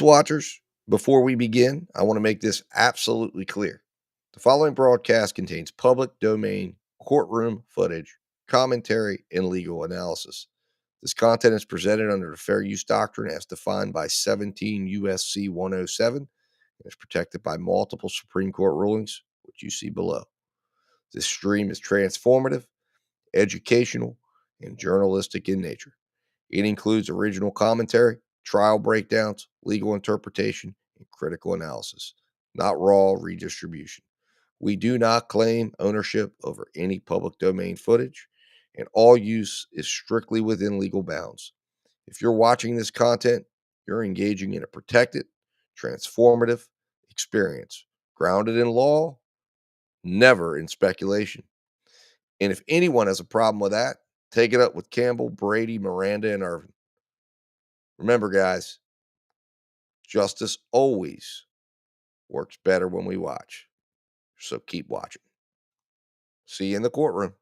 Watchers, before we begin, I want to make this absolutely clear. The following broadcast contains public domain courtroom footage, commentary, and legal analysis. This content is presented under the fair use doctrine as defined by 17 U.S.C. 107 and is protected by multiple Supreme Court rulings, which you see below. This stream is transformative, educational, and journalistic in nature. It includes original commentary, trial breakdowns, legal interpretation, and critical analysis, not raw redistribution. We do not claim ownership over any public domain footage, and all use is strictly within legal bounds. If you're watching this content, you're engaging in a protected, transformative experience, grounded in law, never in speculation. And if anyone has a problem with that, take it up with Campbell, Brady, Miranda, and Irvin. Remember, guys, justice always works better when we watch. So keep watching. See you in the courtroom.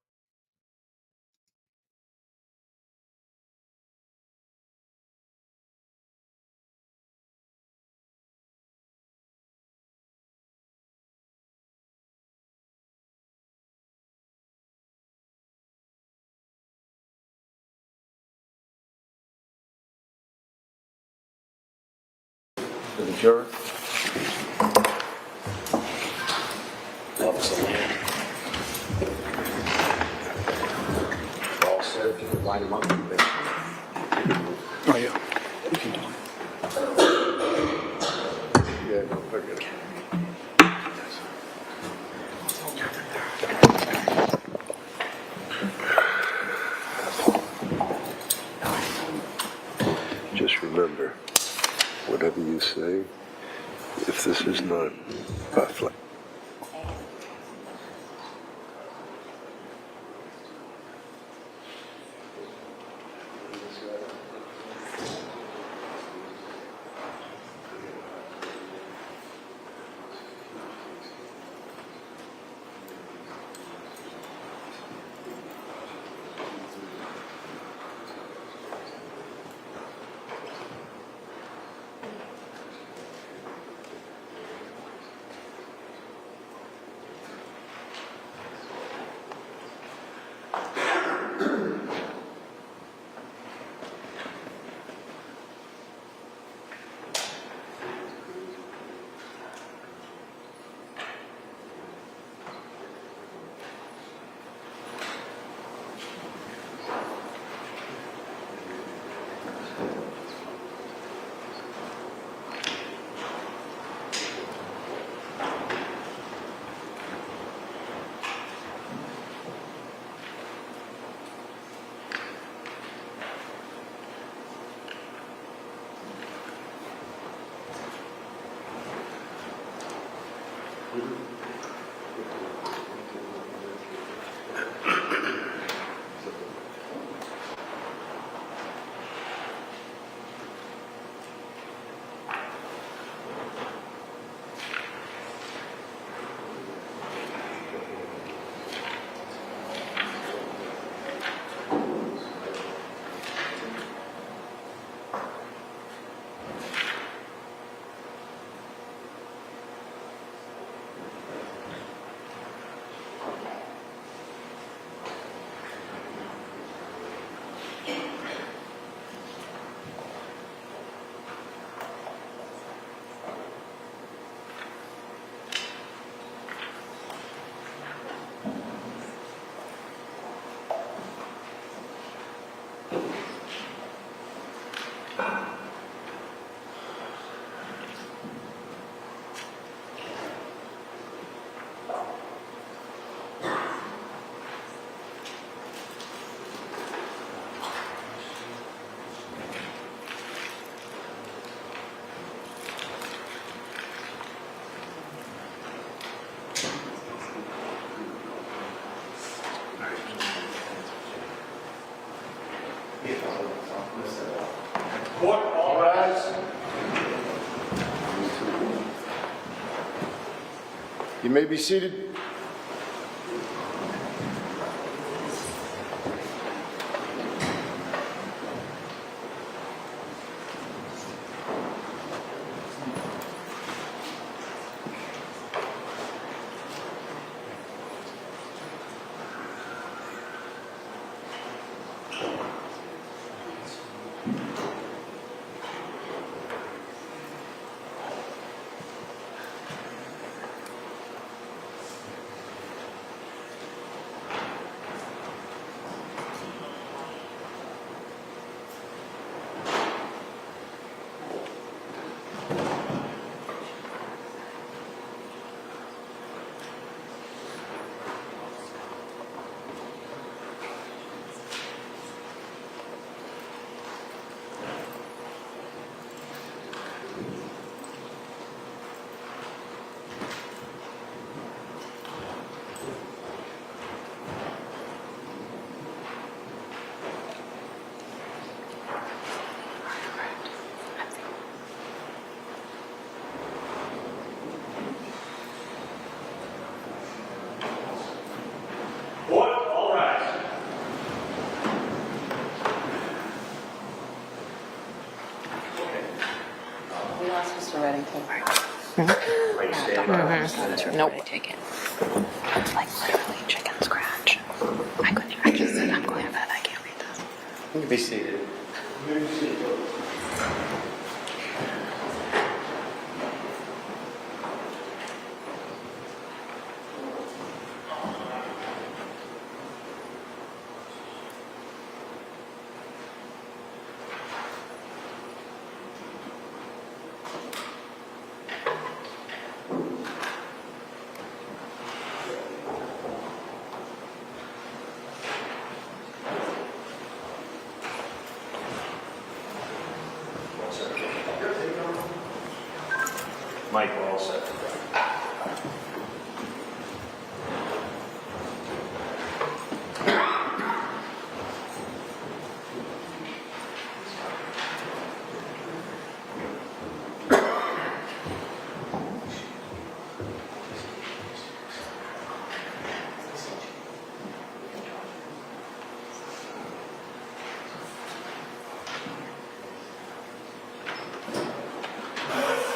To the juror. All set, you can line them up a bit. Oh, yeah. You can do it. Yeah, no, forget it. Just remember, whatever you say, if this is not by flag. Court, all rise. You may be seated. Mr. Reddington. Nope. Take it. It's like literally chicken scratch. I just said I'm going to bed. I can't read this. You can be seated. Mike, we're all set.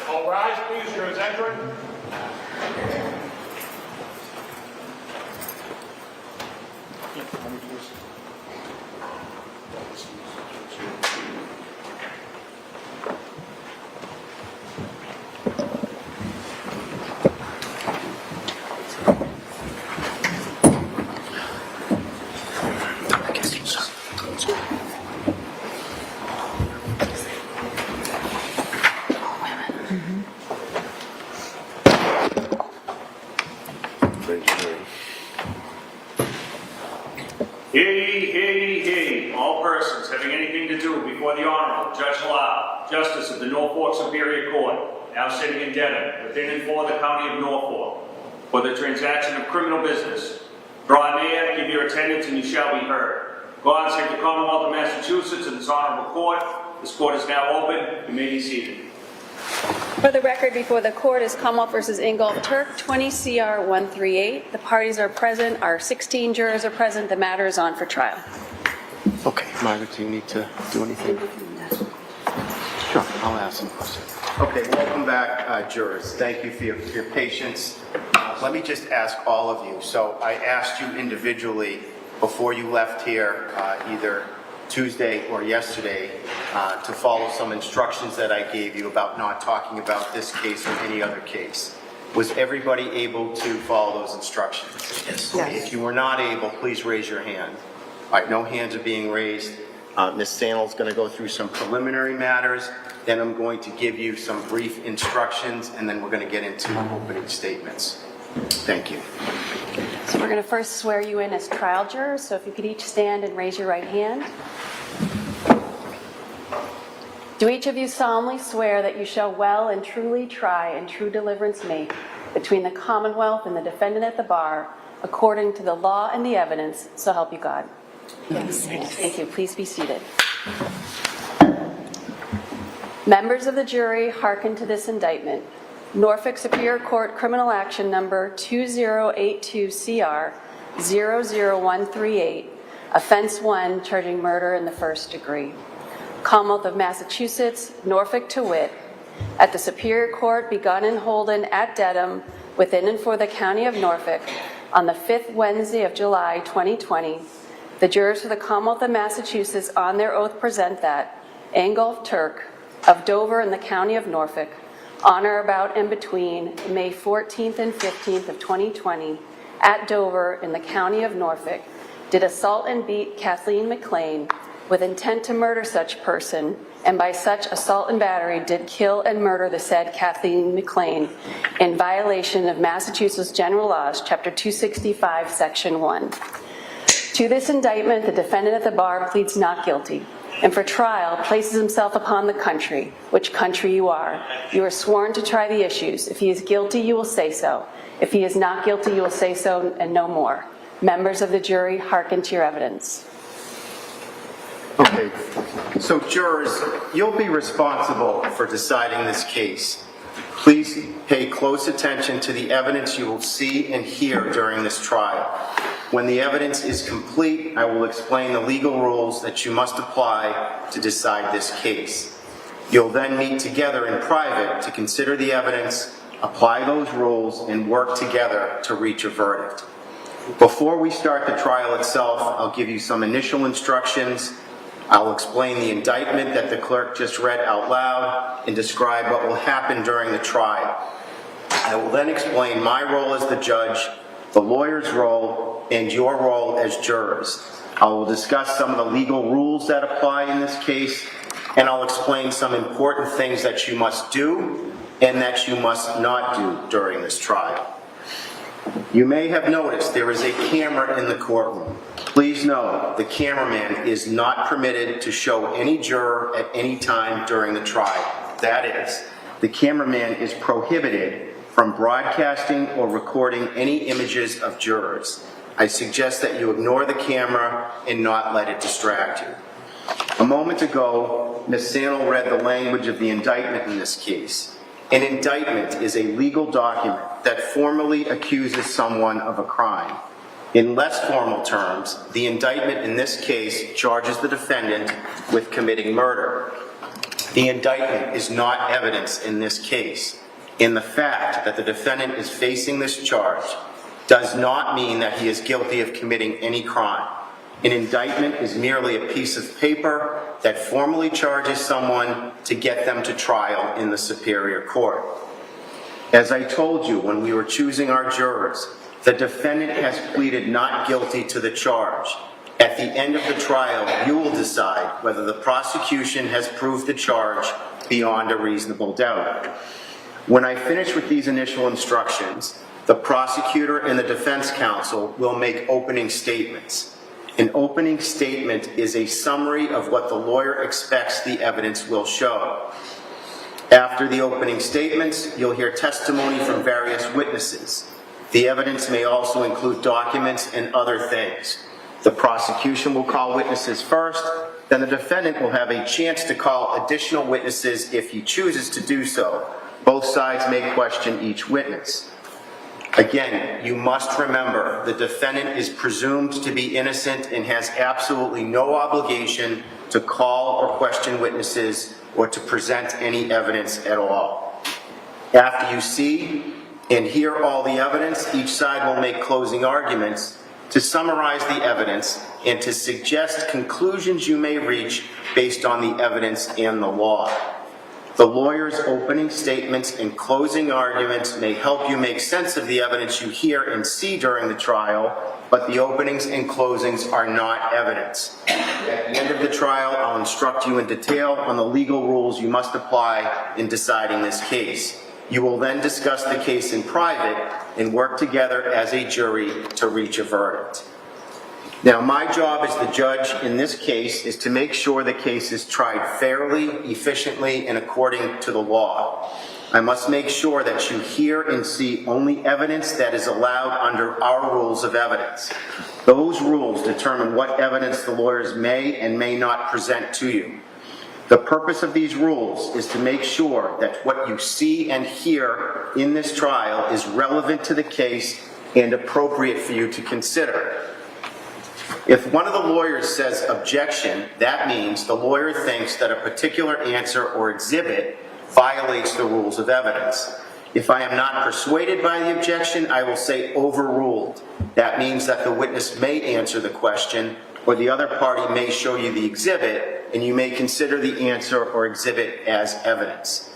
All rise, please. Jurors entering. Hear ye, hear ye, hear ye. All persons having anything to do before the Honorable Judge Lau, Justice of the Norfolk Superior Court, now sitting in Dedham, within and for the County of Norfolk, for the transaction of criminal business. Draw near, give your attendance, and you shall be heard. God save the Commonwealth of Massachusetts and this Honorable Court. This court is now open. You may be seated. For the record, before the court is Commonwealth versus Ingolf Tuerk, 20 CR 138. The parties are present. Our 16 jurors are present. The matter is on for trial. Okay, Margaret, do you need to do anything? Sure, I'll ask some questions. Okay, welcome back, jurors. Thank you for your patience. Let me just ask all of you. So I asked you individually before you left here, either Tuesday or yesterday, to follow some instructions that I gave you about not talking about this case or any other case. Was everybody able to follow those instructions? Yes. Okay, if you were not able, please raise your hand. All right, no hands are being raised. Ms. Sandal's going to go through some preliminary matters, then I'm going to give you some brief instructions, and then we're going to get into opening statements. Thank you. So we're going to first swear you in as trial jurors. So if you could each stand and raise your right hand. Do each of you solemnly swear that you shall well and truly try and true deliverance make between the Commonwealth and the defendant at the bar, according to the law and the evidence, so help you God? Yes. Thank you. Please be seated. Members of the jury, hearken to this indictment. Norfolk Superior Court Criminal Action Number 2082CR 00138, Offense 1, charging murder in the first degree. Commonwealth of Massachusetts, Norfolk to wit, at the Superior Court begun and holden at Dedham, within and for the County of Norfolk, on the 5th Wednesday of July 2020, the jurors for the Commonwealth of Massachusetts on their oath present that Ingolf Tuerk of Dover in the County of Norfolk, on or about and between May 14th and 15th of 2020, at Dover in the County of Norfolk, did assault and beat Kathleen McLean with intent to murder such person, and by such assault and battery did kill and murder the said Kathleen McLean in violation of Massachusetts General Laws, Chapter 265, Section 1. To this indictment, the defendant at the bar pleads not guilty, and for trial places himself upon the country, which country you are. You are sworn to try the issues. If he is guilty, you will say so. If he is not guilty, you will say so and no more. Members of the jury, hearken to your evidence. Okay, so jurors, you'll be responsible for deciding this case. Please pay close attention to the evidence you will see and hear during this trial. When the evidence is complete, I will explain the legal rules that you must apply to decide this case. You'll then meet together in private to consider the evidence, apply those rules, and work together to reach a verdict. Before we start the trial itself, I'll give you some initial instructions. I'll explain the indictment that the clerk just read out loud and describe what will happen during the trial. I will then explain my role as the judge, the lawyer's role, and your role as jurors. I will discuss some of the legal rules that apply in this case, and I'll explain some important things that you must do and that you must not do during this trial. You may have noticed there is a camera in the courtroom. Please know the cameraman is not permitted to show any juror at any time during the trial. That is, the cameraman is prohibited from broadcasting or recording any images of jurors. I suggest that you ignore the camera and not let it distract you. A moment ago, Ms. Sandel read the language of the indictment in this case. An indictment is a legal document that formally accuses someone of a crime. In less formal terms, the indictment in this case charges the defendant with committing murder. The indictment is not evidence in this case, and the fact that the defendant is facing this charge does not mean that he is guilty of committing any crime. An indictment is merely a piece of paper that formally charges someone to get them to trial in the superior court. As I told you when we were choosing our jurors, the defendant has pleaded not guilty to the charge. At the end of the trial, you will decide whether the prosecution has proved the charge beyond a reasonable doubt. When I finish with these initial instructions, the prosecutor and the defense counsel will make opening statements. An opening statement is a summary of what the lawyer expects the evidence will show. After the opening statements, you'll hear testimony from various witnesses. The evidence may also include documents and other things. The prosecution will call witnesses first, then the defendant will have a chance to call additional witnesses if he chooses to do so. Both sides may question each witness. Again, you must remember the defendant is presumed to be innocent and has absolutely no obligation to call or question witnesses or to present any evidence at all. After you see and hear all the evidence, each side will make closing arguments to summarize the evidence and to suggest conclusions you may reach based on the evidence and the law. The lawyer's opening statements and closing arguments may help you make sense of the evidence you hear and see during the trial, but the openings and closings are not evidence. At the end of the trial, I'll instruct you in detail on the legal rules you must apply in deciding this case. You will then discuss the case in private and work together as a jury to reach a verdict. Now, my job as the judge in this case is to make sure the case is tried fairly, efficiently, and according to the law. I must make sure that you hear and see only evidence that is allowed under our rules of evidence. Those rules determine what evidence the lawyers may and may not present to you. The purpose of these rules is to make sure that what you see and hear in this trial is relevant to the case and appropriate for you to consider. If one of the lawyers says objection, that means the lawyer thinks that a particular answer or exhibit violates the rules of evidence. If I am not persuaded by the objection, I will say overruled. That means that the witness may answer the question, or the other party may show you the exhibit, and you may consider the answer or exhibit as evidence.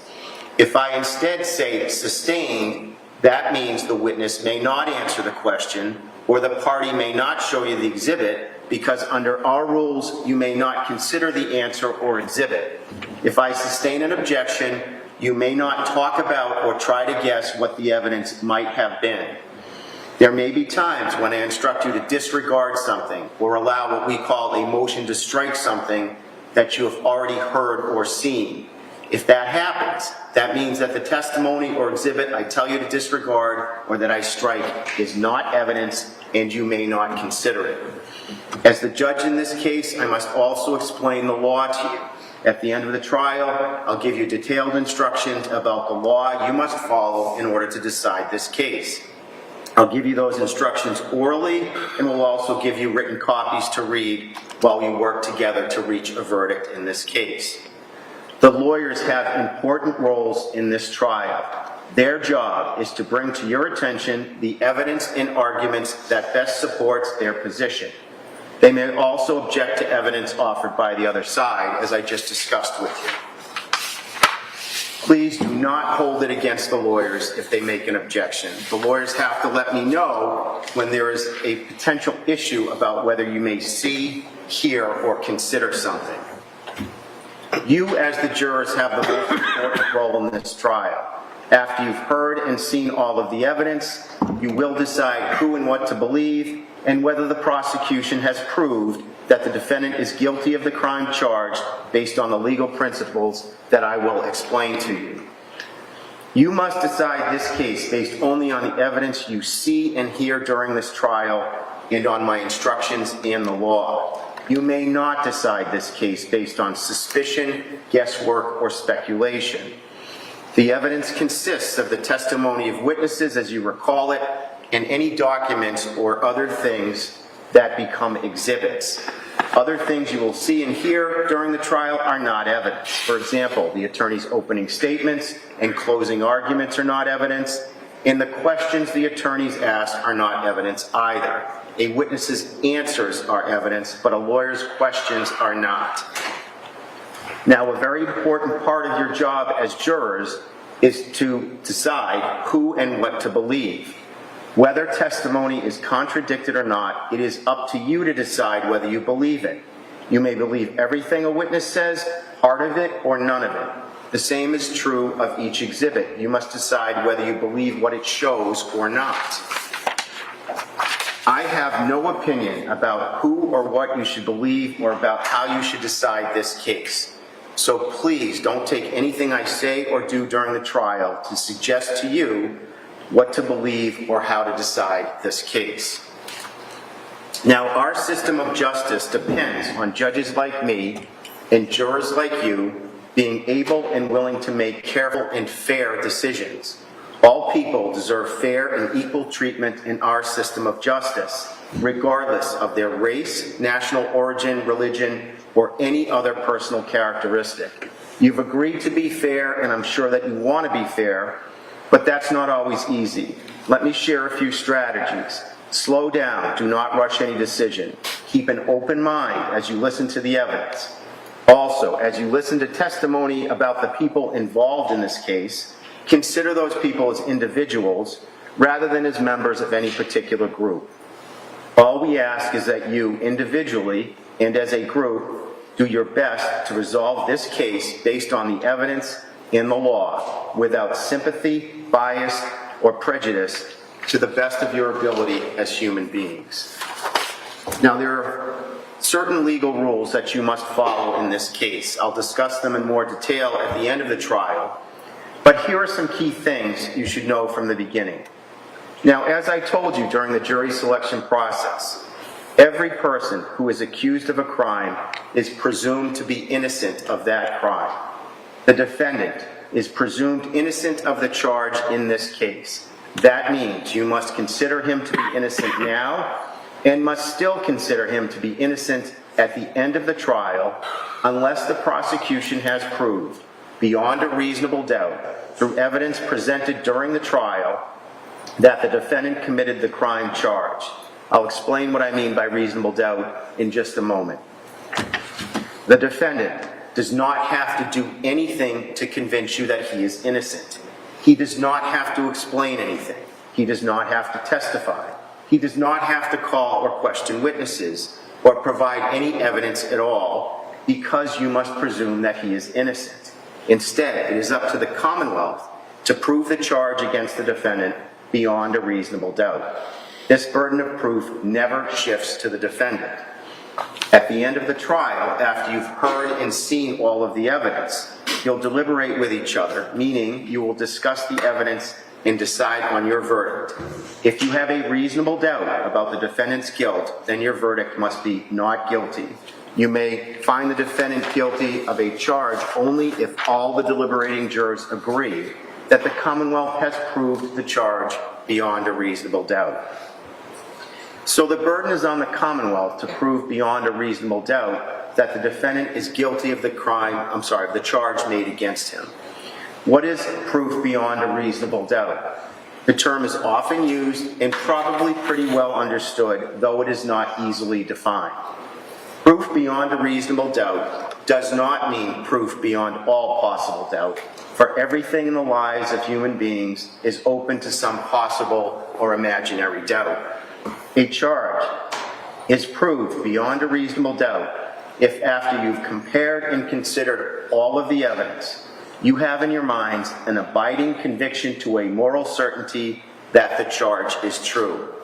If I instead say sustained, that means the witness may not answer the question, or the party may not show you the exhibit, because under our rules, you may not consider the answer or exhibit. If I sustain an objection, you may not talk about or try to guess what the evidence might have been. There may be times when I instruct you to disregard something or allow what we call a motion to strike something that you have already heard or seen. If that happens, that means that the testimony or exhibit I tell you to disregard or that I strike is not evidence and you may not consider it. As the judge in this case, I must also explain the law to you. At the end of the trial, I'll give you detailed instructions about the law you must follow in order to decide this case. I'll give you those instructions orally, and we'll also give you written copies to read while we work together to reach a verdict in this case. The lawyers have important roles in this trial. Their job is to bring to your attention the evidence and arguments that best supports their position. They may also object to evidence offered by the other side, as I just discussed with you. Please do not hold it against the lawyers if they make an objection. The lawyers have to let me know when there is a potential issue about whether you may see, hear, or consider something. You, as the jurors, have the most important role in this trial. After you've heard and seen all of the evidence, you will decide who and what to believe and whether the prosecution has proved that the defendant is guilty of the crime charged based on the legal principles that I will explain to you. You must decide this case based only on the evidence you see and hear during this trial and on my instructions and the law. You may not decide this case based on suspicion, guesswork, or speculation. The evidence consists of the testimony of witnesses, as you recall it, and any documents or other things that become exhibits. Other things you will see and hear during the trial are not evidence. For example, the attorney's opening statements and closing arguments are not evidence, and the questions the attorneys ask are not evidence either. A witness's answers are evidence, but a lawyer's questions are not. Now, a very important part of your job as jurors is to decide who and what to believe. Whether testimony is contradicted or not, it is up to you to decide whether you believe it. You may believe everything a witness says, part of it, or none of it. The same is true of each exhibit. You must decide whether you believe what it shows or not. I have no opinion about who or what you should believe or about how you should decide this case. So please don't take anything I say or do during the trial to suggest to you what to believe or how to decide this case. Now, our system of justice depends on judges like me and jurors like you being able and willing to make careful and fair decisions. All people deserve fair and equal treatment in our system of justice, regardless of their race, national origin, religion, or any other personal characteristic. You've agreed to be fair, and I'm sure that you want to be fair, but that's not always easy. Let me share a few strategies. Slow down. Do not rush any decision. Keep an open mind as you listen to the evidence. Also, as you listen to testimony about the people involved in this case, consider those people as individuals rather than as members of any particular group. All we ask is that you, individually and as a group, do your best to resolve this case based on the evidence and the law, without sympathy, bias, or prejudice, to the best of your ability as human beings. Now, there are certain legal rules that you must follow in this case. I'll discuss them in more detail at the end of the trial, but here are some key things you should know from the beginning. Now, as I told you during the jury selection process, every person who is accused of a crime is presumed to be innocent of that crime. The defendant is presumed innocent of the charge in this case. That means you must consider him to be innocent now and must still consider him to be innocent at the end of the trial unless the prosecution has proved, beyond a reasonable doubt, through evidence presented during the trial, that the defendant committed the crime charged. I'll explain what I mean by reasonable doubt in just a moment. The defendant does not have to do anything to convince you that he is innocent. He does not have to explain anything. He does not have to testify. He does not have to call or question witnesses or provide any evidence at all, because you must presume that he is innocent. Instead, it is up to the Commonwealth to prove the charge against the defendant beyond a reasonable doubt. This burden of proof never shifts to the defendant. At the end of the trial, after you've heard and seen all of the evidence, you'll deliberate with each other, meaning you will discuss the evidence and decide on your verdict. If you have a reasonable doubt about the defendant's guilt, then your verdict must be not guilty. You may find the defendant guilty of a charge only if all the deliberating jurors agree that the Commonwealth has proved the charge beyond a reasonable doubt. So the burden is on the Commonwealth to prove beyond a reasonable doubt that the defendant is guilty of the charge made against him. What is proof beyond a reasonable doubt? The term is often used and probably pretty well understood, though it is not easily defined. Proof beyond a reasonable doubt does not mean proof beyond all possible doubt, for everything in the lives of human beings is open to some possible or imaginary doubt. A charge is proved beyond a reasonable doubt if, after you've compared and considered all of the evidence, you have in your minds an abiding conviction to a moral certainty that the charge is true.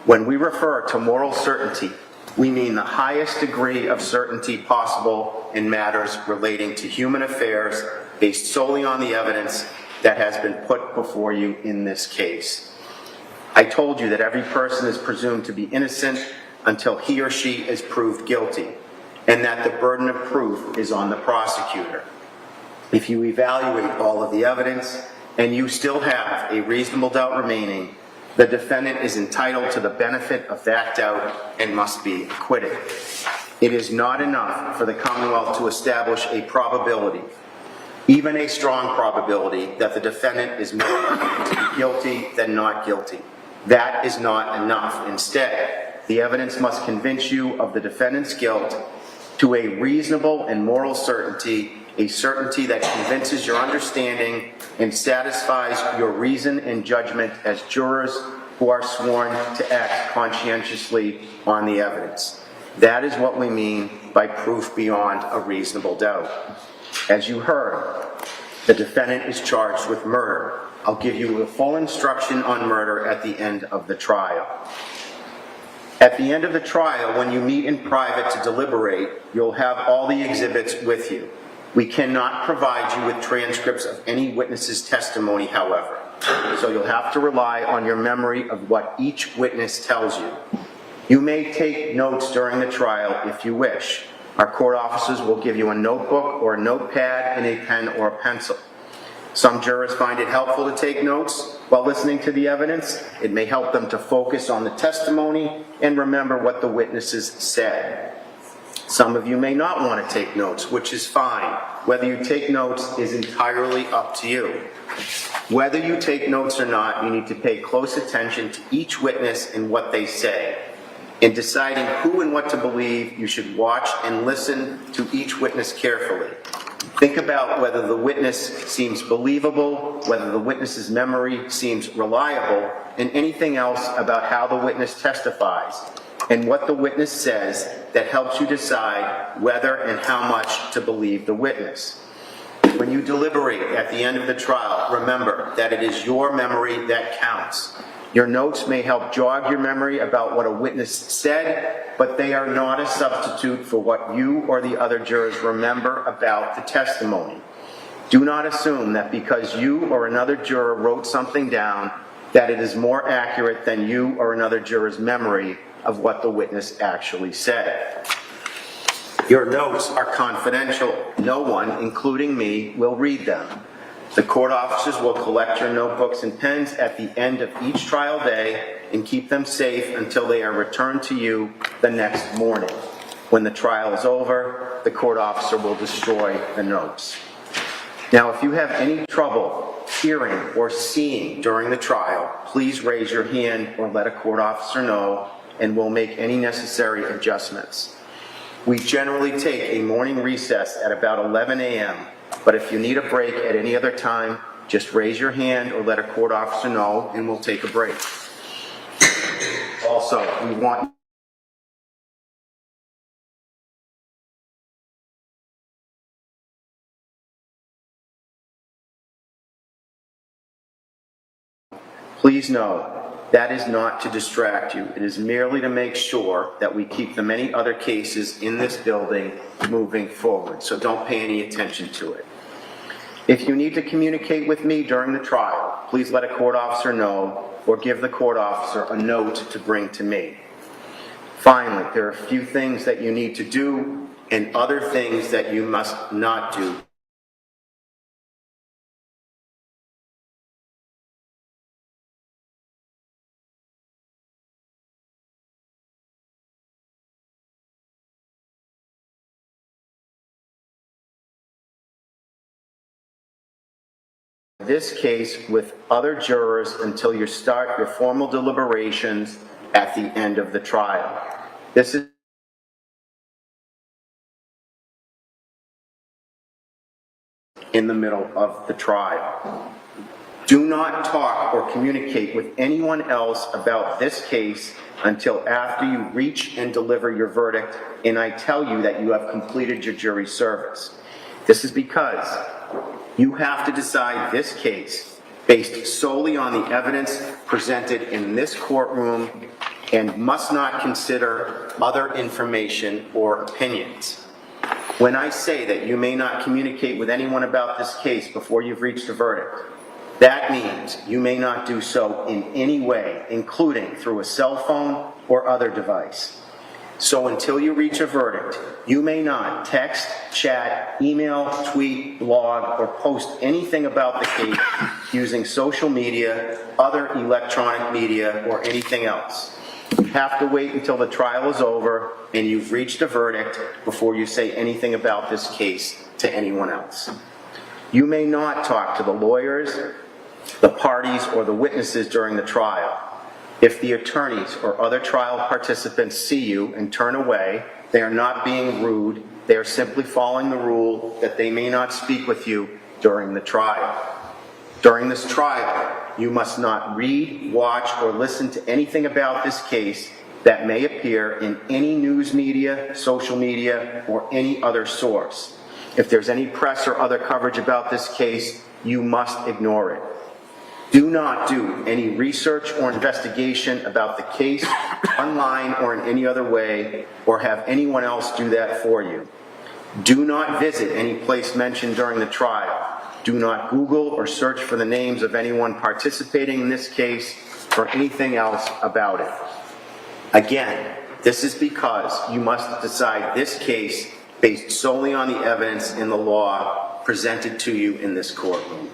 When we refer to moral certainty, we mean the highest degree of certainty possible in matters relating to human affairs based solely on the evidence that has been put before you in this case. I told you that every person is presumed to be innocent until he or she is proved guilty, and that the burden of proof is on the prosecutor. If you evaluate all of the evidence and you still have a reasonable doubt remaining, the defendant is entitled to the benefit of that doubt and must be acquitted. It is not enough for the Commonwealth to establish a probability, even a strong probability, that the defendant is more likely to be guilty than not guilty. That is not enough. Instead, the evidence must convince you of the defendant's guilt to a reasonable and moral certainty, a certainty that convinces your understanding and satisfies your reason and judgment as jurors who are sworn to act conscientiously on the evidence. That is what we mean by proof beyond a reasonable doubt. As you heard, the defendant is charged with murder. I'll give you a full instruction on murder at the end of the trial. At the end of the trial, when you meet in private to deliberate, you'll have all the exhibits with you. We cannot provide you with transcripts of any witness's testimony, however, so you'll have to rely on your memory of what each witness tells you. You may take notes during the trial if you wish. Our court officers will give you a notebook or a notepad and a pen or a pencil. Some jurors find it helpful to take notes while listening to the evidence. It may help them to focus on the testimony and remember what the witnesses said. Some of you may not want to take notes, which is fine. Whether you take notes is entirely up to you. Whether you take notes or not, you need to pay close attention to each witness and what they say. In deciding who and what to believe, you should watch and listen to each witness carefully. Think about whether the witness seems believable, whether the witness's memory seems reliable, and anything else about how the witness testifies, and what the witness says that helps you decide whether and how much to believe the witness. When you deliberate at the end of the trial, remember that it is your memory that counts. Your notes may help jog your memory about what a witness said, but they are not a substitute for what you or the other jurors remember about the testimony. Do not assume that because you or another juror wrote something down, that it is more accurate than you or another juror's memory of what the witness actually said. Your notes are confidential. No one, including me, will read them. The court officers will collect your notebooks and pens at the end of each trial day and keep them safe until they are returned to you the next morning. When the trial is over, the court officer will destroy the notes. Now, if you have any trouble hearing or seeing during the trial, please raise your hand or let a court officer know, and we'll make any necessary adjustments. We generally take a morning recess at about 11 a.m., but if you need a break at any other time, just raise your hand or let a court officer know, and we'll take a break. Also, we want Please know, that is not to distract you. It is merely to make sure that we keep the many other cases in this building moving forward, so don't pay any attention to it. If you need to communicate with me during the trial, please let a court officer know or give the court officer a note to bring to me. Finally, there are a few things that you need to do and other things that you must not do this case with other jurors until you start your formal deliberations at the end of the trial. This is in the middle of the trial. Do not talk or communicate with anyone else about this case until after you reach and deliver your verdict and I tell you that you have completed your jury service. This is because you have to decide this case based solely on the evidence presented in this courtroom and must not consider other information or opinions. When I say that you may not communicate with anyone about this case before you've reached a verdict, that means you may not do so in any way, including through a cell phone or other device. So until you reach a verdict, you may not text, chat, email, tweet, blog, or post anything about the case using social media, other electronic media, or anything else. You have to wait until the trial is over and you've reached a verdict before you say anything about this case to anyone else. You may not talk to the lawyers, the parties, or the witnesses during the trial. If the attorneys or other trial participants see you and turn away, they are not being rude, they are simply following the rule that they may not speak with you during the trial. During this trial, you must not read, watch, or listen to anything about this case that may appear in any news media, social media, or any other source. If there's any press or other coverage about this case, you must ignore it. Do not do any research or investigation about the case online or in any other way, or have anyone else do that for you. Do not visit any place mentioned during the trial. Do not Google or search for the names of anyone participating in this case or anything else about it. Again, this is because you must decide this case based solely on the evidence in the law presented to you in this courtroom.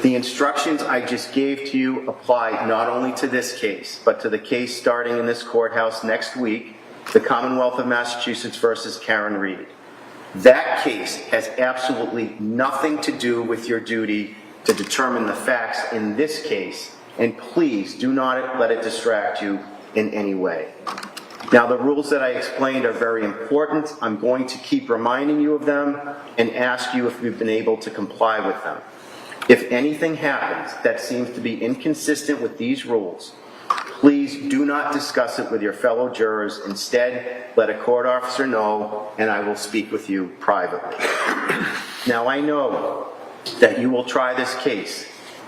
The instructions I just gave to you apply not only to this case, but to the case starting in this courthouse next week, the Commonwealth of Massachusetts versus Karen Reed. That case has absolutely nothing to do with your duty to determine the facts in this case, and please do not let it distract you in any way. Now, the rules that I explained are very important. I'm going to keep reminding you of them and ask you if you've been able to comply with them. If anything happens that seems to be inconsistent with these rules, please do not discuss it with your fellow jurors. Instead, let a court officer know, and I will speak with you privately. Now, I know that you will try this case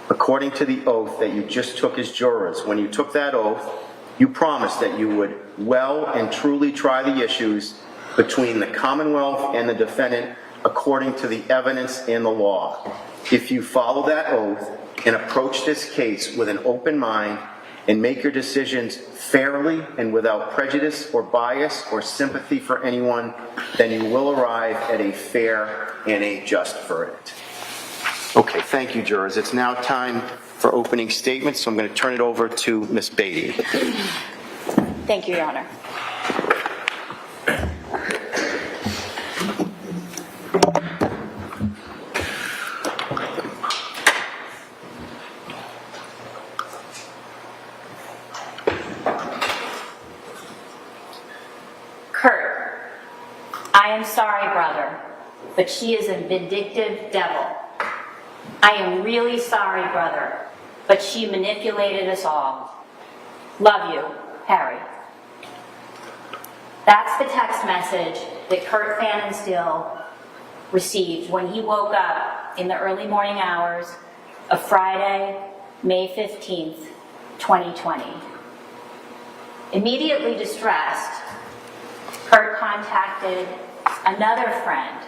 according to the oath that you just took as jurors. When you took that oath, you promised that you would well and truly try the issues between the Commonwealth and the defendant according to the evidence and the law. If you follow that oath and approach this case with an open mind and make your decisions fairly and without prejudice or bias or sympathy for anyone, then you will arrive at a fair and a just verdict. Okay, thank you, jurors. It's now time for opening statements, so I'm going to turn it over to Ms. Beatty. Thank you, Your Honor. Kurt, I am sorry, brother, but she is a vindictive devil. I am really sorry, brother, but she manipulated us all. Love you, Harry. That's the text message that Kurt Fanninstill received when he woke up in the early morning hours of Friday, May 15th, 2020. Immediately distressed, Kurt contacted another friend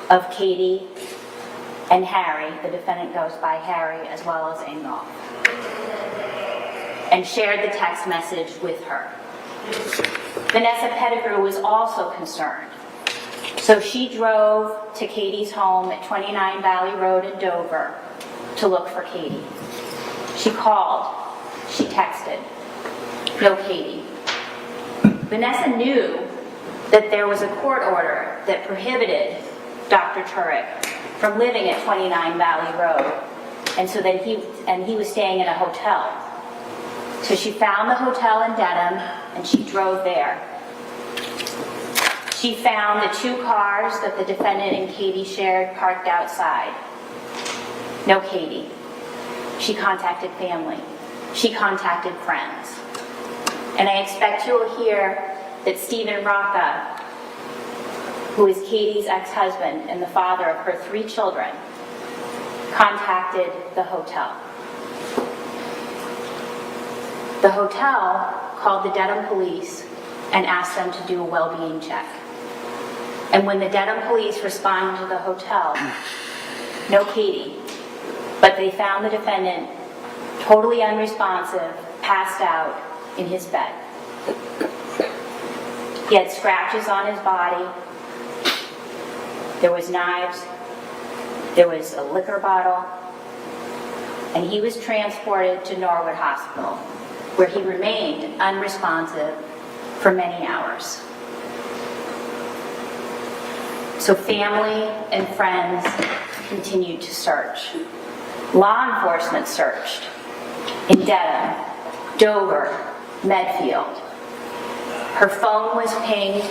of Katie and Harry, the defendant goes by Harry, as well as Ingolf, and shared the text message with her. Vanessa Pettigrew was also concerned, so she drove to Katie's home at 29 Valley Road in Dover to look for Katie. She called, she texted, no Katie. Vanessa knew that there was a court order that prohibited Dr. Tuerk from living at 29 Valley Road. And so then he was staying in a hotel. So she found the hotel in Dedham and she drove there. She found the 2 cars that the defendant and Katie shared parked outside. No Katie. She contacted family. She contacted friends. And I expect you will hear that Stephen Rocca, who is Katie's ex-husband and the father of her 3 children, contacted the hotel. The hotel called the Dedham police and asked them to do a well-being check. And when the Dedham police responded to the hotel, no Katie, but they found the defendant totally unresponsive, passed out in his bed. He had scratches on his body. There was knives. There was a liquor bottle. And he was transported to Norwood Hospital, where he remained unresponsive for many hours. So family and friends continued to search. Law enforcement searched in Dedham, Dover, Medfield. Her phone was pinged,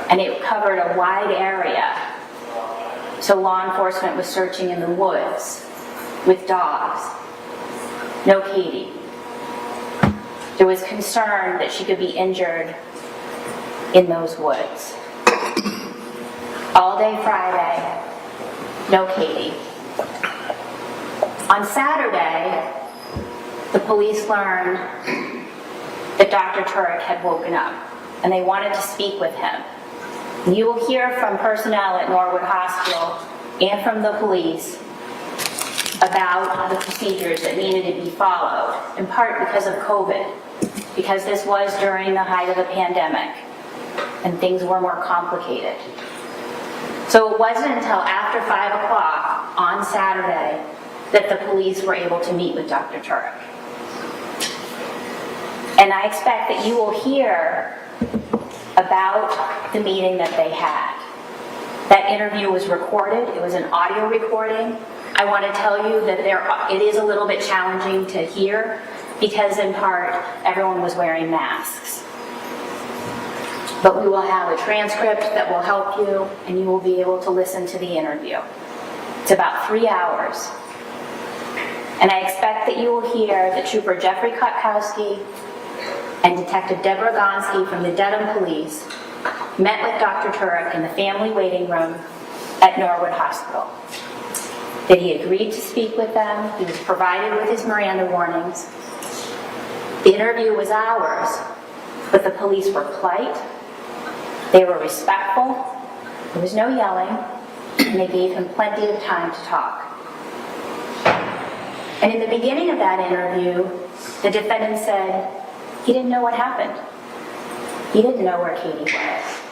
and it covered a wide area. So law enforcement was searching in the woods with dogs. No Katie. There was concern that she could be injured in those woods. All day Friday, no Katie. On Saturday, the police learned that Dr. Tuerk had woken up and they wanted to speak with him. You will hear from personnel at Norwood Hospital and from the police about the procedures that needed to be followed, in part because of COVID, because this was during the height of the pandemic and things were more complicated. So it wasn't until after 5 o'clock on Saturday that the police were able to meet with Dr. Tuerk. And I expect that you will hear about the meeting that they had. That interview was recorded. It was an audio recording. I want to tell you that it is a little bit challenging to hear because in part everyone was wearing masks. But we will have a transcript that will help you and you will be able to listen to the interview. It's about 3 hours. And I expect that you will hear that Trooper Jeffrey Kutkowski and Detective Deborah Gonski from the Dedham Police met with Dr. Tuerk in the family waiting room at Norwood Hospital. That he agreed to speak with them, he was provided with his Miranda warnings. The interview was hours, but the police were polite, they were respectful, there was no yelling, and they gave him plenty of time to talk. And in the beginning of that interview, the defendant said he didn't know what happened. He didn't know where Katie was.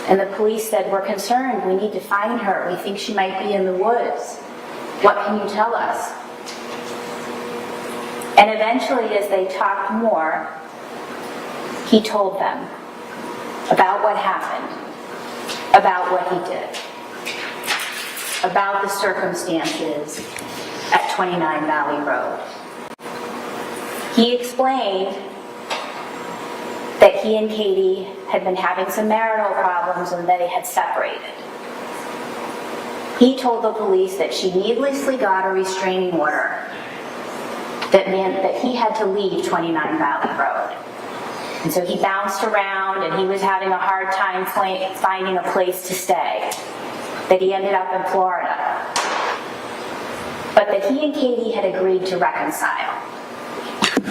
And the police said, we're concerned, we need to find her. We think she might be in the woods. What can you tell us? And eventually, as they talked more, he told them about what happened, about what he did, about the circumstances at 29 Valley Road. He explained that he and Katie had been having some marital problems and that they had separated. He told the police that she needlessly got a restraining order that meant that he had to leave 29 Valley Road. And so he bounced around and he was having a hard time finding a place to stay, that he ended up in Florida. But that he and Katie had agreed to reconcile.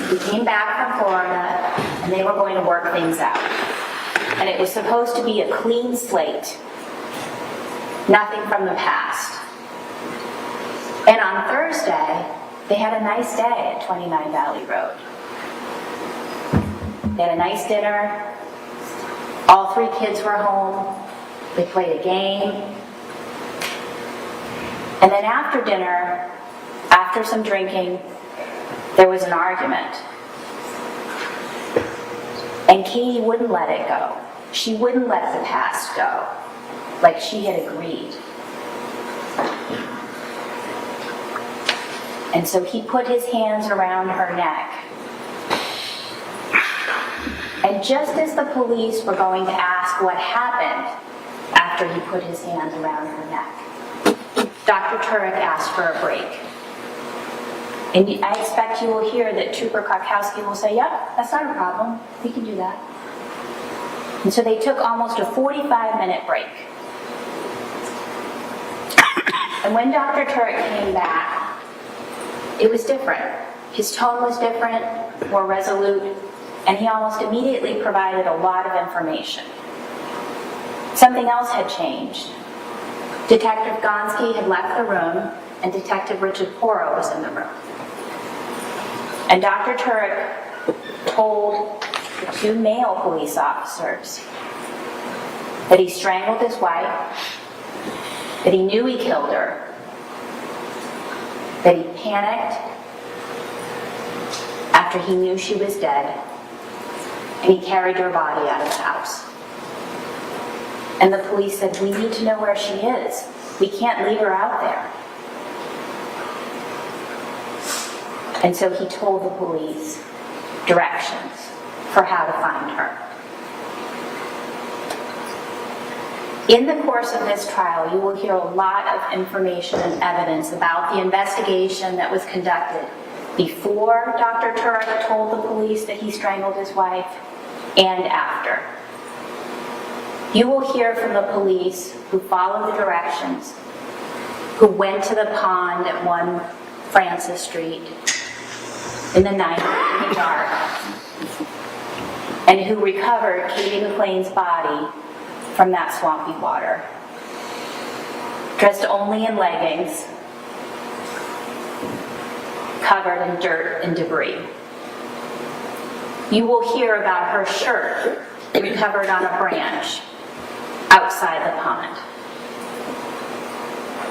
He came back from Florida and they were going to work things out. And it was supposed to be a clean slate. Nothing from the past. And on Thursday, they had a nice day at 29 Valley Road. They had a nice dinner. All 3 kids were home. They played a game. And then after dinner, after some drinking, there was an argument. And Katie wouldn't let it go. She wouldn't let the past go. like she had agreed. And so he put his hands around her neck. And just as the police were going to ask what happened after he put his hands around her neck, Dr. Tuerk asked for a break. And I expect you will hear that Trooper Krakowski will say, yep, that's not a problem. We can do that. And so they took almost a 45-minute break. And when Dr. Tuerk came back, it was different. His tone was different, more resolute, and he almost immediately provided a lot of information. Something else had changed. Detective Gonski had left the room, and Detective Richard Porro was in the room. And Dr. Tuerk told the two male police officers that he strangled his wife, that he knew he killed her, that he panicked after he knew she was dead, and he carried her body out of the house. And the police said, we need to know where she is. We can't leave her out there. And so he told the police directions for how to find her. In the course of this trial, you will hear a lot of information and evidence about the investigation that was conducted before Dr. Tuerk told the police that he strangled his wife and after. You will hear from the police who followed the directions, who went to the pond at 1 Francis Street in the night, in the dark, and who recovered Katie McLean's body from that swampy water. Dressed only in leggings, covered in dirt and debris. You will hear about her shirt recovered on a branch outside the pond.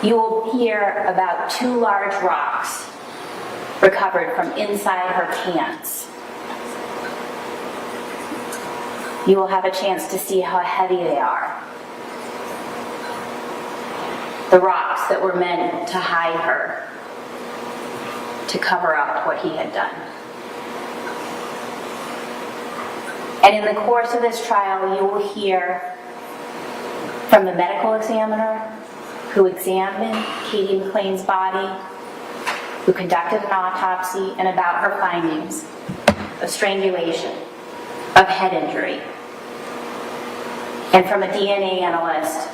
You will hear about 2 large rocks recovered from inside her pants. You will have a chance to see how heavy they are. The rocks that were meant to hide her, to cover up what he had done. And in the course of this trial, you will hear from the medical examiner who examined Katie McLean's body, who conducted an autopsy, and about her findings of strangulation, of head injury, and from a DNA analyst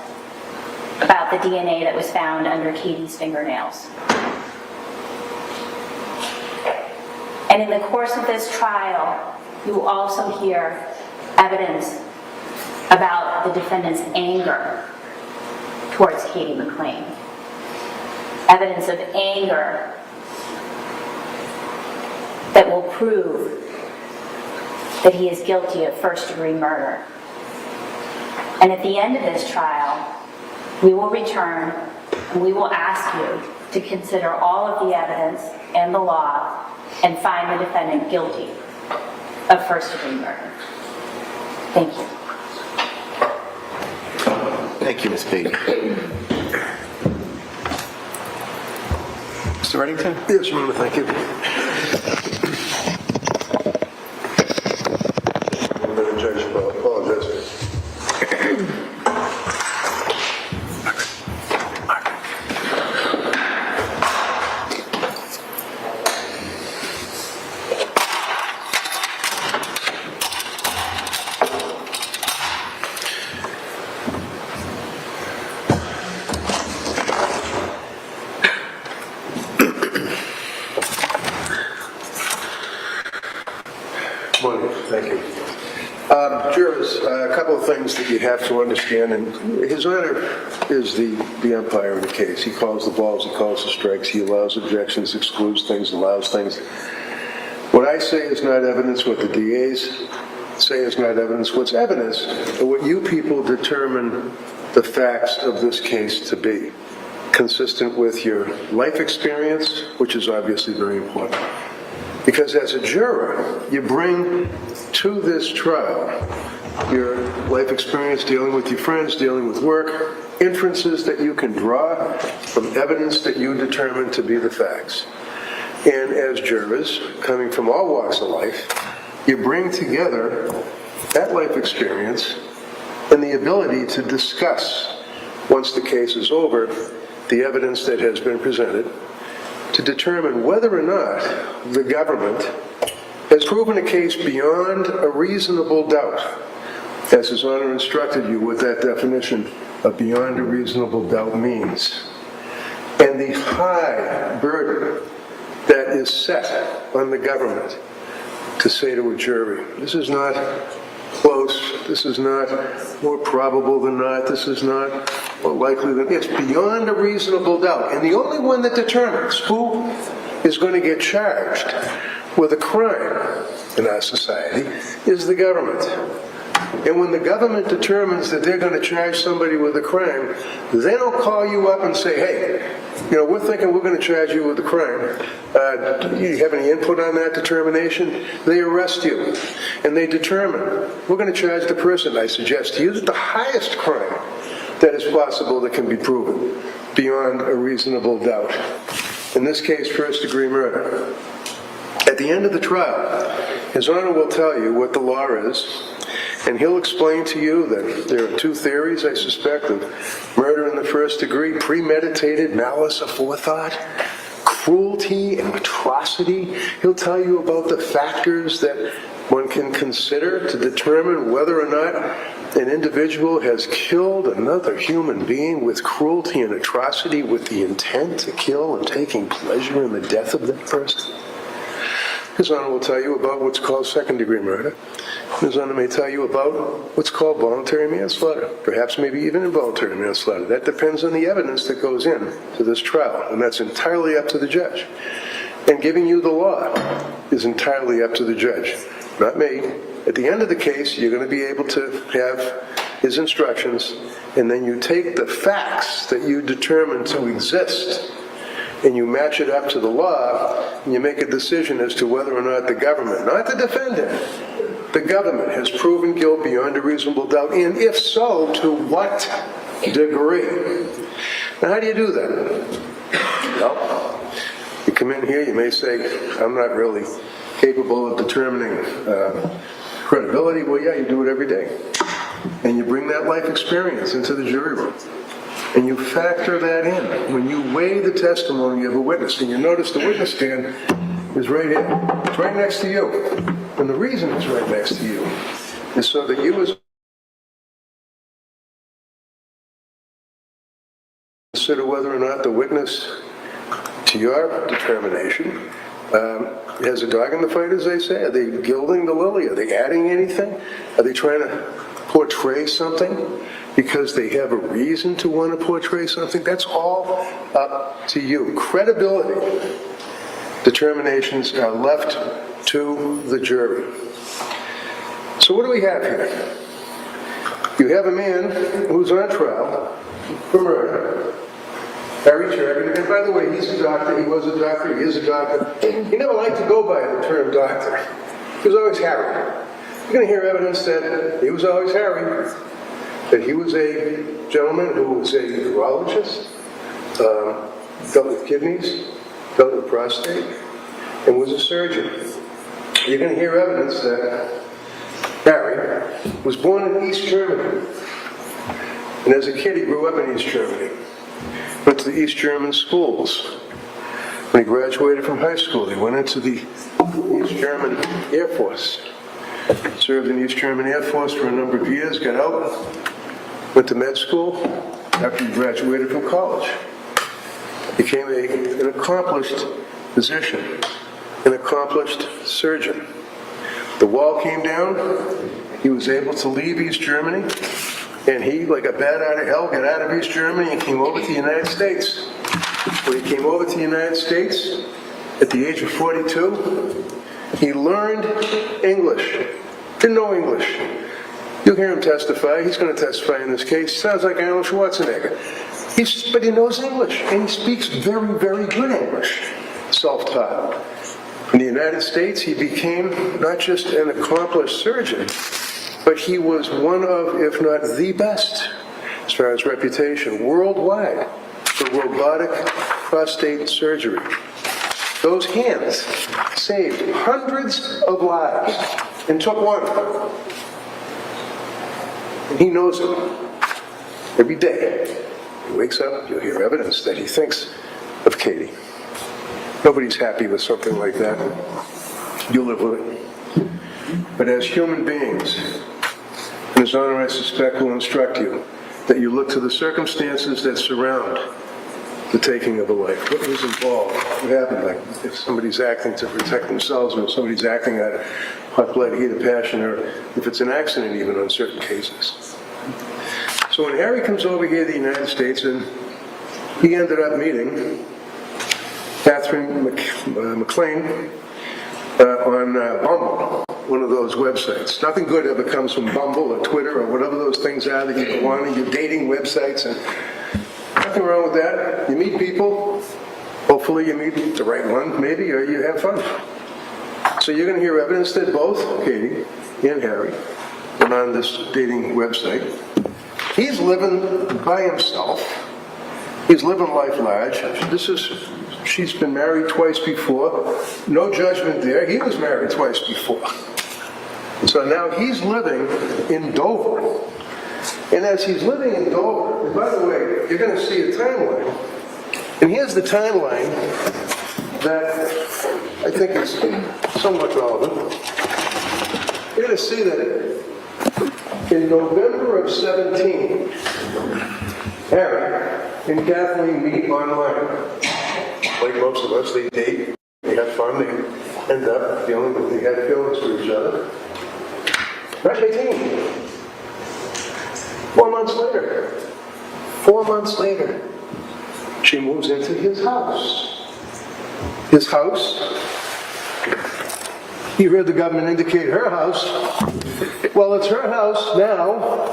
about the DNA that was found under Katie's fingernails. And in the course of this trial, you will also hear evidence about the defendant's anger towards Katie McLean. Evidence of anger that will prove that he is guilty of first-degree murder. And at the end of this trial, we will return and we will ask you to consider all of the evidence and the law and find the defendant guilty of first-degree murder. Thank you. Thank you, Ms. Payton. Mr. Reddington? Yes, Your Honor, thank you. Madam Judge, I apologize. Thank you. Jurors, a couple of things that you have to understand, and His Honor is the umpire in the case. He calls the balls, he calls the strikes, he allows objections, excludes things, allows things. What I say is not evidence, what the DAs say is not evidence. What's evidence are what you people determine the facts of this case to be, consistent with your life experience, which is obviously very important. Because as a juror, you bring to this trial your life experience dealing with your friends, dealing with work, inferences that you can draw from evidence that you determine to be the facts. And as jurors, coming from all walks of life, you bring together that life experience and the ability to discuss, once the case is over, the evidence that has been presented, to determine whether or not the government has proven a case beyond a reasonable doubt, as His Honor instructed you what that definition of beyond a reasonable doubt means. And the high burden that is set on the government to say to a jury, this is not close, this is not more probable than not, this is not more likely than, it's beyond a reasonable doubt. And the only one that determines who is going to get charged with a crime in our society is the government. And when the government determines that they're going to charge somebody with a crime, they don't call you up and say, hey, we're thinking we're going to charge you with a crime. Do you have any input on that determination? They arrest you, and they determine, we're going to charge the person, I suggest to you, that the highest crime that is possible that can be proven beyond a reasonable doubt. In this case, first-degree murder. At the end of the trial, His Honor will tell you what the law is, and he'll explain to you that there are two theories, I suspect, of murder in the first degree: premeditated, malice aforethought, cruelty, and atrocity. He'll tell you about the factors that one can consider to determine whether or not an individual has killed another human being with cruelty and atrocity with the intent to kill and taking pleasure in the death of that person. His Honor will tell you about what's called second-degree murder. His Honor may tell you about what's called voluntary manslaughter, perhaps maybe even involuntary manslaughter. That depends on the evidence that goes in to this trial, and that's entirely up to the judge. And giving you the law is entirely up to the judge, not me. At the end of the case, you're going to be able to have his instructions, and then you take the facts that you determine to exist, and you match it up to the law, and you make a decision as to whether or not the government, not the defendant, the government has proven guilt beyond a reasonable doubt, and if so, to what degree? Now, how do you do that? Well, you come in here, you may say, I'm not really capable of determining credibility. Well, yeah, you do it every day. And you bring that life experience into the jury room. And you factor that in when you weigh the testimony of a witness. And you notice the witness stand is right here. It's right next to you. And the reason it's right next to you is so that you as consider whether or not the witness, to your determination, has a dog in the fight, as they say. Are they gilding the lily? Are they adding anything? Are they trying to portray something because they have a reason to want to portray something? That's all up to you. Credibility determinations are left to the jury. So what do we have here? You have a man who's on trial for murder, Harry Tuerk, and by the way, he's a doctor, he was a doctor, he is a doctor. He never liked to go by the term doctor. He was always Harry. You're going to hear evidence that he was always Harry, that he was a gentleman who was a urologist, dealt with kidneys, dealt with prostate, and was a surgeon. You're going to hear evidence that Harry was born in East Germany, and as a kid he grew up in East Germany. Went to the East German schools. When he graduated from high school, he went into the East German Air Force. Served in the East German Air Force for a number of years, got out, went to med school after he graduated from college. Became an accomplished physician, an accomplished surgeon. The wall came down, he was able to leave East Germany, and he, like a bat out of hell, got out of East Germany and came over to the United States. When he came over to the United States, at the age of 42, he learned English. Didn't know English. You'll hear him testify. He's going to testify in this case. Sounds like Arnold Schwarzenegger. But he knows English, and he speaks very, very good English. Self-taught. In the United States, he became not just an accomplished surgeon, but he was one of, if not the best, as far as reputation worldwide for robotic prostate surgery. Those hands saved hundreds of lives and took one. And he knows it. Every day he wakes up, you'll hear evidence that he thinks of Katie. Nobody's happy with something like that. You live with it. But as human beings, and His Honor, I suspect, will instruct you that you look to the circumstances that surround the taking of a life. What was involved? What happened? Like if somebody's acting to protect themselves, or if somebody's acting out of hot blood, heat of passion, or if it's an accident even on certain cases. So when Harry comes over here to the United States, and he ended up meeting Kathleen McLean on Bumble, one of those websites. Nothing good ever comes from Bumble or Twitter or whatever those things are that you go on, and your dating websites, and nothing wrong with that. You meet people, hopefully you meet the right one, maybe, or you have fun. So you're going to hear evidence that both Katie and Harry went on this dating website. He's living by himself. He's living life large. She's been married twice before. No judgment there. He was married twice before. So now he's living in Dover. And as he's living in Dover, and by the way, you're going to see a timeline. And here's the timeline that I think is somewhat relevant. You're going to see that in November of 17, Harry and Kathleen meet online. Like most of us, they date, they have fun, they end up feeling that they have feelings for each other. March 18. 4 months later, she moves into his house. His house, you heard the government indicate her house. Well, it's her house now,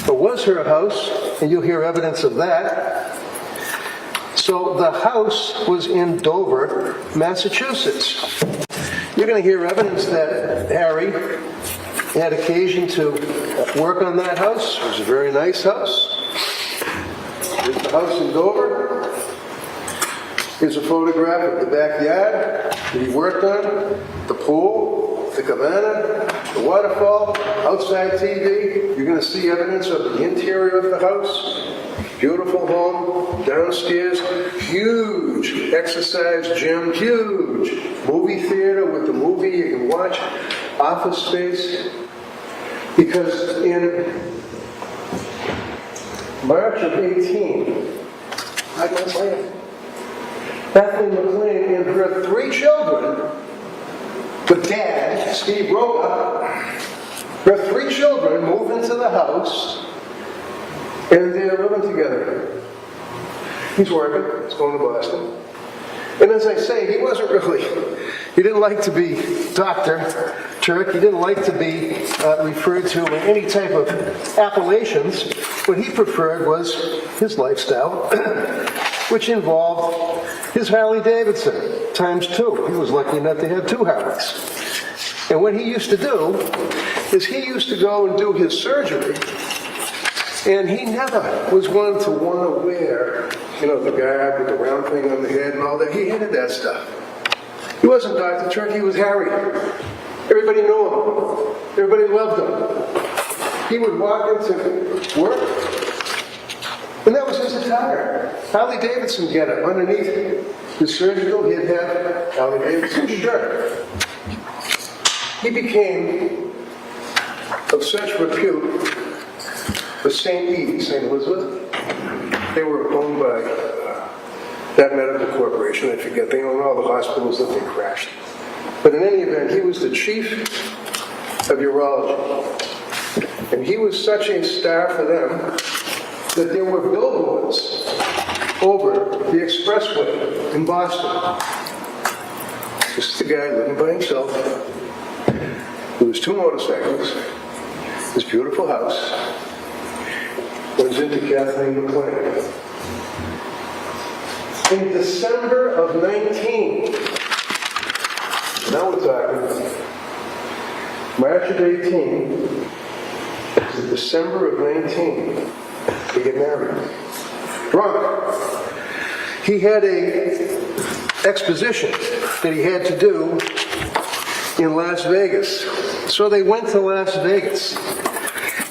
or was her house, and you'll hear evidence of that. So the house was in Dover, Massachusetts. You're going to hear evidence that Harry had occasion to work on that house. It was a very nice house. Here's the house in Dover. Here's a photograph of the backyard that he worked on, the pool, the cabana, the waterfall, outside TV. You're going to see evidence of the interior of the house. Beautiful home, downstairs, huge exercise gym, huge movie theater with the movie you can watch, office space. Because in March of 18, 5 months later, Kathleen McLean and her 3 children, with Dad, Steve Roca, her 3 children move into the house, and they're living together. He's working, he's going to Boston. And as I say, he didn't like to be Dr. Tuerk. He didn't like to be referred to in any type of appellations. What he preferred was his lifestyle, which involved his Harley Davidson ×2. He was lucky enough to have 2 Harleys. And what he used to do is he used to go and do his surgery, and he never was one to want to wear, the garb with the round thing on the head and all that. He hated that stuff. He wasn't Dr. Tuerk, he was Harry. Everybody knew him. Everybody loved him. He would walk into work, and that was his attire. Harley Davidson getup. Underneath his surgical, he'd have Harley Davidson shirt. He became of such repute with St. Elizabeth. They were owned by that medical corporation. I forget. They own all the hospitals that they crashed. But in any event, he was the chief of urology. And he was such a star for them that there were billboards over the expressway in Boston. This is the guy living by himself. With his 2 motorcycles, his beautiful house, runs into Kathleen McLean. In December of 19, now we're talking, March of 18, to December of 19, They get married. Drunk. He had a exposition that he had to do in Las Vegas. So they went to Las Vegas.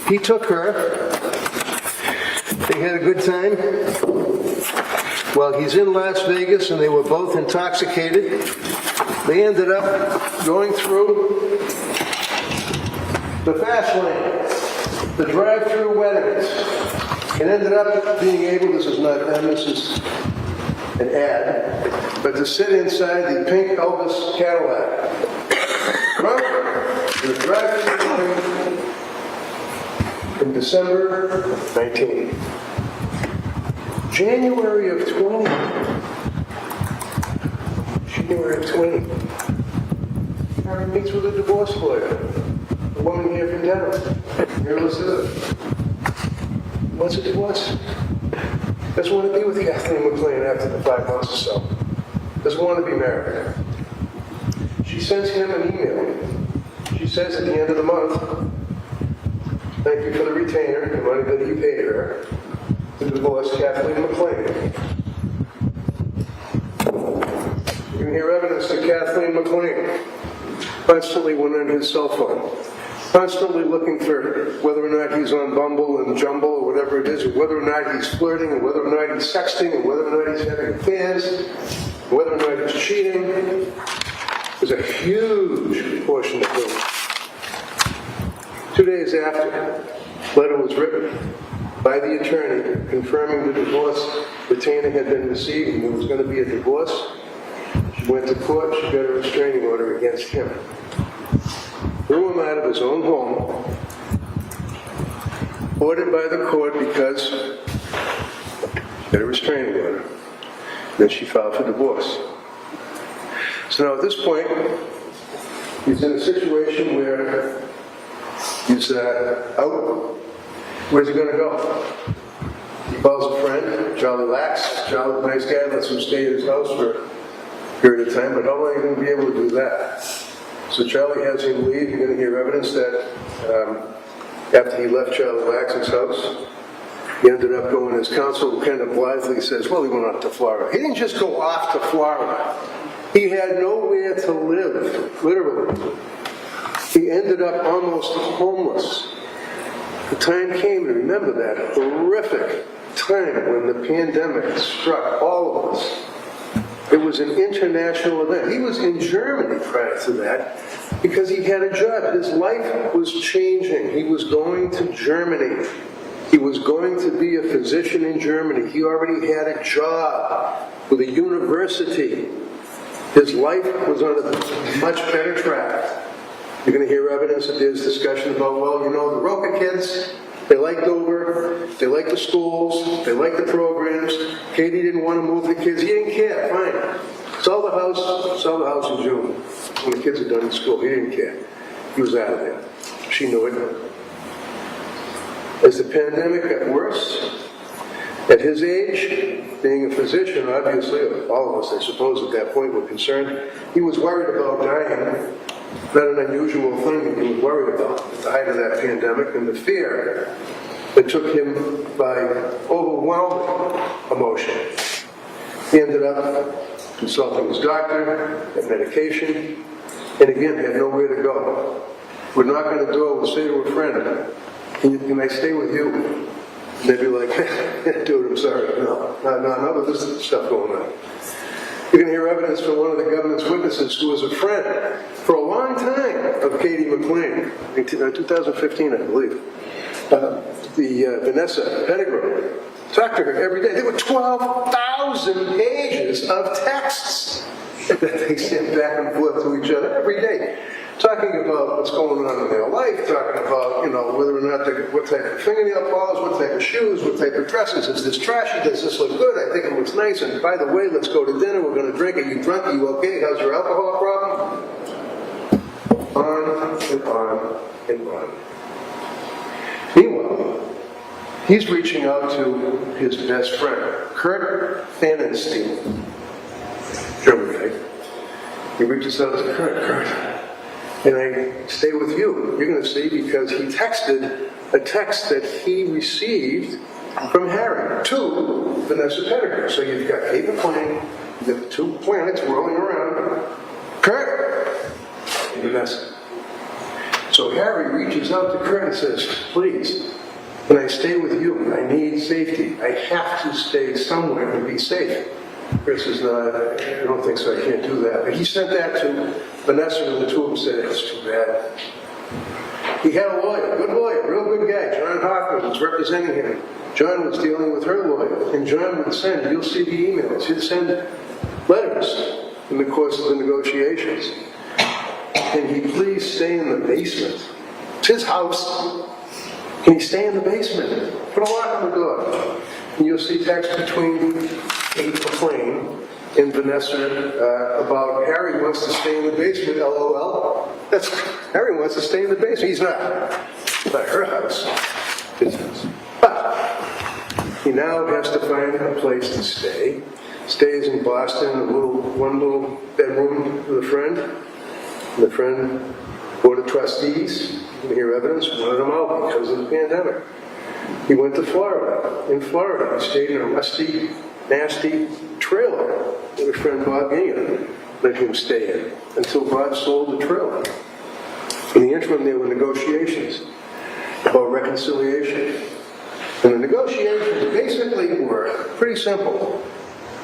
He took her. They had a good time. Well, he's in Las Vegas and they were both intoxicated. They ended up going through the fast lane, the drive-through weddings, and ended up being able, this is not them, this is an ad, but to sit inside the pink Elvis Cadillac. Drunk in the drive-through wedding in December 19. January of 20. January of 20. Harry meets with a divorce lawyer. A woman here from Denver. Here, let's do it. What's a divorce? Doesn't want to be with Kathleen McLean after the 5 months or so. Doesn't want to be married. She sends him an email. She says at the end of the month, thank you for the retainer, the money that you paid her, to divorce Kathleen McLean. You can hear evidence that Kathleen McLean constantly went on his cell phone, constantly looking for whether or not he's on Bumble and Jumble or whatever it is, or whether or not he's flirting, or whether or not he's sexting, or whether or not he's having affairs, or whether or not he's cheating. There's a huge portion of it. 2 days after, a letter was written by the attorney confirming the divorce retainer had been received and there was going to be a divorce. She went to court, she got a restraining order against him. Threw him out of his own home, ordered by the court because she got a restraining order. Then she filed for divorce. So now at this point, he's in a situation where he's out. Where's he going to go? He calls a friend, Charlie Lax. Charlie's a nice guy, lets him stay at his house for a period of time, but how long are you going to be able to do that? So Charlie has him leave. You're going to hear evidence that after he left Charlie Lax's house, he ended up going, his counsel kind of blithely says, well, he went off to Florida. He didn't just go off to Florida. He had nowhere to live, literally. He ended up almost homeless. The time came, and remember that horrific time when the pandemic struck all of us. It was an international event. He was in Germany prior to that because he had a job. His life was changing. He was going to Germany. He was going to be a physician in Germany. He already had a job with a university. His life was on a much better track. You're going to hear evidence that there's discussion about, well, you know, the Roca kids, they like Dover, they like the schools, they like the programs. Katie didn't want to move the kids. He didn't care. Fine. Sell the house in June when the kids are done in school. He didn't care. He was out of there. She knew it. As the pandemic got worse, at his age, being a physician, obviously, all of us, I suppose, at that point were concerned. He was worried about dying. Not an unusual thing that he was worried about at the height of that pandemic, and the fear that took him by overwhelming emotion. He ended up consulting his doctor, had medication, and again, had nowhere to go. Would knock on the door, would say to a friend, can I stay with you? And they'd be like, dude, I'm sorry. No, but there's stuff going on. You're going to hear evidence from one of the government's witnesses who was a friend for a long time of Katie McLean, in 2015, I believe. Vanessa Pettigrew. Talked to her every day. There were 12,000 pages of texts that they sent back and forth to each other every day. Talking about what's going on in their life, talking about, whether or not, what type of fingernail polish, what type of shoes, what type of dresses. Is this trashy? Does this look good? I think it looks nice. And by the way, let's go to dinner. We're going to drink. Are you drunk? Are you okay? How's your alcohol problem? On and on and on. Meanwhile, he's reaching out to his best friend, Kurt Pfannenstein, German guy. He reaches out to Kurt. And I stay with you. You're going to see because he texted a text that he received from Harry to Vanessa Pettigrew. So you've got Kate McLean, you've got the two planets rolling around, Kurt and Vanessa. So Harry reaches out to Kurt and says, please, can I stay with you? I need safety. I have to stay somewhere to be safe. Chris says, no, I don't think so. I can't do that. But he sent that to Vanessa, and the two of them said, it's too bad. He had a lawyer, good lawyer, real good guy. John Hoffman was representing him. John was dealing with her lawyer. And John would send, you'll see the emails, he'd send letters in the course of the negotiations. Can he please stay in the basement? It's his house. Can he stay in the basement? Put a lock on the door. And you'll see text between Kate McLean and Vanessa about Harry wants to stay in the basement, LOL. That's Harry wants to stay in the basement. He's not. It's not her house. His house. But he now has to find a place to stay. Stays in Boston, one little bedroom with a friend. And the friend, board of trustees, you can hear evidence, wanted him out because of the pandemic. He went to Florida. In Florida, he stayed in a rusty, nasty trailer that a friend Bob Ingham let him stay in until Bob sold the trailer. In the interim, there were negotiations about reconciliation. And the negotiations basically were pretty simple.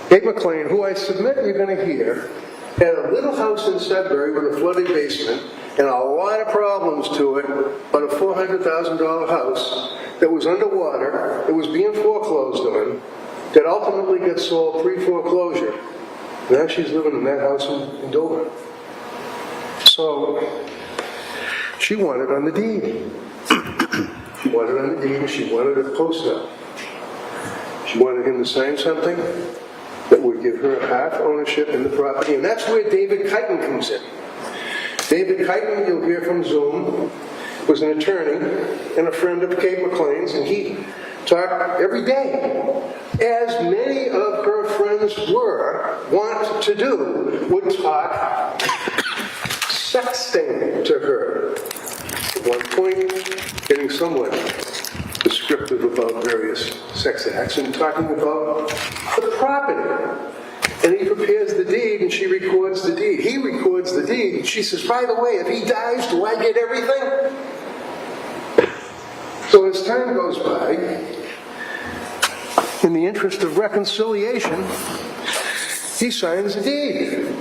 Kate McLean, who I submit you're going to hear, had a little house in Sudbury with a flooded basement and a lot of problems to it, but a $400,000 house that was underwater, that was being foreclosed on, that ultimately got sold pre-foreclosure. Now she's living in that house in Dover. So she wanted on the deed. She wanted on the deed, and she wanted a post-up. She wanted him to sign something that would give her half ownership in the property, and that's where David Keighton comes in. David Keighton, you'll hear from Zoom, was an attorney and a friend of Kate McLean's, and he talked every day, as many of her friends want to do, would talk sexting to her. At one point, getting somewhat descriptive about various sex acts and talking about the property. And he prepares the deed and she records the deed. He records the deed and she says, by the way, if he dies, do I get everything? So as time goes by, in the interest of reconciliation, he signs a deed.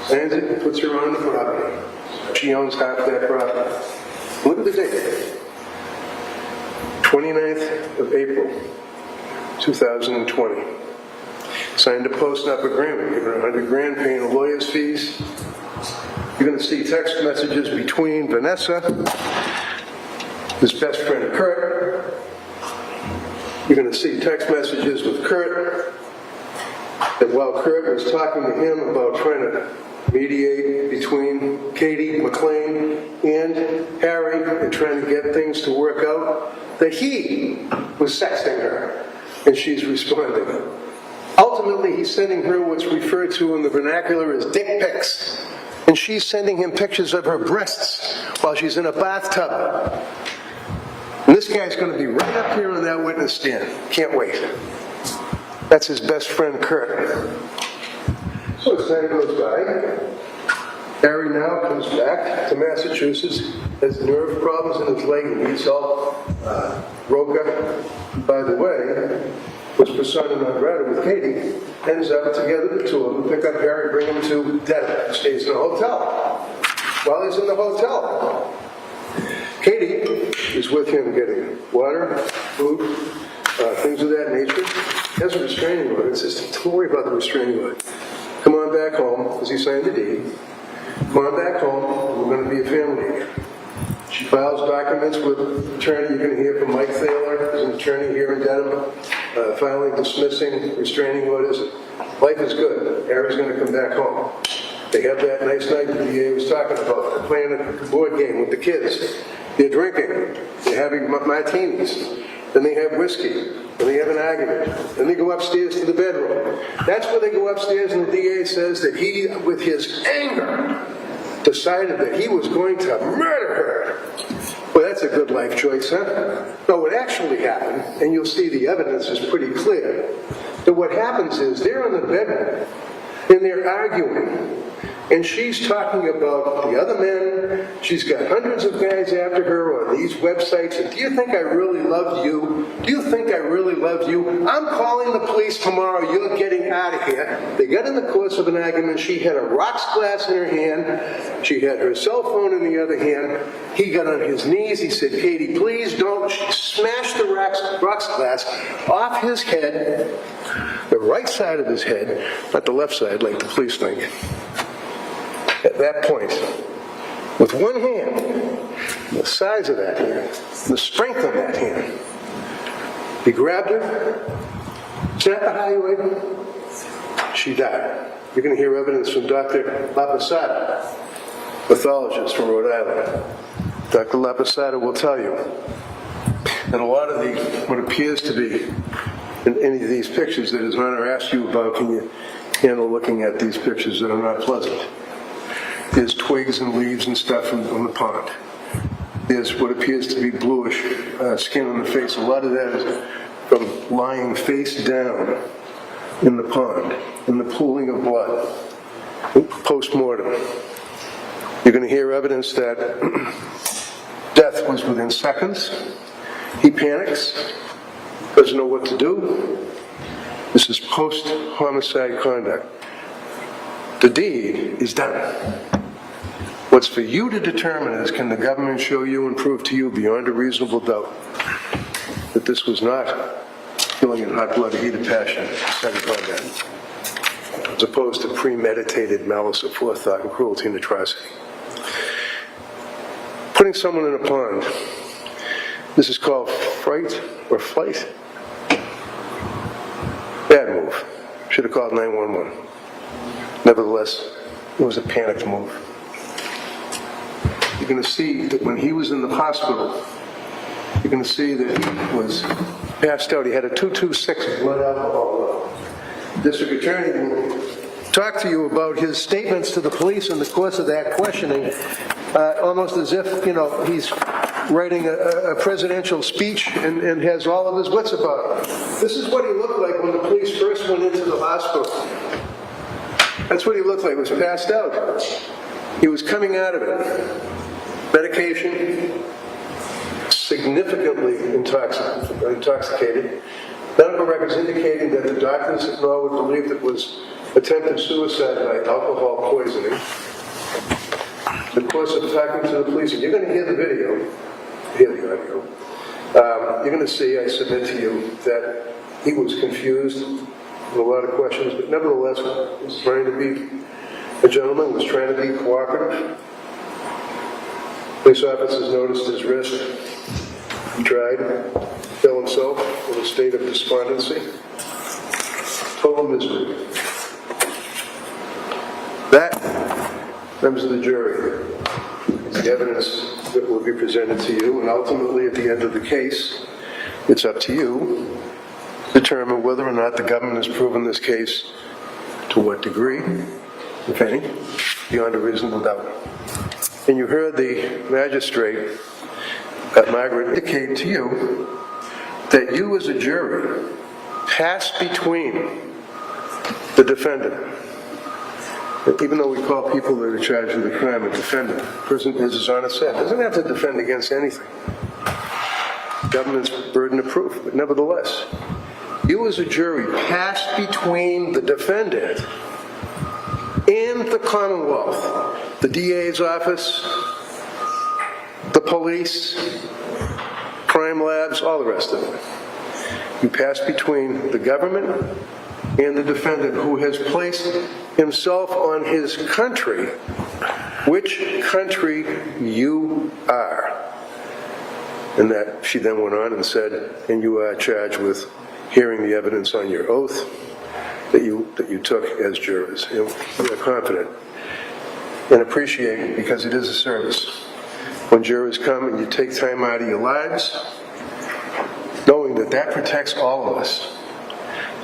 Signs it and puts her on the property. She owns half that property. Look at the date. 29th of April, 2020. Signed a post-up agreement, giving her $100,000, paying the lawyer's fees. You're going to see text messages between Vanessa, his best friend Kurt. You're going to see text messages with Kurt, that while Kurt was talking to him about trying to mediate between Katie McLean and Harry and trying to get things to work out, that he was sexting her, and she's responding. Ultimately, he's sending her what's referred to in the vernacular as dick pics, and she's sending him pictures of her breasts while she's in a bathtub. And this guy's going to be right up here on that witness stand. Can't wait. That's his best friend, Kurt. So as time goes by, Harry now comes back to Massachusetts, has nerve problems in his leg, and needs help. Roca, by the way, was persona non grata with Katie, ends up together, the two of them, pick up Harry, bring him to Devon, stays in a hotel. While he's in the hotel, Katie is with him getting water, food, things of that nature. He has a restraining order. It says, don't worry about the restraining order. Come on back home, because he signed the deed. Come on back home, we're going to be a family again. She files documents with an attorney. You're going to hear from Mike Thaler, who's an attorney here in Dedham, filing dismissing restraining orders. Life is good. Harry's going to come back home. They have that nice night the DA was talking about. They're playing a board game with the kids. They're drinking. They're having martinis. Then they have whiskey. Then they have an argument. Then they go upstairs to the bedroom. That's where they go upstairs, and the DA says that he, with his anger, decided that he was going to murder her. Well, that's a good life choice, huh? No, what actually happened, and you'll see the evidence is pretty clear, that what happens is they're in the bedroom, and they're arguing. And she's talking about the other men. She's got hundreds of guys after her on these websites. And do you think I really loved you? Do you think I really loved you? I'm calling the police tomorrow. You're getting out of here. They got in the course of an argument. She had a rocks glass in her hand. She had her cell phone in the other hand. He got on his knees. He said, Katie, please don't. She smashed the rocks glass off his head, the right side of his head, not the left side like the police think. At that point, with one hand, the size of that hand, the strength of that hand, he grabbed her, snapped the highway, she died. You're going to hear evidence from Dr. Lapasada, pathologist from Rhode Island. Dr. Lapasada will tell you that a lot of what appears to be in any of these pictures that His Honor asked you about, can you handle looking at these pictures that are not pleasant? There's twigs and leaves and stuff on the pond. There's what appears to be bluish skin on the face. A lot of that is from lying face down in the pond, in the pooling of blood, post-mortem. You're going to hear evidence that death was within seconds. He panics, doesn't know what to do. This is post-homicide conduct. The deed is done. What's for you to determine is, can the government show you and prove to you beyond a reasonable doubt that this was not killing in hot blood or heat of passion, second conduct, as opposed to premeditated malice of forethought and cruelty and atrocity. Putting someone in a pond, this is called fright or flight. Bad move. Should have called 911. Nevertheless, it was a panicked move. You're going to see that when he was in the hospital, you're going to see that he was passed out. He had a 226 blood alcohol level. District Attorney will talk to you about his statements to the police in the course of that questioning, almost as if, he's writing a presidential speech and has all of his wits about it. This is what he looked like when the police first went into the hospital. That's what he looked like. He was passed out. He was coming out of it. Medication, significantly intoxicated. Medical records indicating that the doctors at Norwood believed it was attempted suicide by alcohol poisoning. In the course of talking to the police, and you're going to hear the video, hear the audio, you're going to see, I submit to you, that he was confused with a lot of questions, but nevertheless was trying to be a gentleman, was trying to be cooperative. Police officers noticed his wrist. He tried to kill himself in a state of despondency. Total misery. That, members of the jury, is the evidence that will be presented to you, and ultimately at the end of the case, it's up to you to determine whether or not the government has proven this case to what degree, if any, beyond a reasonable doubt. And you heard the magistrate, Margaret, indicate to you that you as a jury pass between the defendant. Even though we call people that are charged with a crime a defendant, the person, as His Honor said, doesn't have to defend against anything. Government's burden of proof, but nevertheless, you as a jury pass between the defendant and the Commonwealth, the DA's office, the police, crime labs, all the rest of it. You pass between the government and the defendant, who has placed himself on his country, which country you are. And that she then went on and said, and you are charged with hearing the evidence on your oath that you took as jurors. We are confident and appreciate, because it is a service, when jurors come and you take time out of your lives, knowing that that protects all of us,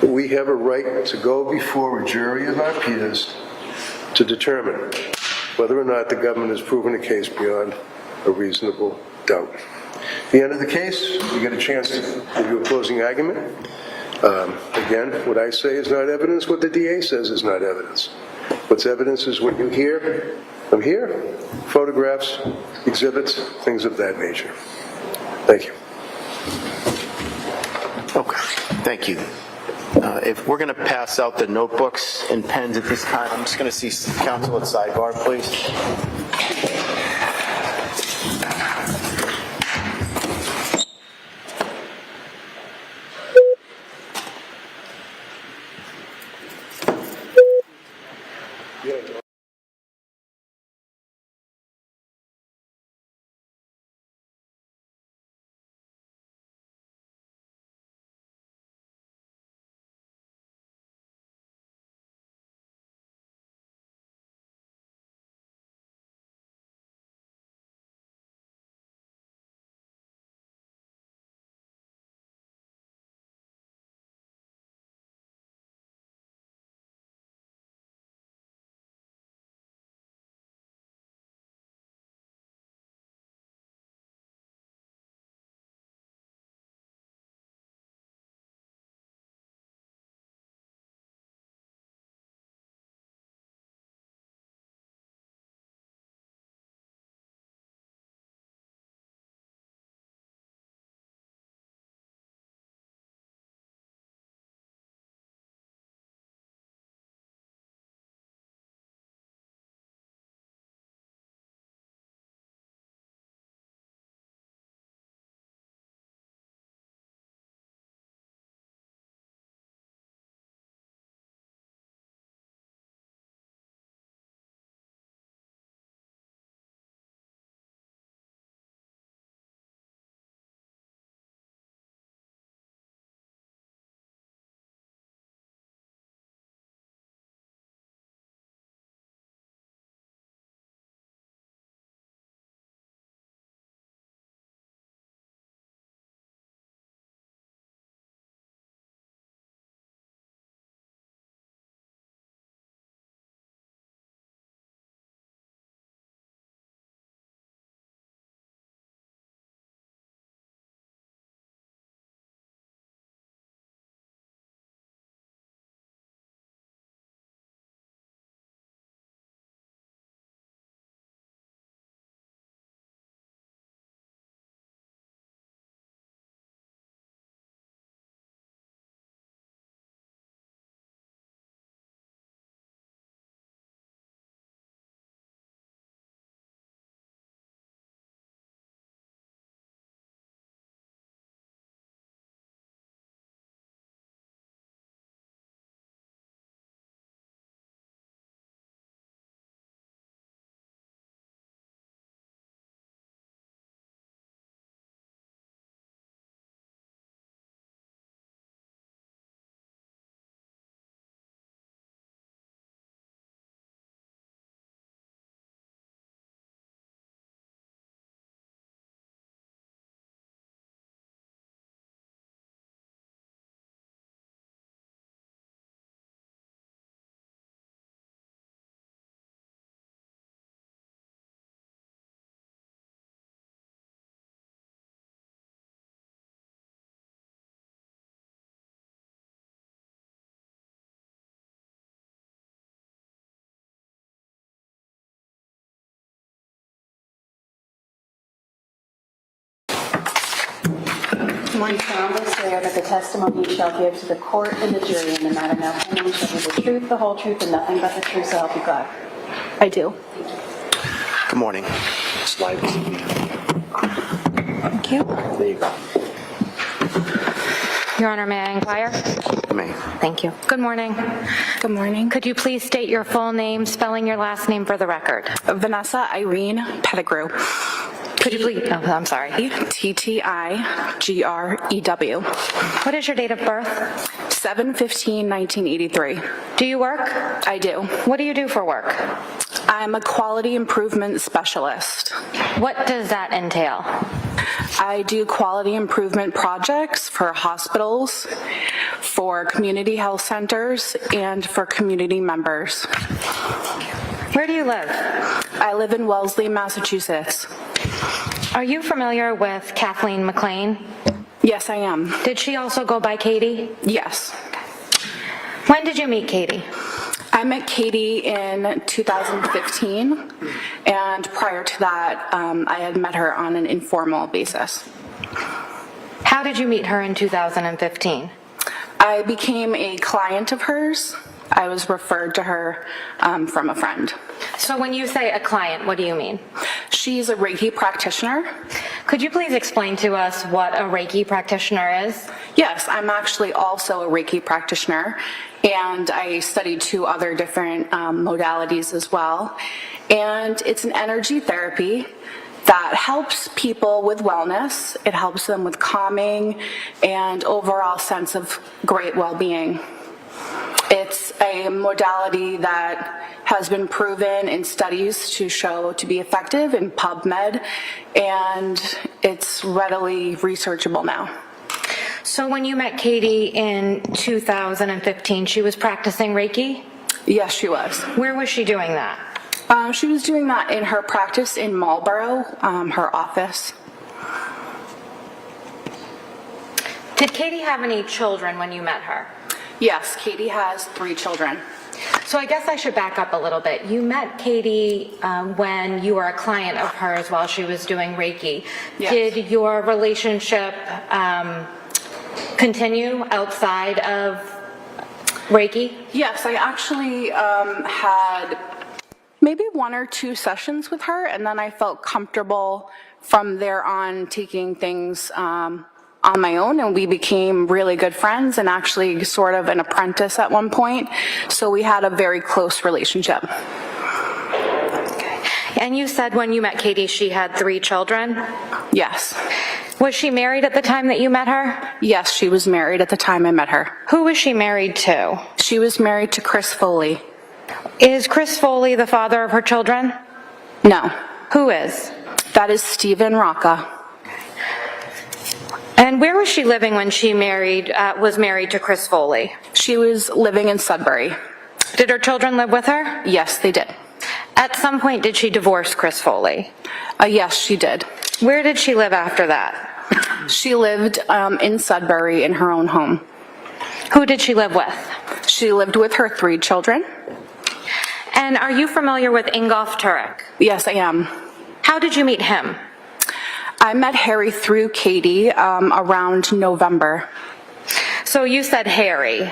that we have a right to go before a jury of our peers to determine whether or not the government has proven a case beyond a reasonable doubt. At the end of the case, you get a chance to do a closing argument. Again, what I say is not evidence. What the DA says is not evidence. What's evidence is what you hear from here, photographs, exhibits, things of that nature. Thank you. Okay, thank you. If we're going to pass out the notebooks and pens at this time, I'm just going to see counsel at sidebar, please. One soundly swear that the testimony you shall give to the court and the jury in the matter now pending shall be the truth, the whole truth, and nothing but the truth, so help you God. I do. Good morning. Thank you. There you go. Your Honor, may I inquire? May. Thank you. Good morning. Good morning. Could you please state your full name, spelling your last name for the record? Vanessa Irene Pettigrew. Could you please, oh, I'm sorry. TTIGREW. What is your date of birth? 7/15/1983. Do you work? I do. What do you do for work? I'm a quality improvement specialist. What does that entail? I do quality improvement projects for hospitals, for community health centers, and for community members. Where do you live? I live in Wellesley, Massachusetts. Are you familiar with Kathleen McLean? Yes, I am. Did she also go by Katie? Yes. When did you meet Katie? I met Katie in 2015, and prior to that, I had met her on an informal basis. How did you meet her in 2015? I became a client of hers. I was referred to her from a friend. So when you say a client, what do you mean? She's a Reiki practitioner. Could you please explain to us what a Reiki practitioner is? Yes, I'm actually also a Reiki practitioner, and I studied 2 other different modalities as well. And it's an energy therapy that helps people with wellness. It helps them with calming and overall sense of great well-being. It's a modality that has been proven in studies to show to be effective in PubMed, and it's readily researchable now. So when you met Katie in 2015, she was practicing Reiki? Yes, she was. Where was she doing that? She was doing that in her practice in Marlborough, her office. Did Katie have any children when you met her? Yes, Katie has 3 children. So I guess I should back up a little bit. You met Katie when you were a client of hers while she was doing Reiki. Yes. Did your relationship continue outside of Reiki? Yes, I actually had maybe 1 or 2 sessions with her, and then I felt comfortable from there on taking things on my own, and we became really good friends and actually sort of an apprentice at one point. So we had a very close relationship. Okay. And you said when you met Katie, she had 3 children? Yes. Was she married at the time that you met her? Yes, she was married at the time I met her. Who was she married to? She was married to Chris Foley. Is Chris Foley the father of her children? No. Who is? That is Stephen Rocca. And where was she living when she was married to Chris Foley? She was living in Sudbury. Did her children live with her? Yes, they did. At some point, did she divorce Chris Foley? Yes, she did. Where did she live after that? She lived in Sudbury in her own home. Who did she live with? She lived with her 3 children. And are you familiar with Ingolf Tuerk? Yes, I am. How did you meet him? I met Harry through Katie around November. So you said Harry.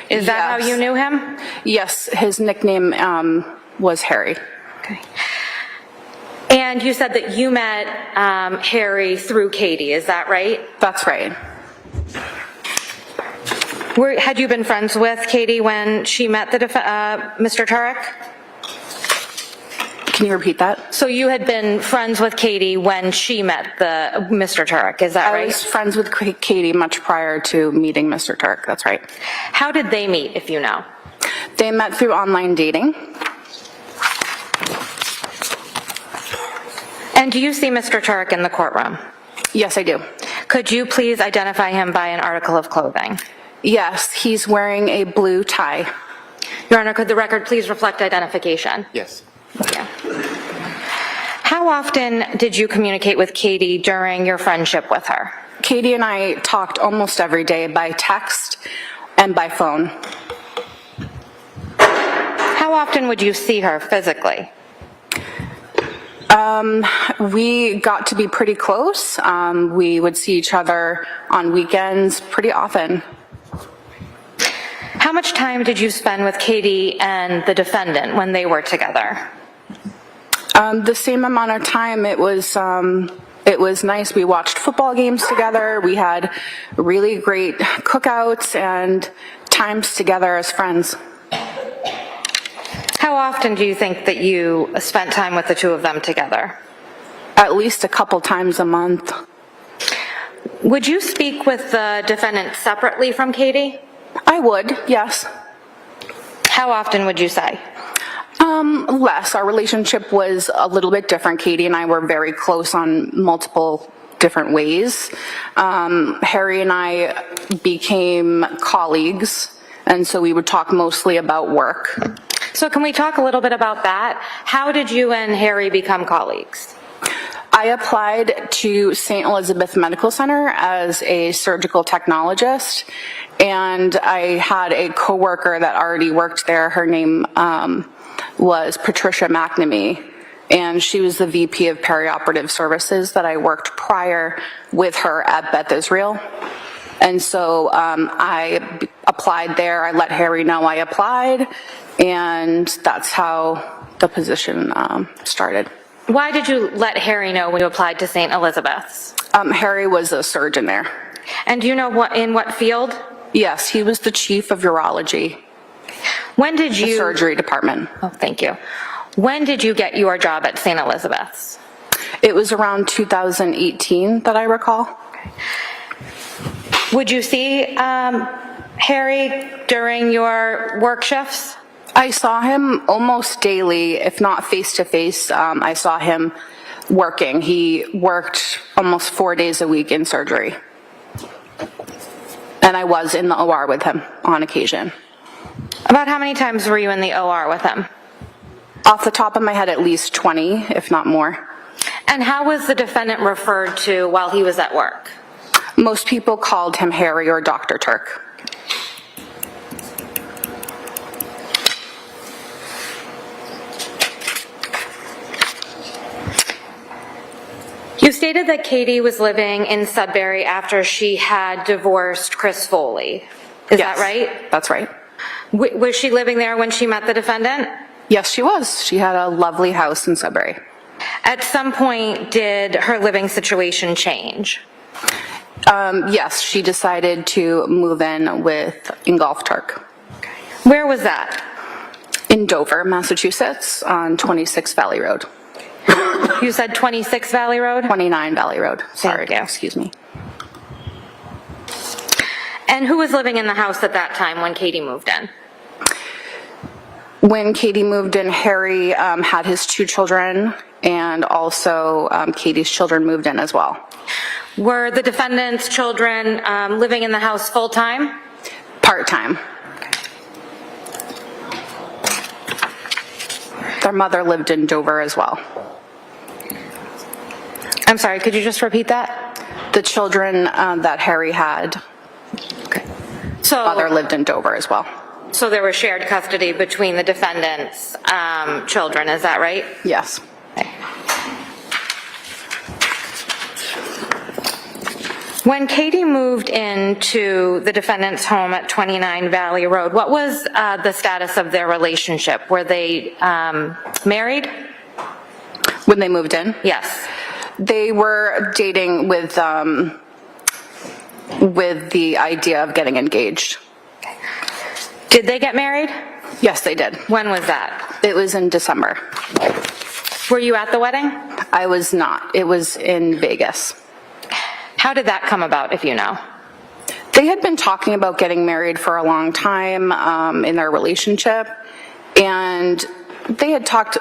Is that how you knew him? Yes, his nickname was Harry. Okay. And you said that you met Harry through Katie, is that right? That's right. Had you been friends with Katie when she met Mr. Tuerk? Can you repeat that? So you had been friends with Katie when she met Mr. Tuerk, is that right? I was friends with Katie much prior to meeting Mr. Tuerk, that's right. How did they meet, if you know? They met through online dating. And do you see Mr. Tuerk in the courtroom? Yes, I do. Could you please identify him by an article of clothing? Yes, he's wearing a blue tie. Your Honor, could the record please reflect identification? Yes. Yeah. How often did you communicate with Katie during your friendship with her? Katie and I talked almost every day by text and by phone. How often would you see her physically? We got to be pretty close. We would see each other on weekends pretty often. How much time did you spend with Katie and the defendant when they were together? The same amount of time. It was nice. We watched football games together. We had really great cookouts and times together as friends. How often do you think that you spent time with the two of them together? At least a couple times a month. Would you speak with the defendant separately from Katie? I would, yes. How often would you say? Less. Our relationship was a little bit different. Katie and I were very close on multiple different ways. Harry and I became colleagues, and so we would talk mostly about work. So can we talk a little bit about that? How did you and Harry become colleagues? I applied to St. Elizabeth Medical Center as a surgical technologist, and I had a coworker that already worked there. Her name was Patricia McNamee, and she was the VP of Perioperative Services that I worked prior with her at Beth Israel. And so I applied there. I let Harry know I applied, and that's how the position started. Why did you let Harry know when you applied to St. Elizabeth's? Harry was a surgeon there. And do you know in what field? Yes, he was the chief of urology. When did you? The surgery department. Oh, thank you. When did you get your job at St. Elizabeth's? It was around 2018 that I recall. Would you see Harry during your work shifts? I saw him almost daily, if not face-to-face. I saw him working. He worked almost 4 days a week in surgery. And I was in the OR with him on occasion. About how many times were you in the OR with him? Off the top of my head, at least 20, if not more. And how was the defendant referred to while he was at work? Most people called him Harry or Dr. Tuerk. You stated that Katie was living in Sudbury after she had divorced Chris Foley. Is that right? That's right. Was she living there when she met the defendant? Yes, she was. She had a lovely house in Sudbury. At some point, did her living situation change? Yes, she decided to move in with Ingolf Tuerk. Where was that? In Dover, Massachusetts, on 26 Valley Road. You said 26 Valley Road? 29 Valley Road. Sorry, Thank you. Excuse me. And who was living in the house at that time when Katie moved in? When Katie moved in, Harry had his 2 children, and also Katie's children moved in as well. Were the defendant's children living in the house full-time? Part-time. Their mother lived in Dover as well. I'm sorry, could you just repeat that? The children that Harry had, mother lived in Dover as well. So there was shared custody between the defendant's children, is that right? Yes. Okay. When Katie moved into the defendant's home at 29 Valley Road, what was the status of their relationship? Were they married? When they moved in? Yes. They were dating with the idea of getting engaged. Did they get married? Yes, they did. When was that? It was in December. Were you at the wedding? I was not. It was in Vegas. How did that come about, if you know? They had been talking about getting married for a long time in their relationship, and they had talked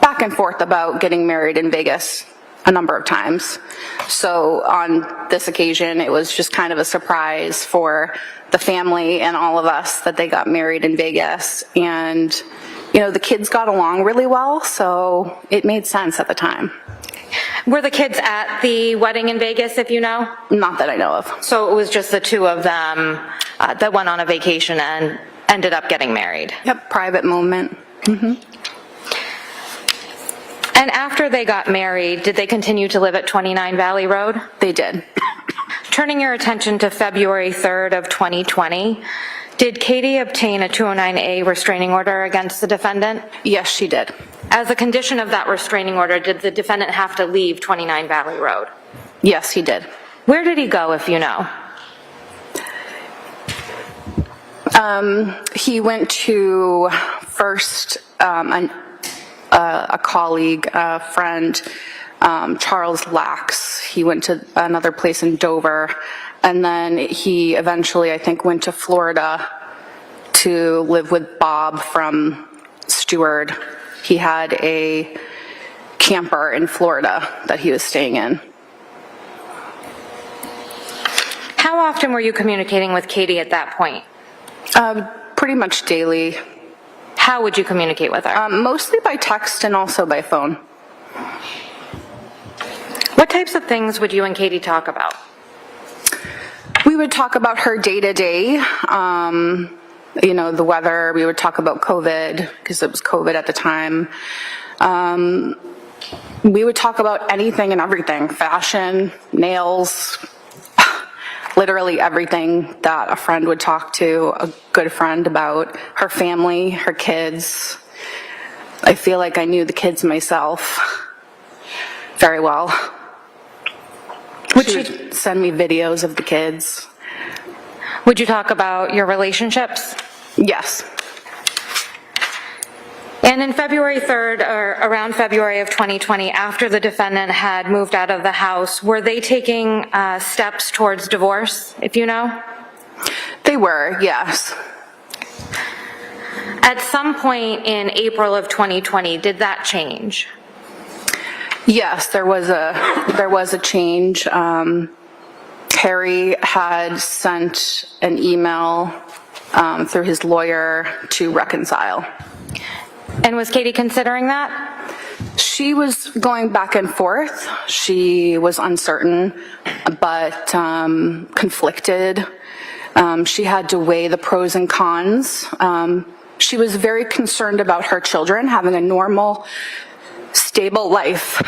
back and forth about getting married in Vegas a number of times. So on this occasion, it was just kind of a surprise for the family and all of us that they got married in Vegas. And, you know, the kids got along really well, so it made sense at the time. Were the kids at the wedding in Vegas, if you know? Not that I know of. So it was just the 2 of them that went on a vacation and ended up getting married? Yep, private moment. Mm-hmm. And after they got married, did they continue to live at 29 Valley Road? They did. Turning your attention to February 3rd of 2020, did Katie obtain a 209A restraining order against the defendant? Yes, she did. As a condition of that restraining order, did the defendant have to leave 29 Valley Road? Yes, he did. Where did he go, if you know? He went to first a colleague, a friend, Charles Lax. He went to another place in Dover, and then he eventually, I think, went to Florida to live with Bob from Stewart. He had a camper in Florida that he was staying in. How often were you communicating with Katie at that point? Pretty much daily. How would you communicate with her? Mostly by text and also by phone. What types of things would you and Katie talk about? We would talk about her day-to-day, you know, the weather. We would talk about COVID, because it was COVID at the time. We would talk about anything and everything, fashion, nails, literally everything that a friend would talk to a good friend about, her family, her kids. I feel like I knew the kids myself very well. She would send me videos of the kids. Would you talk about your relationships? Yes. And in February 3rd, or around February of 2020, after the defendant had moved out of the house, were they taking steps towards divorce, if you know? They were, yes. At some point in April of 2020, did that change? Yes, there was a change. Harry had sent an email through his lawyer to reconcile. And was Katie considering that? She was going back and forth. She was uncertain, but conflicted. She had to weigh the pros and cons. She was very concerned about her children having a normal, stable life.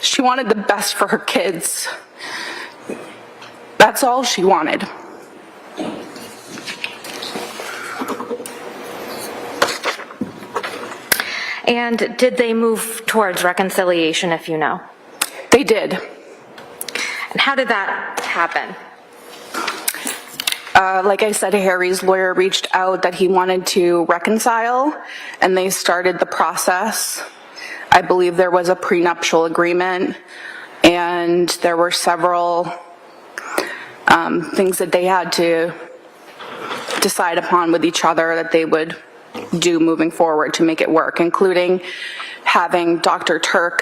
She wanted the best for her kids. That's all she wanted. And did they move towards reconciliation, if you know? They did. And how did that happen? Like I said, Harry's lawyer reached out that he wanted to reconcile, and they started the process. I believe there was a prenuptial agreement, and there were several things that they had to decide upon with each other that they would do moving forward to make it work, including having Dr. Tuerk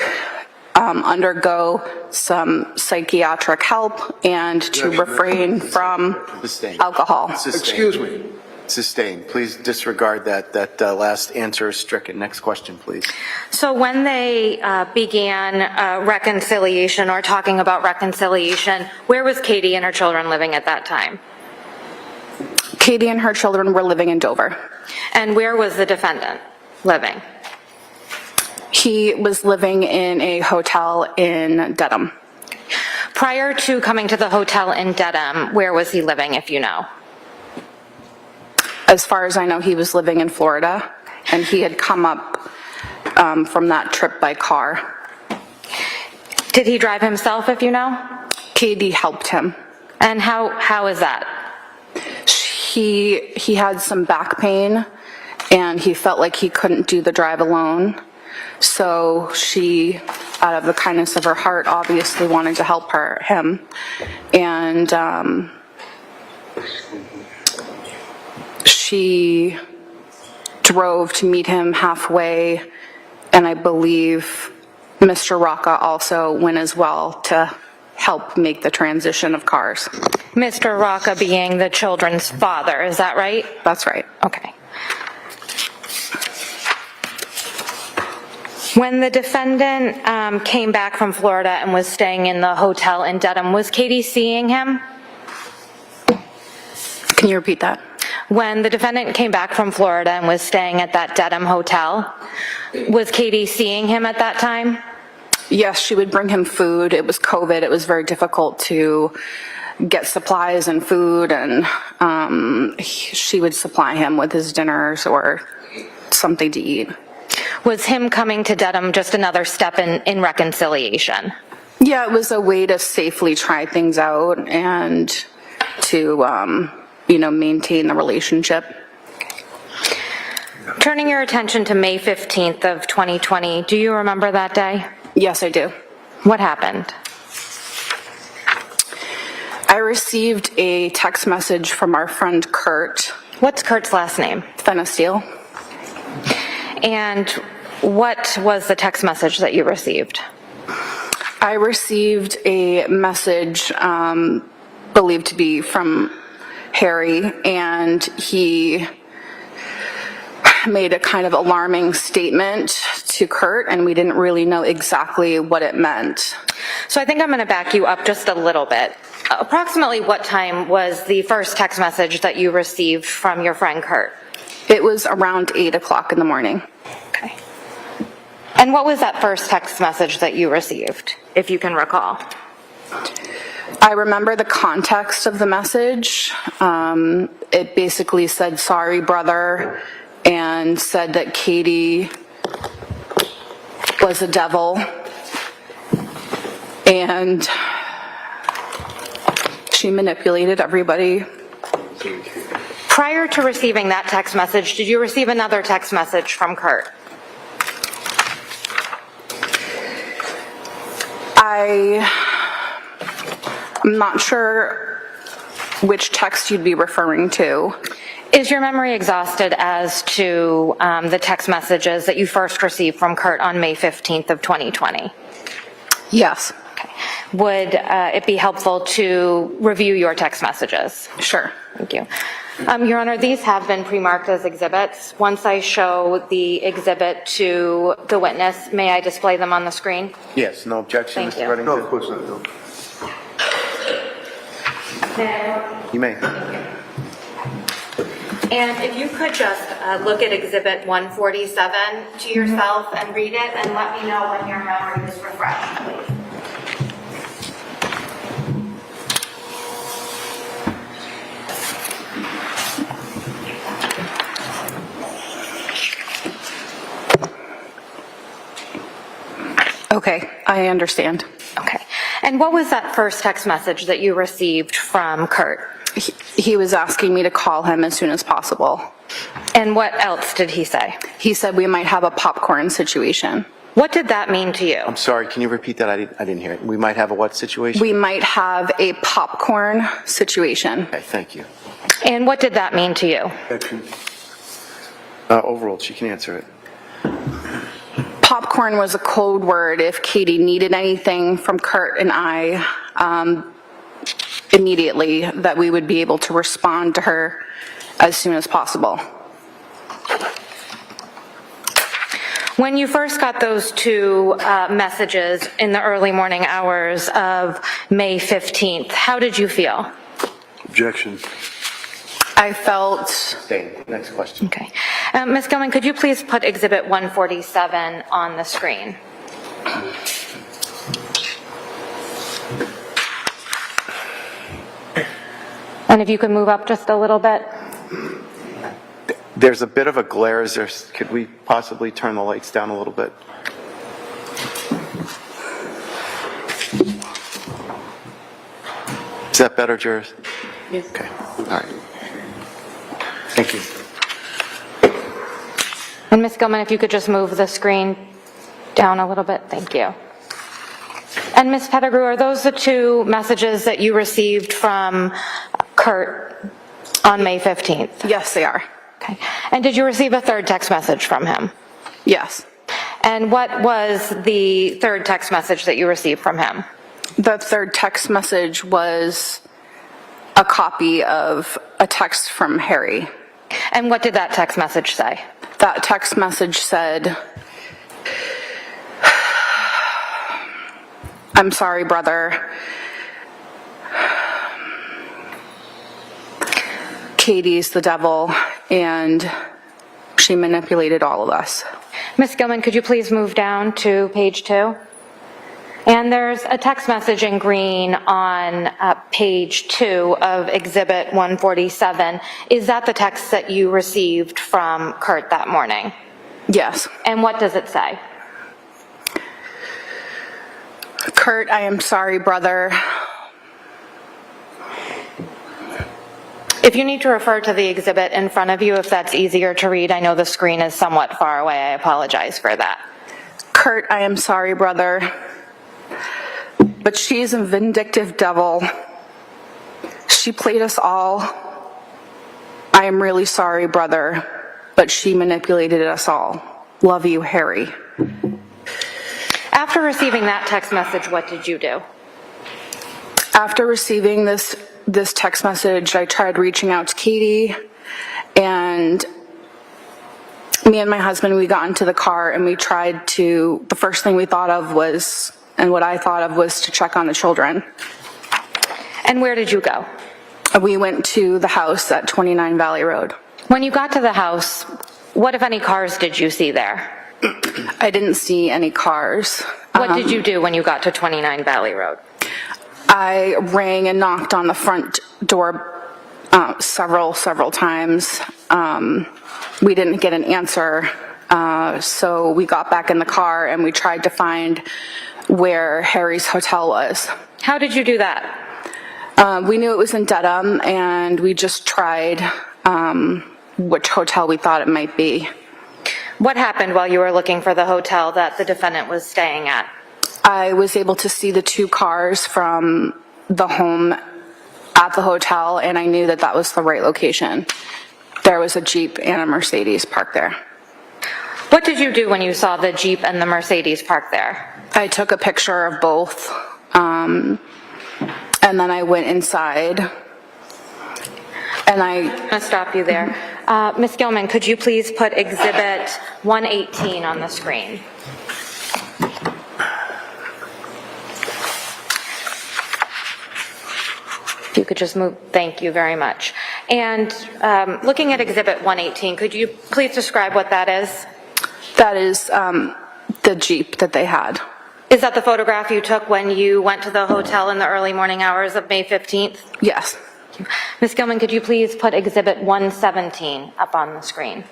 undergo some psychiatric help and to refrain from alcohol. Excuse me. Sustained. Please disregard that last answer is stricken. Next question, please. So when they began reconciliation or talking about reconciliation, where was Katie and her children living at that time? Katie and her children were living in Dover. And where was the defendant living? He was living in a hotel in Dedham. Prior to coming to the hotel in Dedham, where was he living, if you know? As far as I know, he was living in Florida, and he had come up from that trip by car. Did he drive himself, if you know? Katie helped him. And how is that? He had some back pain, and he felt like he couldn't do the drive alone. So she, out of the kindness of her heart, obviously wanted to help him. And she drove to meet him halfway, and I believe Mr. Rocca also went as well to help make the transition of cars. Mr. Rocca being the children's father, is that right? That's right. Okay. When the defendant came back from Florida and was staying in the hotel in Dedham, was Katie seeing him? Can you repeat that? When the defendant came back from Florida and was staying at that Dedham hotel, was Katie seeing him at that time? Yes, she would bring him food. It was COVID. It was very difficult to get supplies and food, and she would supply him with his dinners or something to eat. Was him coming to Dedham just another step in reconciliation? Yeah, it was a way to safely try things out and to, maintain the relationship. Turning your attention to May 15th of 2020, do you remember that day? Yes, I do. What happened? I received a text message from our friend Kurt. What's Kurt's last name? Fenesteel. And what was the text message that you received? I received a message believed to be from Harry, and he made a kind of alarming statement to Kurt, and we didn't really know exactly what it meant. So I think I'm going to back you up just a little bit. Approximately what time was the first text message that you received from your friend Kurt? It was around 8 o'clock in the morning. Okay. And what was that first text message that you received, if you can recall? I remember the context of the message. It basically said, "Sorry, brother," and said that Katie was a devil. And she manipulated everybody. Prior to receiving that text message, did you receive another text message from Kurt? I'm not sure which text you'd be referring to. Is your memory exhausted as to the text messages that you first received from Kurt on May 15th of 2020? Yes. Okay. Would it be helpful to review your text messages? Sure. Thank you. Your Honor, these have been pre-marked as exhibits. Once I show the exhibit to the witness, may I display them on the screen? Yes, no objection, Thank Mr. you. Reddington? No, of course not, no. You may. And if you could just look at exhibit 147 to yourself and read it and let me know when your memory is refreshed, please. Okay, I understand. Okay. And what was that first text message that you received from Kurt? He was asking me to call him as soon as possible. And what else did he say? He said we might have a popcorn situation. What did that mean to you? I'm sorry, can you repeat that? I didn't hear it. We might have a what situation? We might have a popcorn situation. Okay, thank you. And what did that mean to you? Action. Overall, she can answer it. Popcorn was a code word if Katie needed anything from Kurt and I immediately, that we would be able to respond to her as soon as possible. When you first got those two messages in the early morning hours of May 15th, how did you feel? Objection. I felt... Stay. Next question. Okay. Ms. Gilman, could you please put exhibit 147 on the screen? And if you could move up just a little bit. There's a bit of a glare. Could we possibly turn the lights down a little bit? Is that better, Juris? Yes. Okay. All right. Thank you. And Ms. Gilman, if you could just move the screen down a little bit. Thank you. And Ms. Pettigrew, are those the two messages that you received from Kurt on May 15th? Yes, they are. Okay. And did you receive a third text message from him? Yes. And what was the third text message that you received from him? The third text message was a copy of a text from Harry. And what did that text message say? That text message said, "I'm sorry, brother. Katie's the devil, and she manipulated all of us." Ms. Gilman, could you please move down to page 2? And there's a text message in green on page 2 of exhibit 147. Is that the text that you received from Kurt that morning? Yes. And what does it say? "Kurt, I am sorry, brother. If you need to refer to the exhibit in front of you, if that's easier to read, I know the screen is somewhat far away. I apologize for that. Kurt, I am sorry, brother. But she's a vindictive devil. She played us all. I am really sorry, brother, but she manipulated us all. Love you, Harry." After receiving that text message, what did you do? After receiving this text message, I tried reaching out to Katie, and Me and my husband, we got into the car and we tried to, the first thing we thought of was, and what I thought of was to check on the children. And where did you go? We went to the house at 29 Valley Road. When you got to the house, what, if any, cars did you see there? I didn't see any cars. What did you do when you got to 29 Valley Road? I rang and knocked on the front door several times. We didn't get an answer, so we got back in the car and we tried to find where Harry's hotel was. How did you do that? We knew it was in Dedham, and we just tried which hotel we thought it might be. What happened while you were looking for the hotel that the defendant was staying at? I was able to see the two cars from the home at the hotel, and I knew that that was the right location. There was a Jeep and a Mercedes parked there. What did you do when you saw the Jeep and the Mercedes parked there? I took a picture of both, and then I went inside, and I'm going to stop you there. Ms. Gilman, could you please put Exhibit 118 on the screen? If you could just move, thank you very much. And looking at Exhibit 118, could you please describe what that is? that is the Jeep that they had. Is that the photograph you took when you went to the hotel in the early morning hours of May 15th? Yes. Ms. Gilman, could you please put Exhibit 117 up on the screen?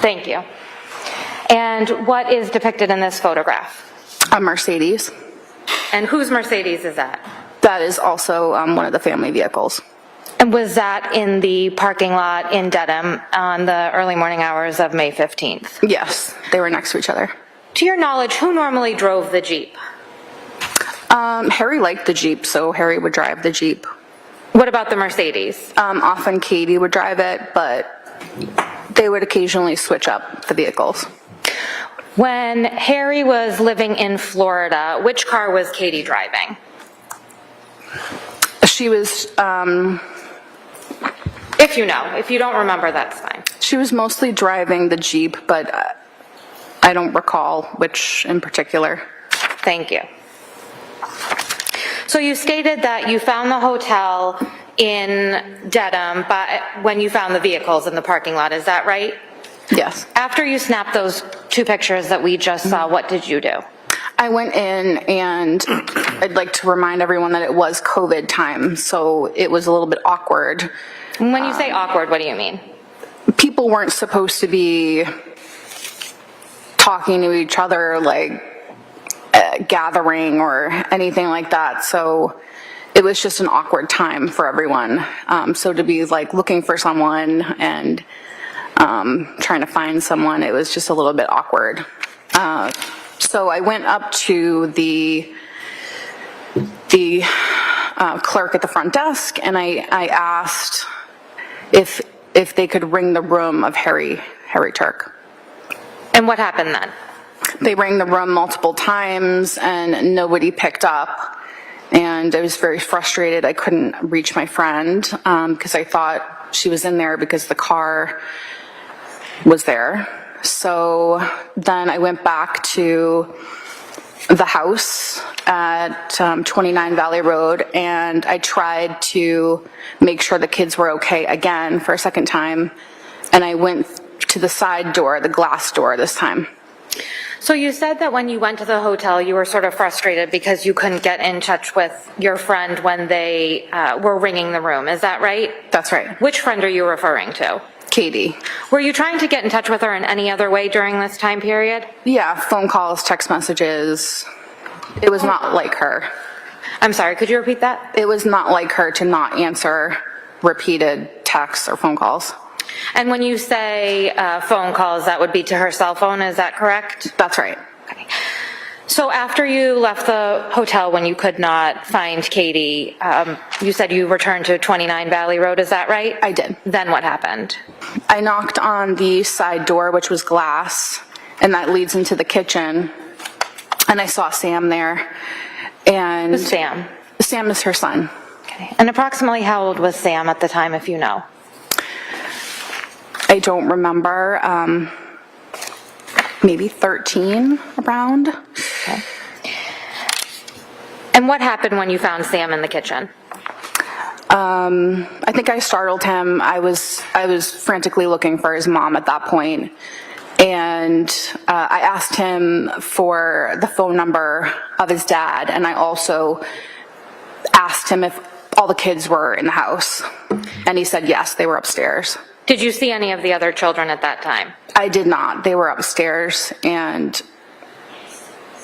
Thank you. And what is depicted in this photograph? A Mercedes. And whose Mercedes is that? That is also one of the family vehicles. And was that in the parking lot in Dedham on the early morning hours of May 15th? Yes, they were next to each other. To your knowledge, who normally drove the Jeep? Harry liked the Jeep, so Harry would drive the Jeep. What about the Mercedes? Often Katie would drive it, but they would occasionally switch up the vehicles. When Harry was living in Florida, which car was Katie driving? She was, if you know. If you don't remember, that's fine. she was mostly driving the Jeep, but I don't recall which in particular. Thank you. So you stated that you found the hotel in Dedham when you found the vehicles in the parking lot, is that right? Yes. After you snapped those two pictures that we just saw, what did you do? I went in, and I'd like to remind everyone that it was COVID time, so it was a little bit awkward. When you say awkward, what do you mean? People weren't supposed to be talking to each other, like gathering or anything like that, so it was just an awkward time for everyone. So to be like looking for someone and trying to find someone, it was just a little bit awkward. So I went up to the clerk at the front desk, and I asked if they could ring the room of Harry Tuerk. And what happened then? They rang the room multiple times and nobody picked up, and I was very frustrated. I couldn't reach my friend because I thought she was in there because the car was there. So then I went back to the house at 29 Valley Road, and I tried to make sure the kids were okay again for a second time, and I went to the side door, the glass door this time. So you said that when you went to the hotel, you were sort of frustrated because you couldn't get in touch with your friend when they were ringing the room. Is that right? That's right. Which friend are you referring to? Katie. Were you trying to get in touch with her in any other way during this time period? Yeah, phone calls, text messages. It was not like her. I'm sorry, could you repeat that? It was not like her to not answer repeated texts or phone calls. And when you say phone calls, that would be to her cell phone, is that correct? That's right. Okay. So after you left the hotel when you could not find Katie, you said you returned to 29 Valley Road, is that right? I did. Then what happened? I knocked on the side door, which was glass, and that leads into the kitchen, and I saw Sam there. And Who's Sam? Sam is her son. Okay. And approximately how old was Sam at the time, if you know? I don't remember, maybe 13 around. Okay. And what happened when you found Sam in the kitchen? I think I startled him. I was frantically looking for his mom at that point. And I asked him for the phone number of his dad, and I also asked him if all the kids were in the house. And he said yes, they were upstairs. Did you see any of the other children at that time? I did not. They were upstairs, and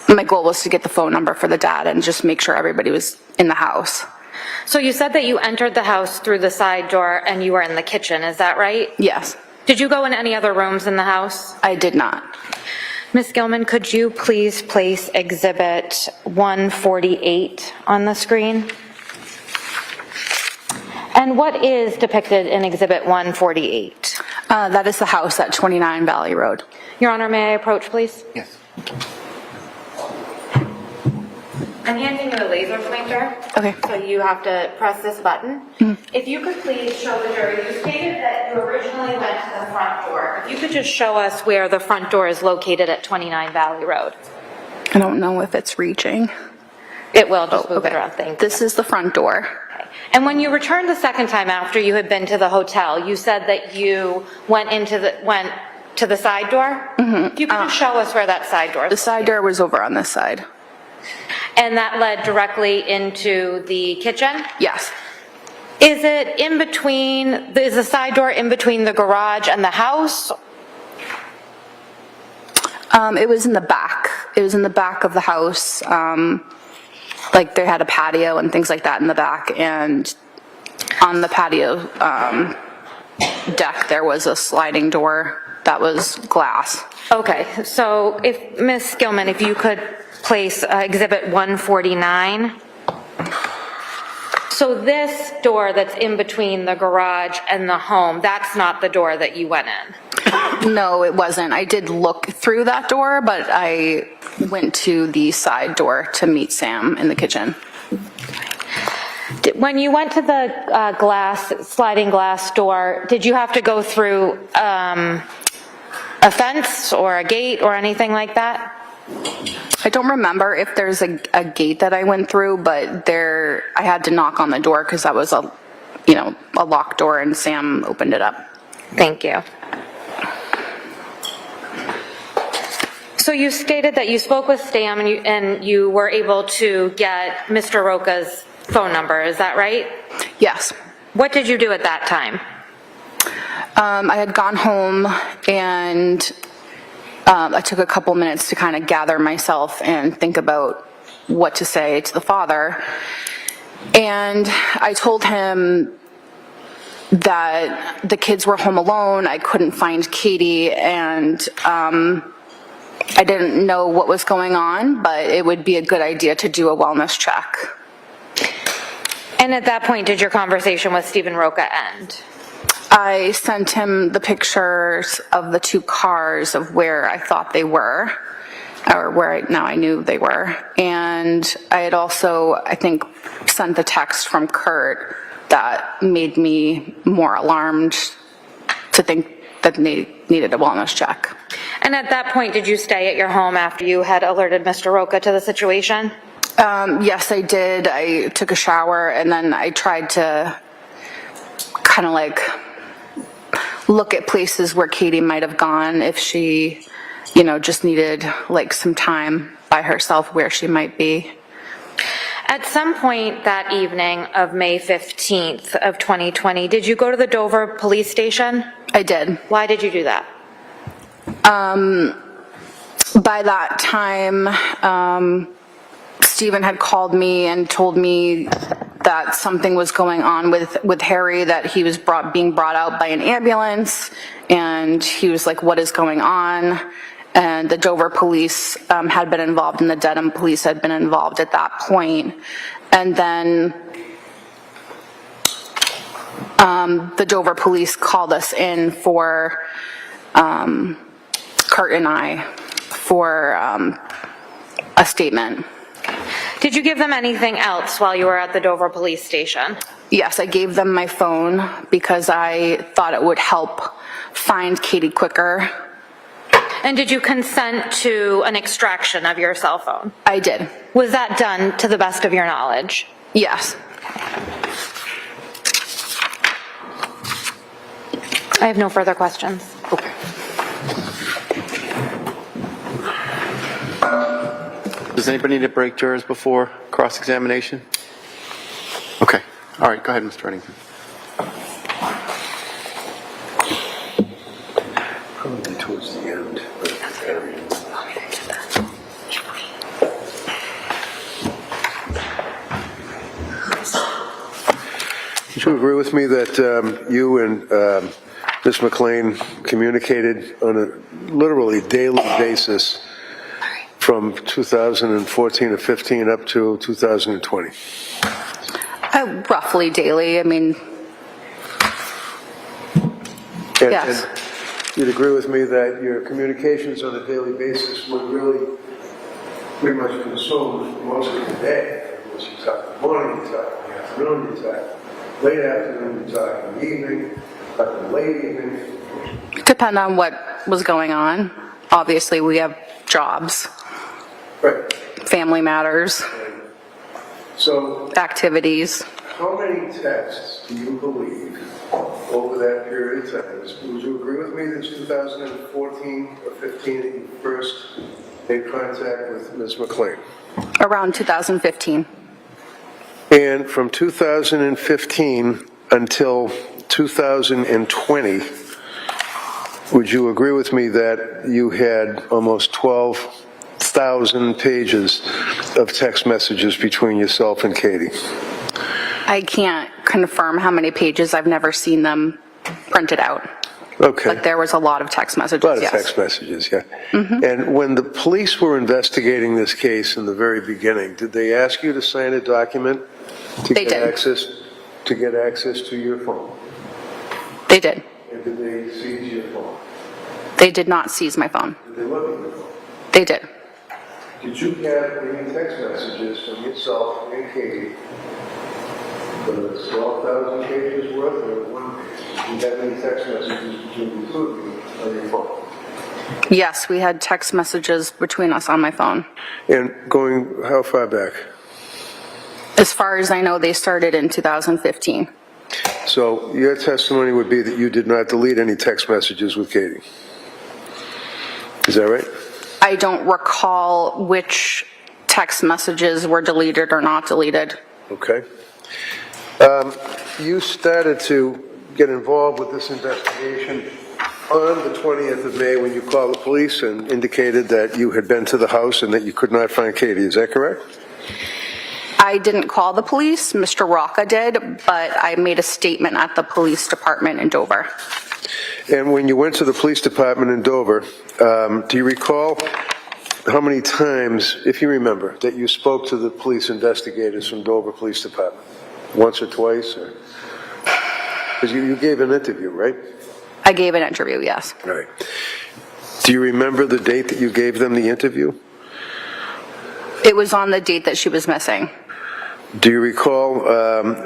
my goal was to get the phone number for the dad and just make sure everybody was in the house. So you said that you entered the house through the side door and you were in the kitchen, is that right? Yes. Did you go in any other rooms in the house? I did not. Ms. Gilman, could you please place Exhibit 148 on the screen? And what is depicted in Exhibit 148? That is the house at 29 Valley Road. Your Honor, may I approach, please? Yes. I'm handing you a laser pointer. Okay. So you have to press this button. If you could please show the jury, you stated that you originally went to the front door. If you could just show us where the front door is located at 29 Valley Road. I don't know if it's reaching. It will, just move it around, thank you. This is the front door. Okay. And when you returned the second time after you had been to the hotel, you said that you went to the side door? If you could just show us where that side door is. The side door was over on this side. And that led directly into the kitchen? Yes. Is it in between, is the side door in between the garage and the house? It was in the back. It was in the back of the house. Like they had a patio and things like that in the back, and on the patio deck there was a sliding door that was glass. Okay, so if, Ms. Gilman, if you could place Exhibit 149. So this door that's in between the garage and the home, that's not the door that you went in? No, it wasn't. I did look through that door, but I went to the side door to meet Sam in the kitchen. When you went to the sliding glass door, did you have to go through a fence or a gate or anything like that? I don't remember if there's a gate that I went through, but I had to knock on the door because that was a locked door, and Sam opened it up. Thank you. So you stated that you spoke with Sam and you were able to get Mr. Roca's phone number, is that right? Yes. What did you do at that time? I had gone home, and I took a couple minutes to kind of gather myself and think about what to say to the father. And I told him that the kids were home alone, I couldn't find Katie, and I didn't know what was going on, but it would be a good idea to do a wellness check. And at that point, did your conversation with Stephen Roca end? I sent him the pictures of the two cars of where I thought they were, or where now I knew they were. And I had also, I think, sent the text from Kurt that made me more alarmed to think that they needed a wellness check. And at that point, did you stay at your home after you had alerted Mr. Roca to the situation? Yes, I did. I took a shower, and then I tried to kind of like look at places where Katie might have gone if she, just needed like some time by herself where she might be. At some point that evening of May 15th of 2020, did you go to the Dover police station? I did. Why did you do that? By that time, Stephen had called me and told me that something was going on with Harry, that he was being brought out by an ambulance, and he was like, what is going on? And the Dover police had been involved, and the Dedham police had been involved at that point. And then the Dover police called us in for Kurt and I for a statement. Did you give them anything else while you were at the Dover police station? Yes, I gave them my phone because I thought it would help find Katie quicker. And did you consent to an extraction of your cell phone? I did. Was that done to the best of your knowledge? Yes. I have no further questions. Okay. Does anybody need to break jurors before cross-examination? Okay. All right, go ahead, Mr. Reddington. Probably towards the end. Would you agree with me that you and Ms. McLean communicated on a literally daily basis from 2014 to 15 up to 2020? Roughly daily, I mean, yes. And you'd agree with me that your communications on a daily basis were really pretty much consumed most of the day. You talk in the morning, you talk in the afternoon, you talk late afternoon, you talk in the evening, you talk in the late evening. Depend on what was going on. Obviously, we have jobs, Right. family matters, So activities. how many texts do you believe over that period of time? Would you agree with me that it's 2014 or 15 that you first made contact with Ms. McLean? Around 2015. And from 2015 until 2020, would you agree with me that you had almost 12,000 pages of text messages between yourself and Katie? I can't confirm how many pages. I've never seen them printed out. Okay. But there was a lot of text messages, A lot of yes. text messages, yeah. And when the police were investigating this case in the very beginning, did they ask you to sign a document to They get did. access to your phone? They did. And did they seize your phone? They did not seize my phone. Did they look at your phone? They did. Did you have any text messages from yourself and Katie, whether it's 12,000 pages worth or one page? Did you have any text messages between the two of you on your phone? Yes, we had text messages between us on my phone. And going how far back? As far as I know, they started in 2015. So your testimony would be that you did not delete any text messages with Katie. Is that right? I don't recall which text messages were deleted or not deleted. Okay. You started to get involved with this investigation on the 20th of May when you called the police and indicated that you had been to the house and that you could not find Katie. Is that correct? I didn't call the police, Mr. Rocca did, but I made a statement at the police department in Dover. And when you went to the police department in Dover, do you recall how many times, if you remember, that you spoke to the police investigators from Dover Police Department? Once or twice? Because you gave an interview, right? I gave an interview, yes. All right. Do you remember the date that you gave them the interview? It was on the date that she was missing. Do you recall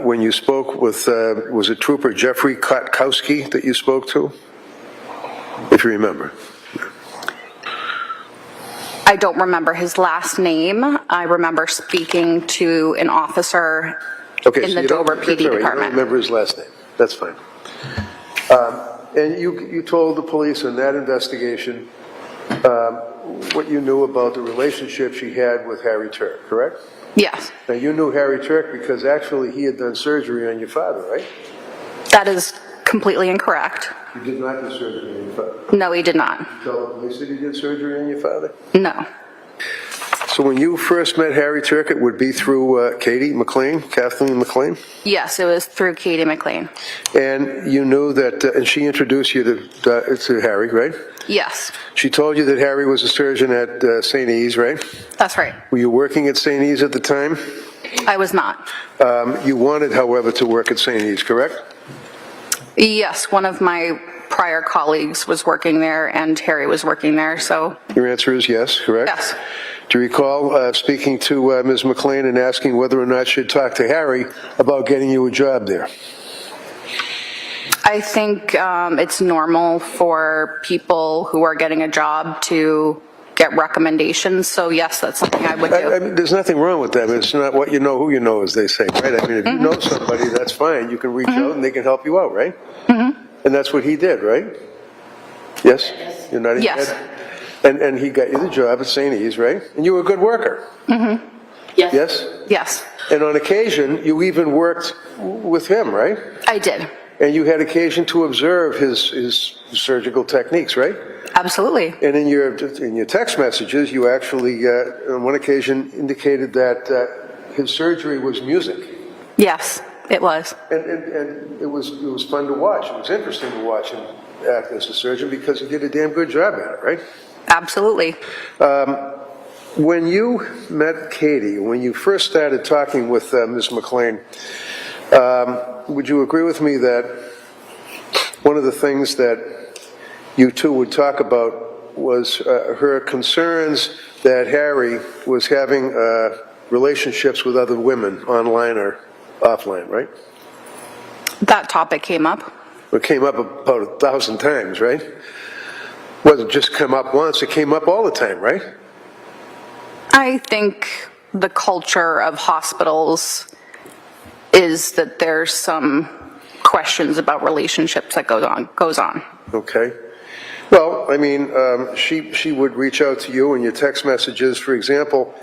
when you spoke with, was it Trooper Jeffrey Kotkowski that you spoke to? If you remember. I don't remember his last name. I remember speaking to an officer in the Dover PD You don't department. remember his last name. That's fine. And you told the police in that investigation what you knew about the relationship she had with Harry Tuerk, correct? Yes, Now, you knew Harry Tuerk because actually he had done surgery on your father, right? that is completely incorrect. He did not do surgery on your father. No, he did not. You tell the police that he did surgery on your father? No. So when you first met Harry Tuerk, it would be through Kathleen McLean? Yes, it was through Katie McLean. And you knew that, and she introduced you to Harry, right? Yes, She told you that Harry was a surgeon at St. E's, right? that's right. Were you working at St. E's at the time? I was not. You wanted, however, to work at St. E's, correct? Yes, one of my prior colleagues was working there and Harry was working there, so Your answer is yes, correct? yes. Do you recall speaking to Ms. McLean and asking whether or not she'd talk to Harry about getting you a job there? I think it's normal for people who are getting a job to get recommendations. So yes, that's something I would do. I mean, there's nothing wrong with that. It's not what you know, who you know, as they say, right? I mean, if you know somebody, that's fine. You can reach out and they can help you out, right? And that's what he did, right? Yes? You're not Yes. And he got you the job at St. E's, right? And you were a good worker. Yes. Yes? Yes, And on occasion, you even worked with him, right? I did. And you had occasion to observe his surgical techniques, right? Absolutely. And in your text messages, you actually, on one occasion, indicated that his surgery was music. Yes, it was. And it was fun to watch. It was interesting to watch him act as a surgeon because he did a damn good job at it, right? Absolutely. When you met Katie, when you first started talking with Ms. McLean, would you agree with me that one of the things that you two would talk about was her concerns that Harry was having relationships with other women online or offline, right? That topic came up. It came up about 1,000 times, right? It wasn't just come up once, it came up all the time, right? I think the culture of hospitals is that there's some questions about relationships that goes on. Okay. Well, I mean, she would reach out to you in your text messages. For example,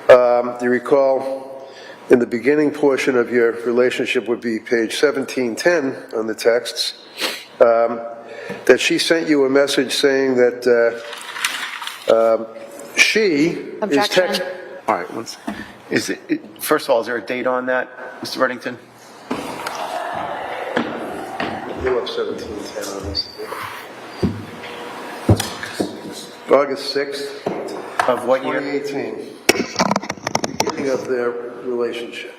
do you recall in the beginning portion of your relationship would be page 1710 on the texts, that she sent you a message saying that she is text. All right, one second. First of all, is there a date on that, Mr. Reddington? You have 1710 on this. August 6th. Of what year? 2018. Beginning of their relationship.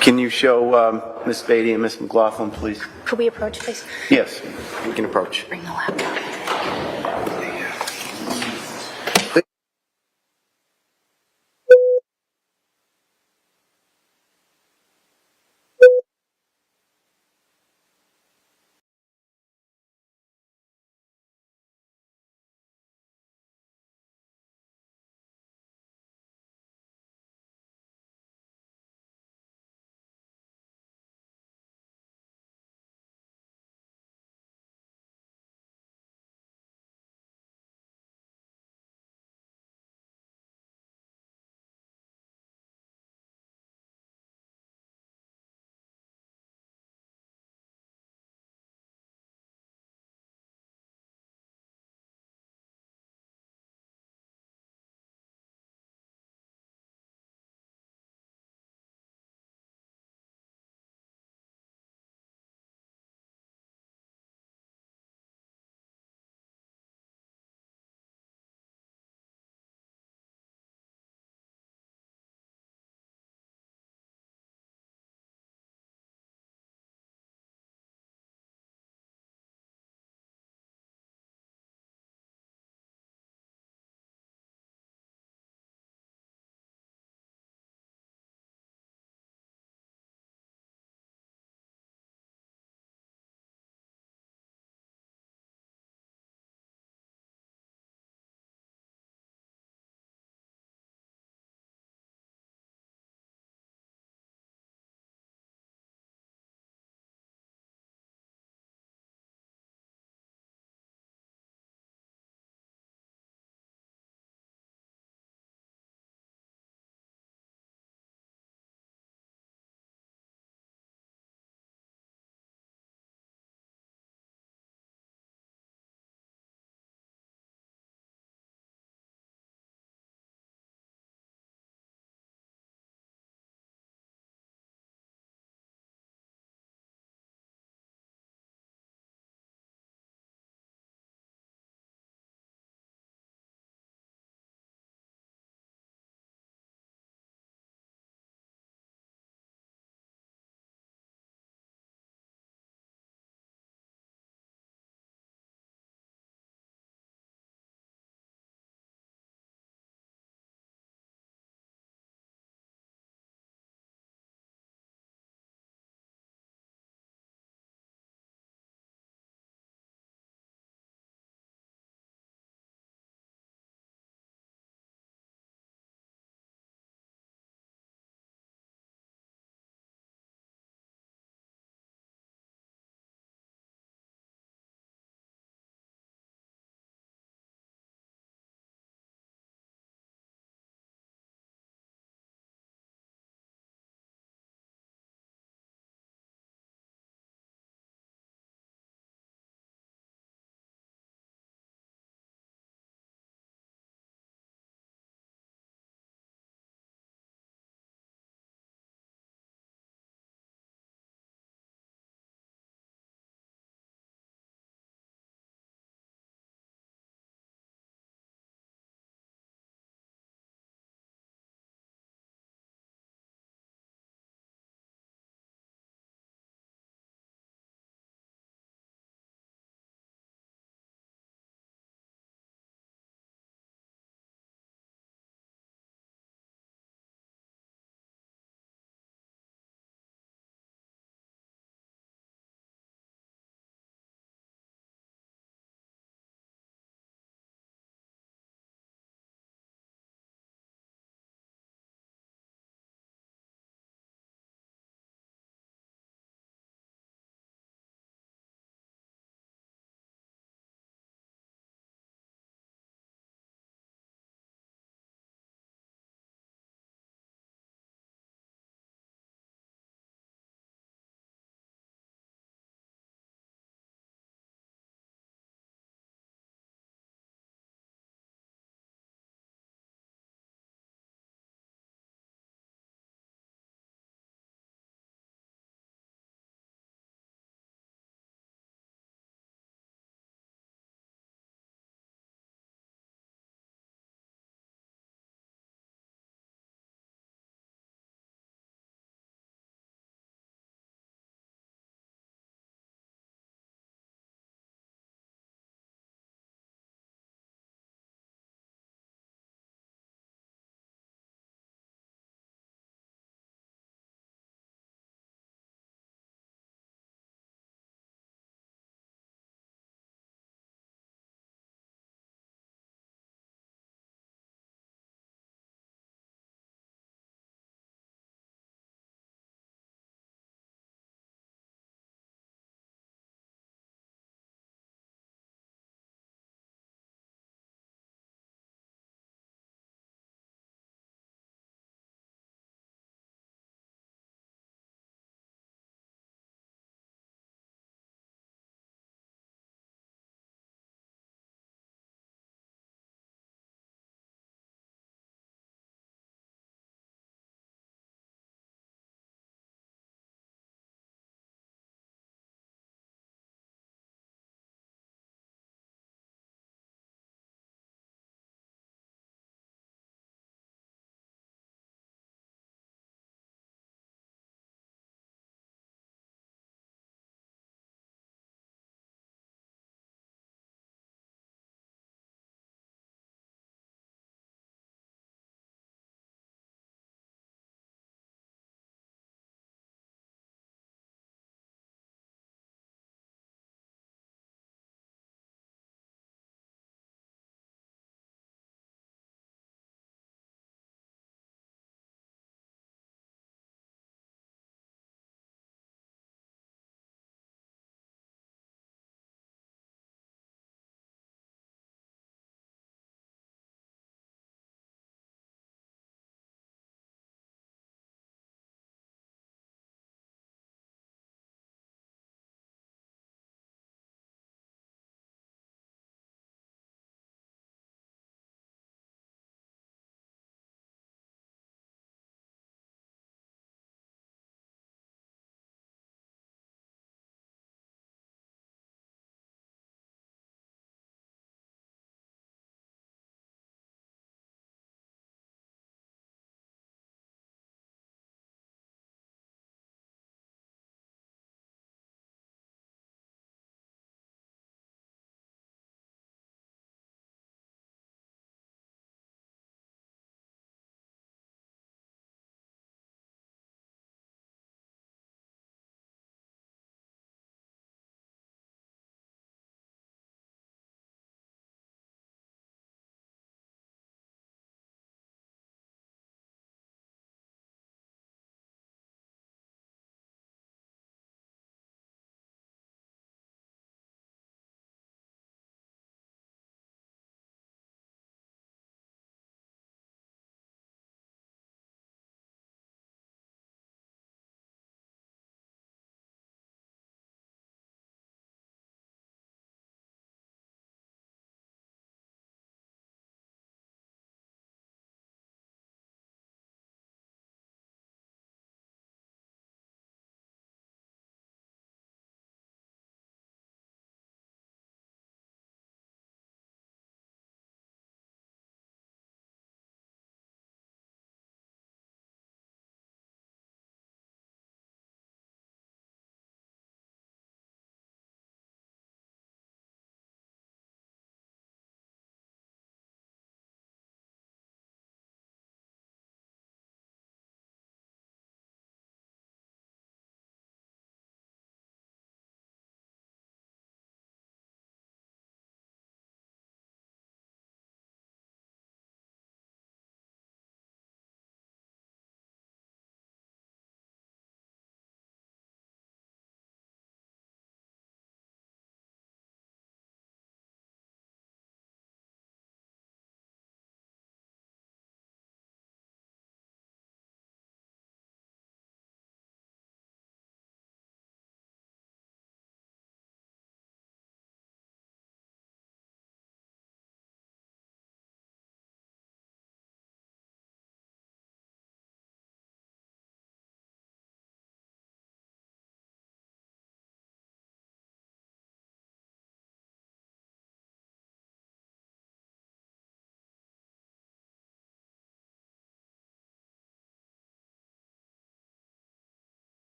Can you show Ms. Beatty and Ms. McLaughlin, please? Could we approach, please? Yes, we can approach. Bring the laptop.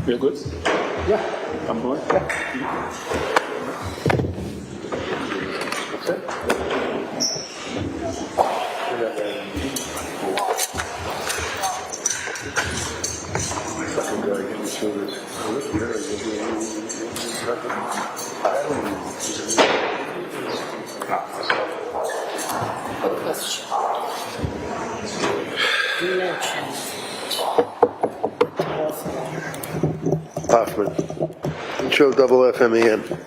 You're good? Yeah. I'm going? Hoffman. Show double FMEN.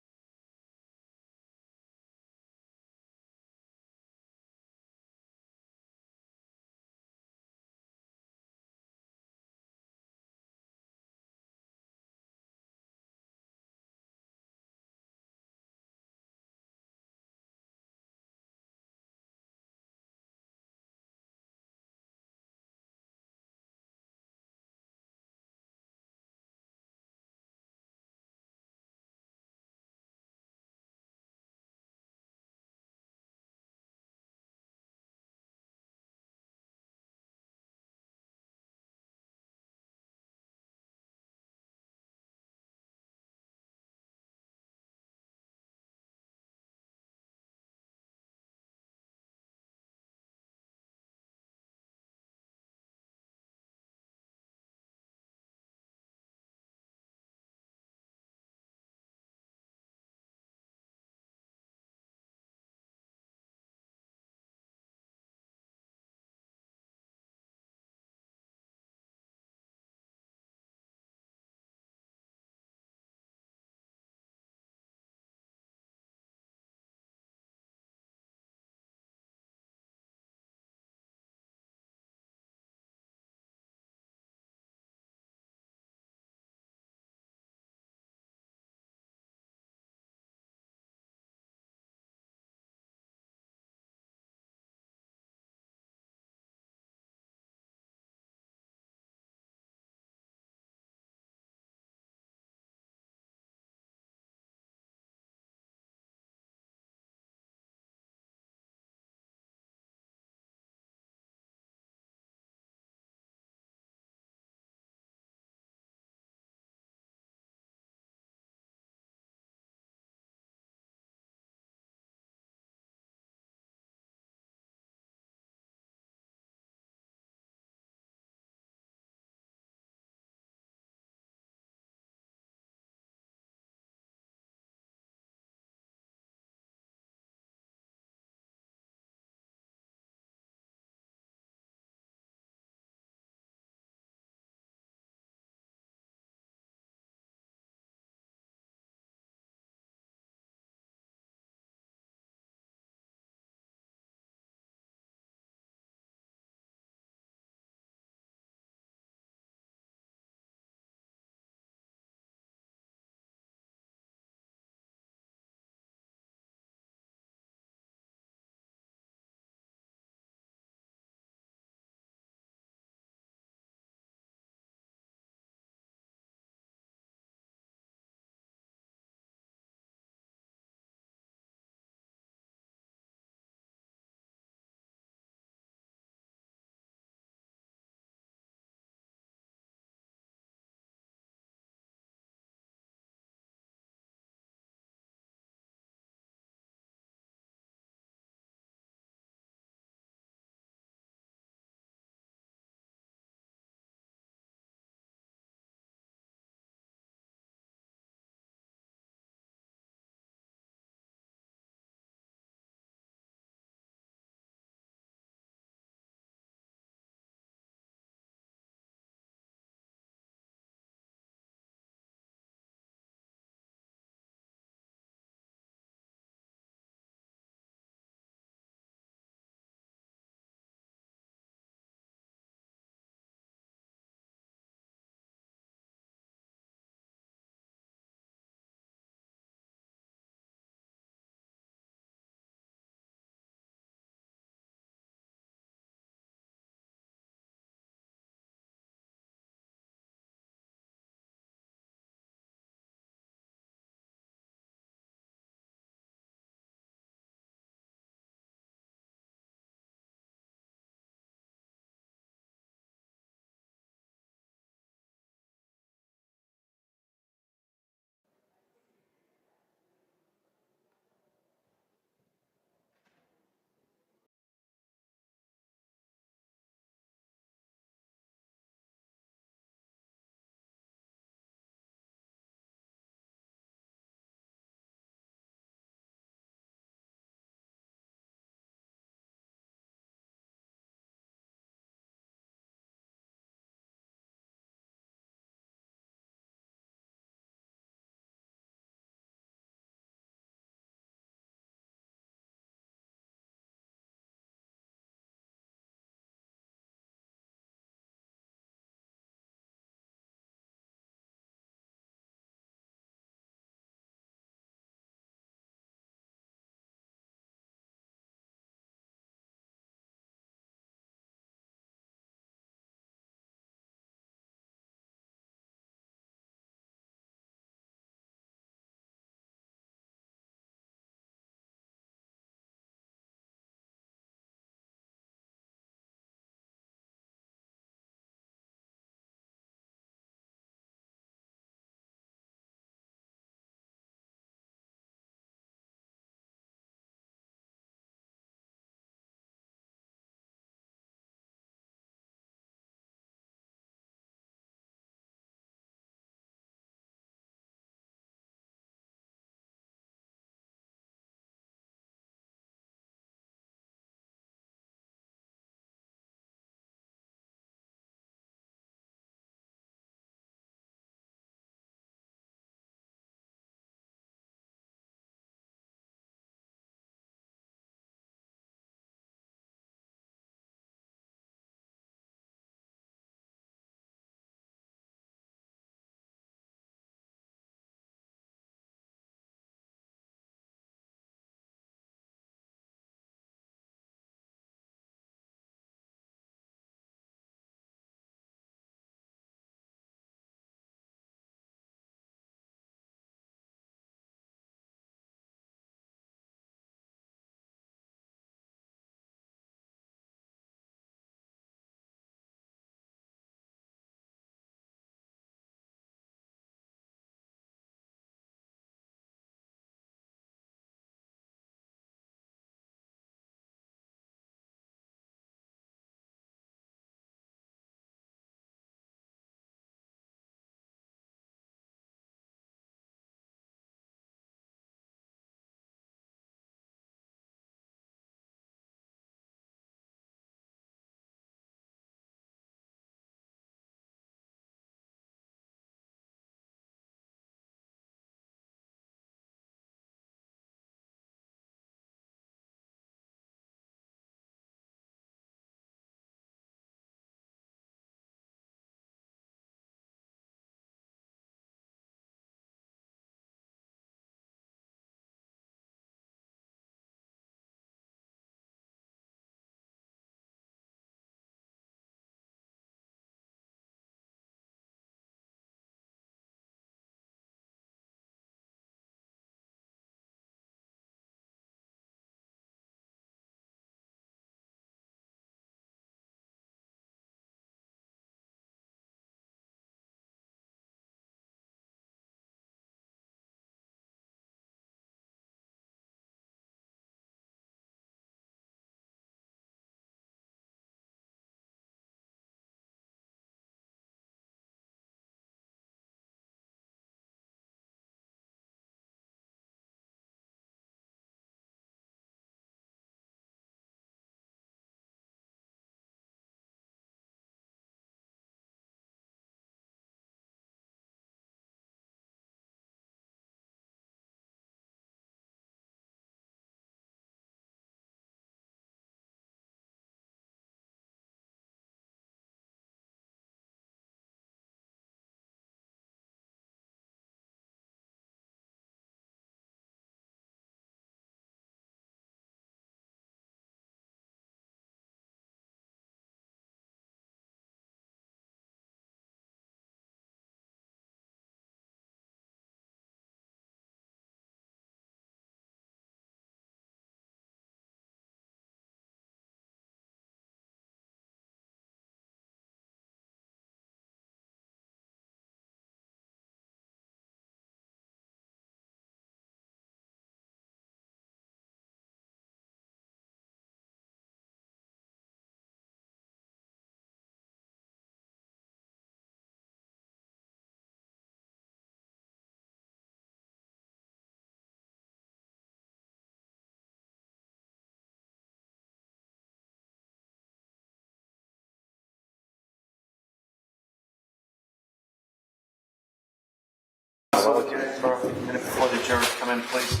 Counsel, again, for a minute before the jurors come in, please.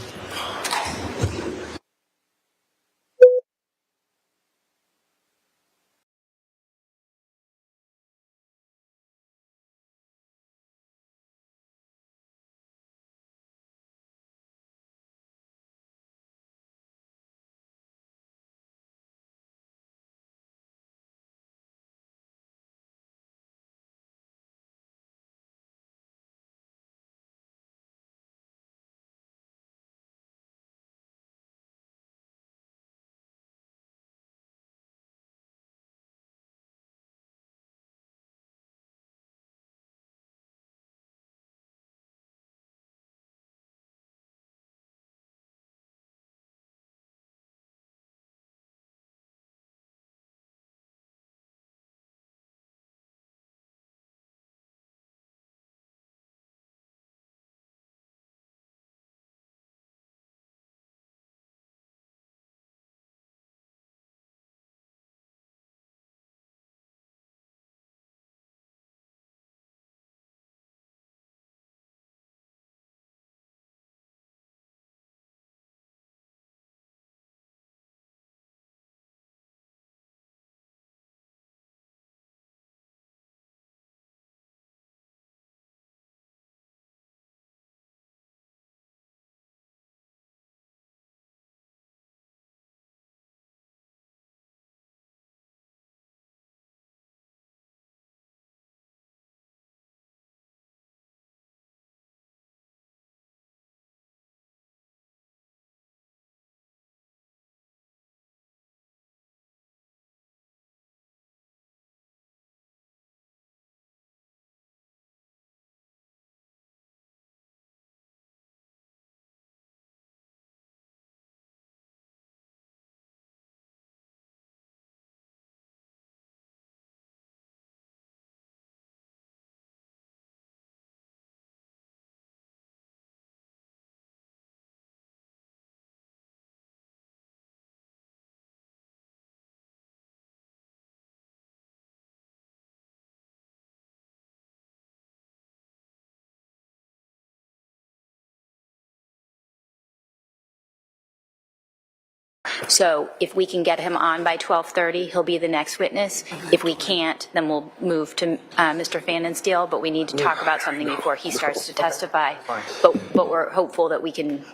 So if we can get him on by 12:30, he'll be the next witness. If we can't, then we'll move to Mr. Fannin's but we need to talk about something before he starts to testify. But we're hopeful that we can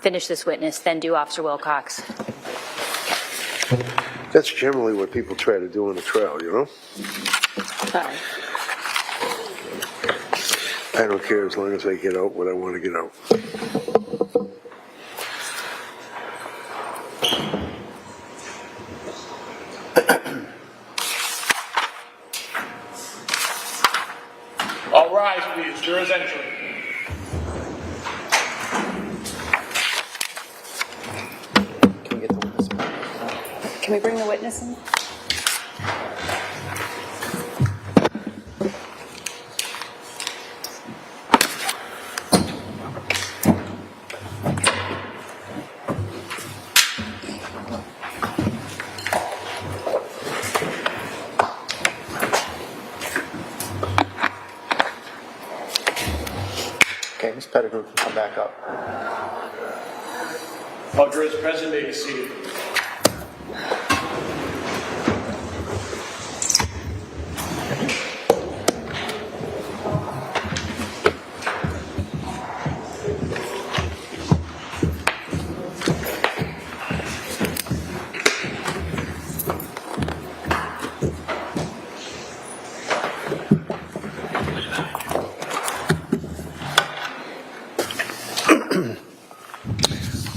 finish this witness, then do Officer Wilcox. That's generally what people try to do in a trial, you know? I don't care as long as I get out what I want to get out. All rise, please. Jurors entering. Can we bring the witness in? Okay, Ms. Pettigrew can come back up. All jurors present may be seated.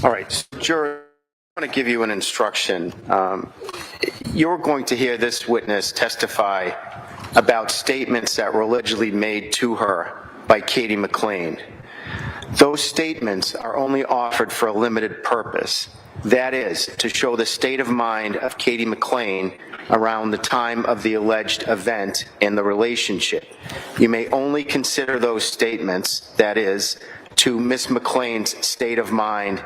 All right, juror, I want to give you an instruction. You're going to hear this witness testify about statements that were allegedly made to her by Katie McLean. Those statements are only offered for a limited purpose. That is, to show the state of mind of Katie McLean around the time of the alleged event in the relationship. You may only consider those statements, that is, to Ms. McLean's state of mind,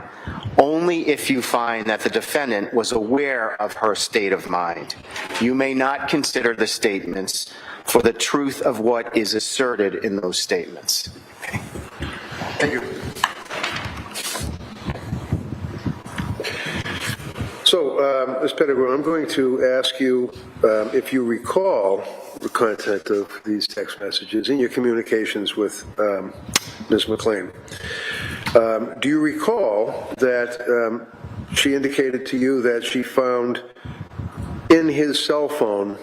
only if you find that the defendant was aware of her state of mind. You may not consider the statements for the truth of what is asserted in those statements. Okay. Thank you. So, Ms. Pettigrew, I'm going to ask you if you recall the content of these text messages in your communications with Ms. McLean. Do you recall that she indicated to you that she found in his cell phone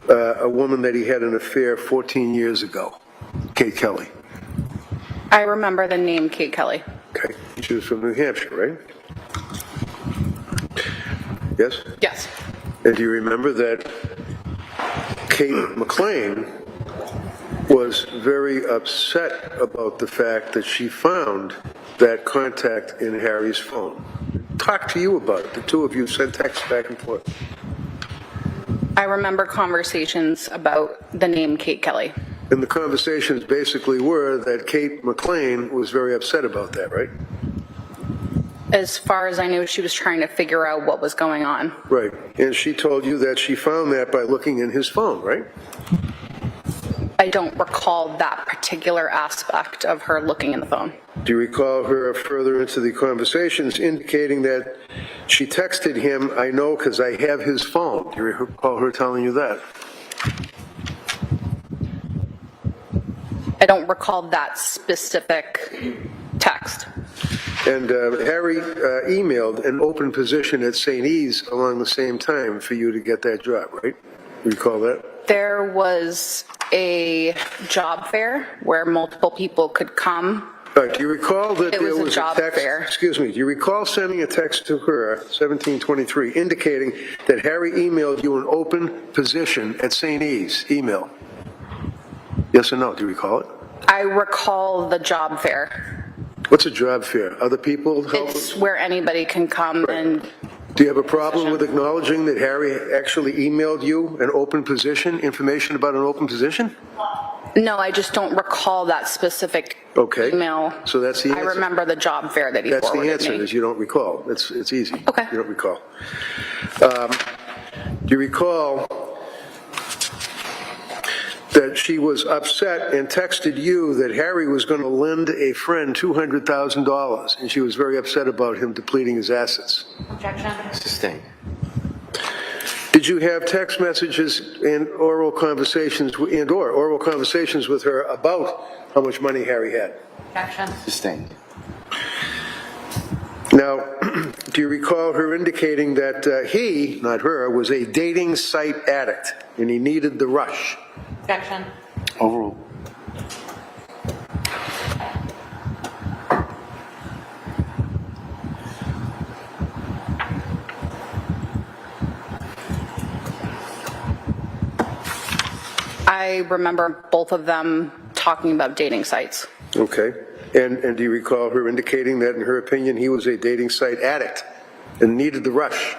a woman that he had an affair 14 years ago, Kate Kelly? I remember the name Kate Kelly. Okay. She was from New Hampshire, right? Yes? Yes. And do you remember that Kate McLean was very upset about the fact that she found that contact in Harry's phone? Talk to you about it. The two of you sent texts back and forth. I remember conversations about the name Kate Kelly. And the conversations basically were that Kate McLean was very upset about that, right? As far as I knew, she was trying to figure out what was going on. Right. And she told you that she found that by looking in his phone, right? I don't recall that particular aspect of her looking in the phone. Do you recall her further into the conversations indicating that she texted him, "I know because I have his phone"? Do you recall her telling you that? I don't recall that specific text. And Harry emailed an open position at St. E's along the same time for you to get that job, right? You recall that? There was a job fair where multiple people could come. All right, do you recall that It there was a was job a text? fair. Excuse me. Do you recall sending a text to her, 1723, indicating that Harry emailed you an open position at St. E's? Email. Yes or no? Do you recall it? I recall the job fair. What's a job fair? Other people help? It's where anybody can come and. Do you have a problem with acknowledging that Harry actually emailed you an open position, information about an open position? No, I just don't recall that specific Okay. email. So that's the I answer. remember the job fair that he That's the forwarded answer, me. is you don't recall. It's easy. Okay. You don't recall. Do you recall that she was upset and texted you that Harry was going to lend a friend $200,000, and she was very upset about him depleting his assets? Objection. Sustained. Did you have text messages and oral conversations with her about how much money Harry had? Objection. Sustained. Now, do you recall her indicating that he, not her, was a dating site addict and he needed the rush? Objection. Overruled. I remember both of them talking about dating sites. Okay. And do you recall her indicating that, in her opinion, he was a dating site addict and needed the rush?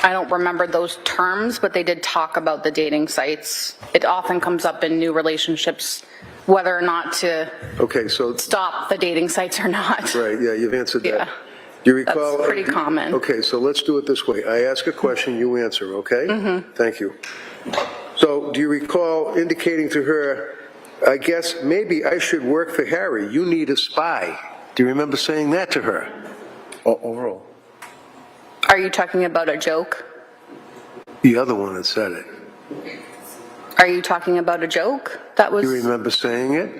I don't remember those terms, but they did talk about the dating sites. It often comes up in new relationships, whether or not to Okay, so, stop the dating sites or not. right, yeah, you've answered that. Yeah. Do you recall? That's pretty common. Okay, so let's do it this way. I ask a question, you answer, okay? Mm-hmm. Thank you. So do you recall indicating to her, I guess maybe I should work for Harry, you need a spy? Do you remember saying that to her? Overruled. Are you talking about a joke? The other one that said it. Are you talking about a joke? That was. Do you remember saying it?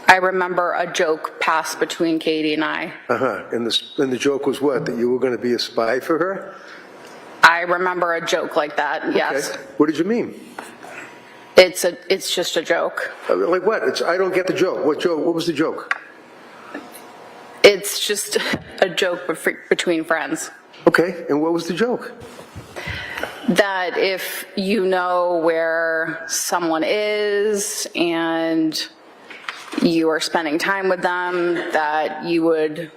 I remember a joke passed between Katie and I. Uh-huh. And the joke was what? That you were going to be a spy for her? I remember a joke like that, yes. Okay. What did you mean? It's just a joke. Like what? I don't get the joke. What joke? What was the joke? It's just a joke between friends. Okay. And what was the joke? That if you know where someone is and you are spending time with them, that you would,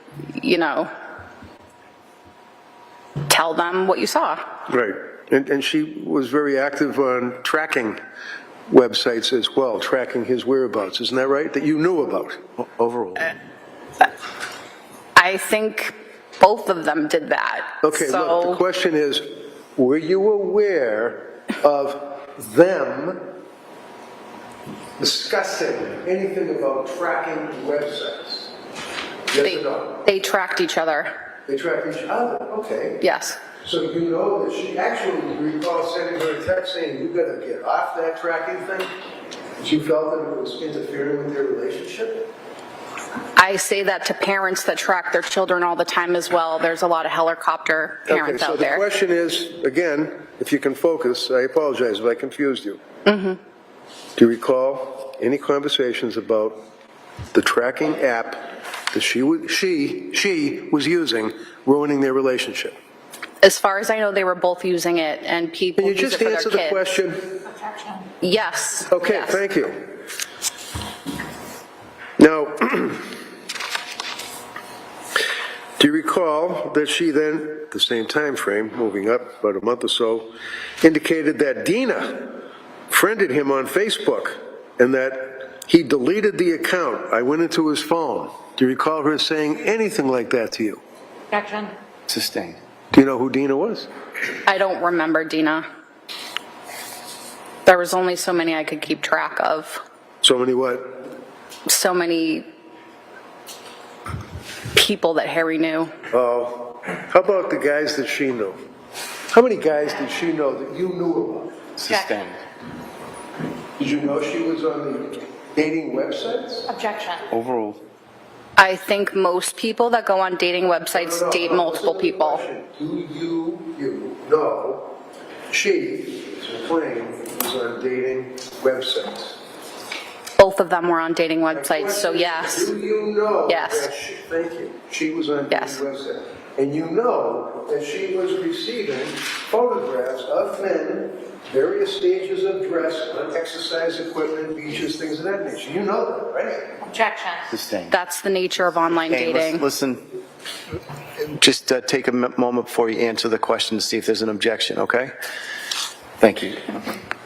tell them what you saw. Right. And she was very active on tracking websites as well, tracking his whereabouts. Isn't that right? That you knew about? Overruled. I think both of them did that. Okay, So, look, the question is, were you aware of them discussing anything about tracking websites? Yes or no? They tracked each other. They track each other, okay. Yes. So you know that she actually recalls sending her a text saying, you gotta get off that tracking thing? She felt that it was interfering with their relationship? I say that to parents that track their children all the time as well. There's a lot of helicopter parents out there. So the question is, again, if you can focus, I apologize if I confused you. Do you recall any conversations about the tracking app that she was using ruining their relationship? As far as I know, they were both using it, and people Can you use just it for answer their the kids. question? Yes. Okay, yes. thank you. Now, do you recall that she then, at the same time frame, moving up about a month or so, indicated that Dina friended him on Facebook and that he deleted the account? I went into his phone. Do you recall her saying anything like that to you? Objection. Sustained. Do you know who Dina was? I don't remember Dina. There was only so many I could keep track of. So many what? So many people that Harry knew. Oh, how about the guys that she knew? How many guys did she know that you knew about? Sustained. Did you know she was on the dating websites? Objection. Overruled. I think most people that go on dating websites date multiple Listen to the people. question. Do you know she, McLean, was on dating websites? Both of them were on dating websites, so yes. Do you know Yes. that she, thank you, she was on Yes. dating websites? And you know that she was receiving photographs of men, various stages of dress, on exercise equipment, beaches, things of that nature. You know that, right? Objection. Sustained. That's the nature of online Hey, dating. listen, just take a moment before you answer the question to see if there's an objection, okay? Thank you.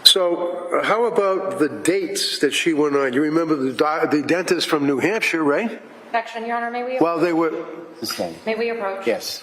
So how about the dates that she went on? You remember the dentist from New Hampshire, right? Objection, Your Honor. May we? Well, they were, Sustained. May we approach? Yes.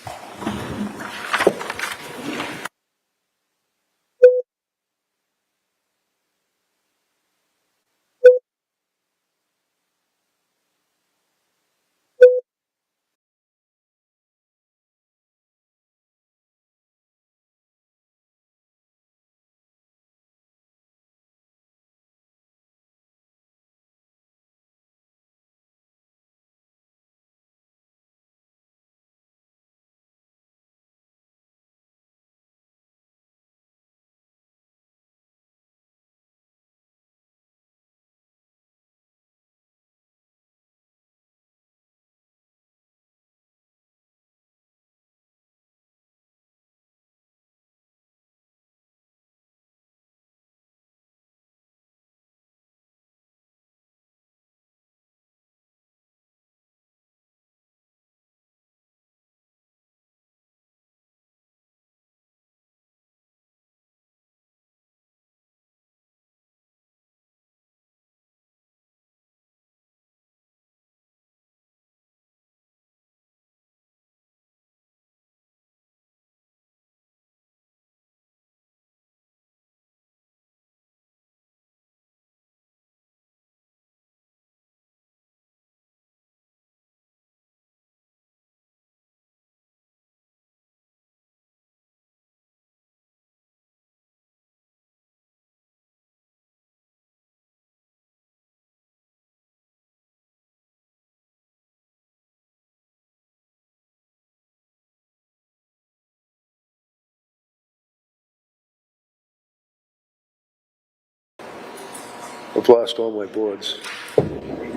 I've lost all my boards.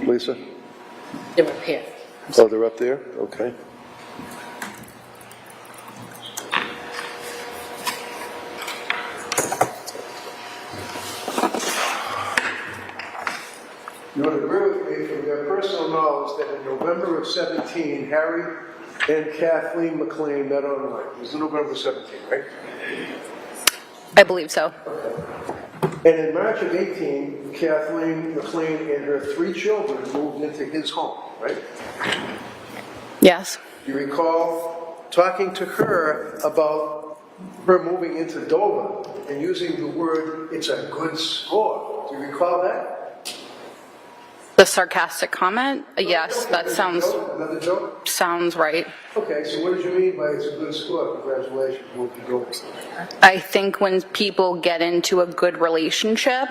Lisa? They're up here. Oh, they're up there? Okay. You would agree with me from your personal knowledge that in November of 17, Harry and Kathleen McLean met online. It was November 17, right? I believe so. And in March of 18, Kathleen McLean and her 3 children moved into his home, right? Yes. You recall talking to her about her moving into Dover and using the word, it's a good score. Do you recall that? The sarcastic comment? Yes, that Another joke? sounds right. Okay, so what did you mean by it's a good score? Congratulations. What did you go with? I think when people get into a good relationship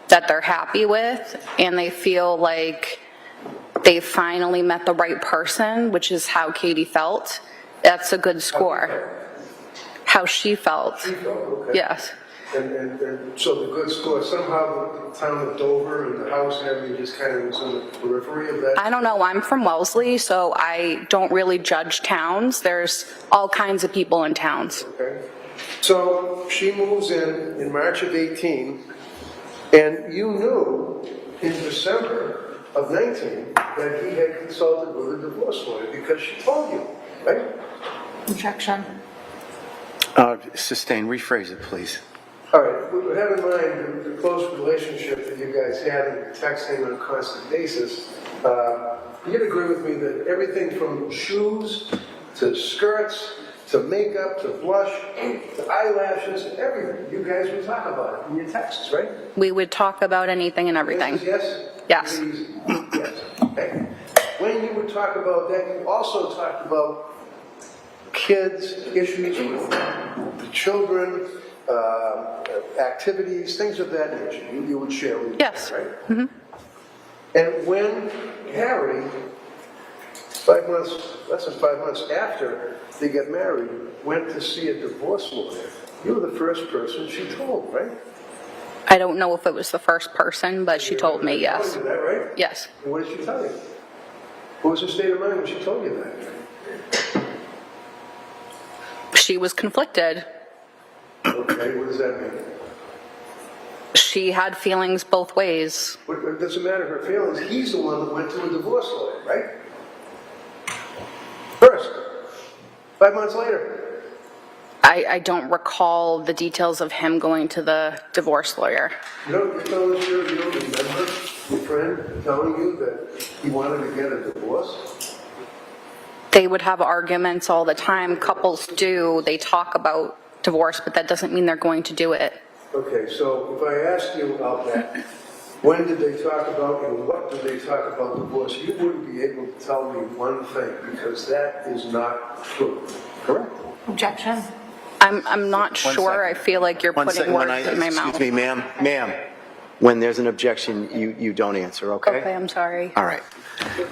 that they're happy with and they feel like they finally met the right person, which is how Katie felt, that's a good score. How she felt. She felt, okay. Yes. And so the good score, somehow the town of Dover and the house and everything just kind of was in the periphery of that? I don't know. I'm from Wellesley, so I don't really judge towns. There's all kinds of people in towns. Okay. So she moves in March of 18, and you knew in December of 19 that he had consulted with a divorce lawyer because she told you, right? Objection. Sustain, rephrase it, please. All right, but have in mind the close relationship that you guys had and texting on a constant basis. You'd agree with me that everything from shoes to skirts to makeup to blush to eyelashes and everything, you guys would talk about it in your texts, right? We would talk about anything and everything. Yes? Yes. Please. Yes. Okay. When you would talk about that, you also talked about kids, issues with the children, activities, things of that nature. You would share with Yes. them, right? Mm-hmm. And when Harry, 5 months, less than 5 months after they get married, went to see a divorce lawyer, you were the first person she told, right? I don't know if it was the first person, but she told me yes. Told you that, right? Yes. And what did she tell you? What was her state of mind when she told you that? She was conflicted. Okay, what does that mean? She had feelings both ways. It doesn't matter her feelings. He's the one that went to a divorce lawyer, right? First. 5 months later. I don't recall the details of him going to the divorce lawyer. You don't remember your friend telling you that he wanted to get a divorce? They would have arguments all the time. Couples do. They talk about divorce, but that doesn't mean they're going to do it. Okay, so if I asked you about that, when did they talk about and what did they talk about divorce? You wouldn't be able to tell me one thing because that is not true. Correct? Objection. I'm not sure. second. I feel like you're putting words in my mouth. Excuse me, ma'am. When there's an objection, you don't answer, okay? Okay, I'm sorry. All right.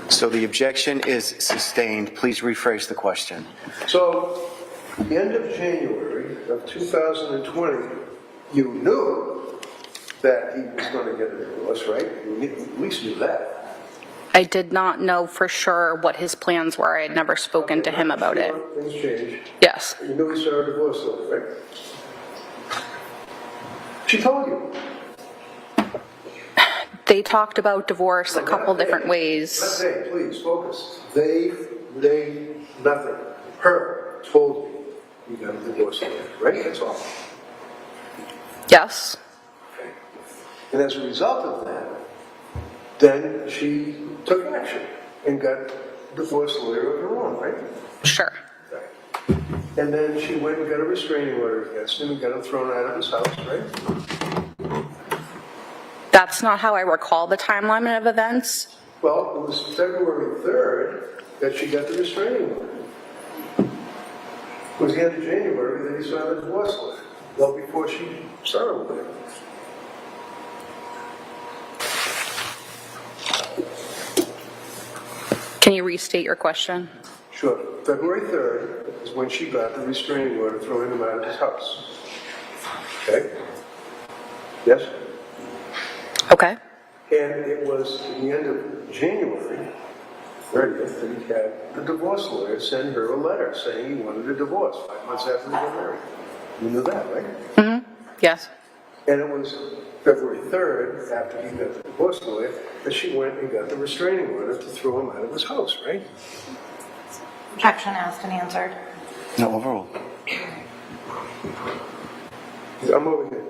So the objection is sustained. Please rephrase the question. So, the end of January of 2020, you knew that he was going to get a divorce, right? You at least knew that. I did not know for sure what his plans were. I had never spoken to him about it. Things change. Yes. You knew he saw a divorce lawyer, right? She told you. They talked about divorce a couple different ways. Not they, please, focus. They, nothing. Her told you got a divorce lawyer, right? That's all. Yes. Okay. And as a result of that, then she took action and got a divorce lawyer of her own, right? Sure. Right. And then she went and got a restraining order against him and got him thrown out of his house, right? That's not how I recall the timeline of events. Well, it was February 3rd that she got the restraining order. It was the end of January that he saw the divorce lawyer. Well, before she started with him. Can you restate your question? Sure. February 3rd is when she got the restraining order throwing him out of his house. Okay? Yes? Okay. And it was at the end of January 30th that he had the divorce lawyer send her a letter saying he wanted a divorce 5 months after they got married. You knew that, right? Mm-hmm. Yes. And it was February 3rd, after he got the divorce lawyer, that she went and got the restraining order to throw him out of his house, right? Objection asked and answered. No, overruled. I'm over here.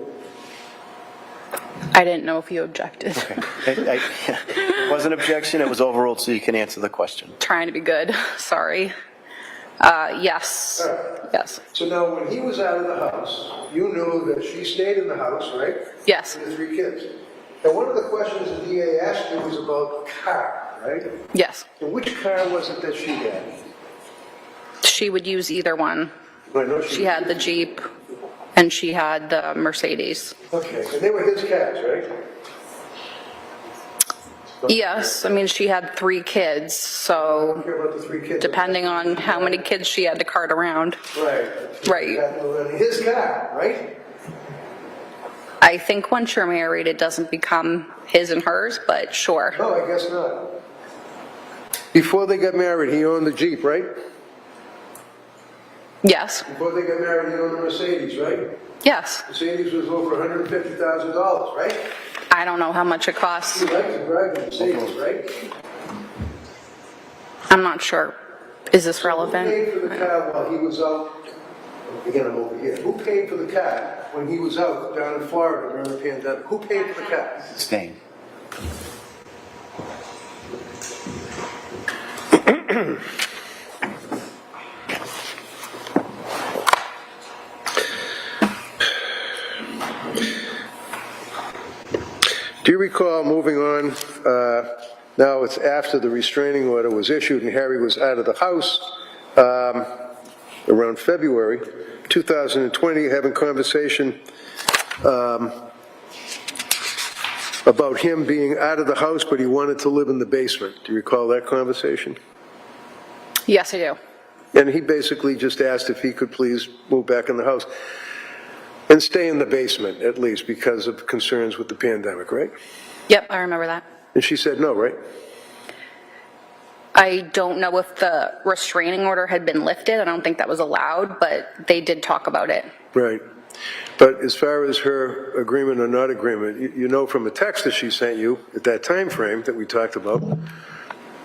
I didn't know if you objected. Okay. It was an objection. It was overruled, so you can answer the question. Trying to be good. Sorry. Yes. All right. Yes. So now, when he was out of the house, you knew that she stayed in the house, right? Yes. With the 3 kids. And one of the questions the DA asked you was about car, right? Yes. And which car was it that she had? She would use either one. I know She had the Jeep and she had the Mercedes. Okay, and they were his cars, right? Yes, I mean, she had 3 kids, I don't so care about the 3 kids. depending on how many kids she had to cart around. Right. Right. His car, right? I think once you're married, it doesn't become his and hers, but sure. No, I guess not. Before they got married, he owned the Jeep, right? Yes, Before they got married, he owned the Mercedes, right? yes. Mercedes was over $150,000, right? I don't know how much it costs. He liked to drive the Mercedes, right? I'm not sure. Is this Who paid relevant? for the car while he was out? Again, I'm over here. Who paid for the car when he was out down in Florida during the pandemic? Who paid for the car? Sustain. Do you recall, moving on, now it's after the restraining order was issued and Harry was out of the house around February 2020, having conversation about him being out of the house, but he wanted to live in the basement. Do you recall that conversation? Yes, I do. And he basically just asked if he could please move back in the house and stay in the basement, at least, because of concerns with the pandemic, right? Yep, I remember that. And she said no, right? I don't know if the restraining order had been lifted. I don't think that was allowed, but they did talk about it. Right. But as far as her agreement or not agreement, you know from a text that she sent you at that time frame that we talked about,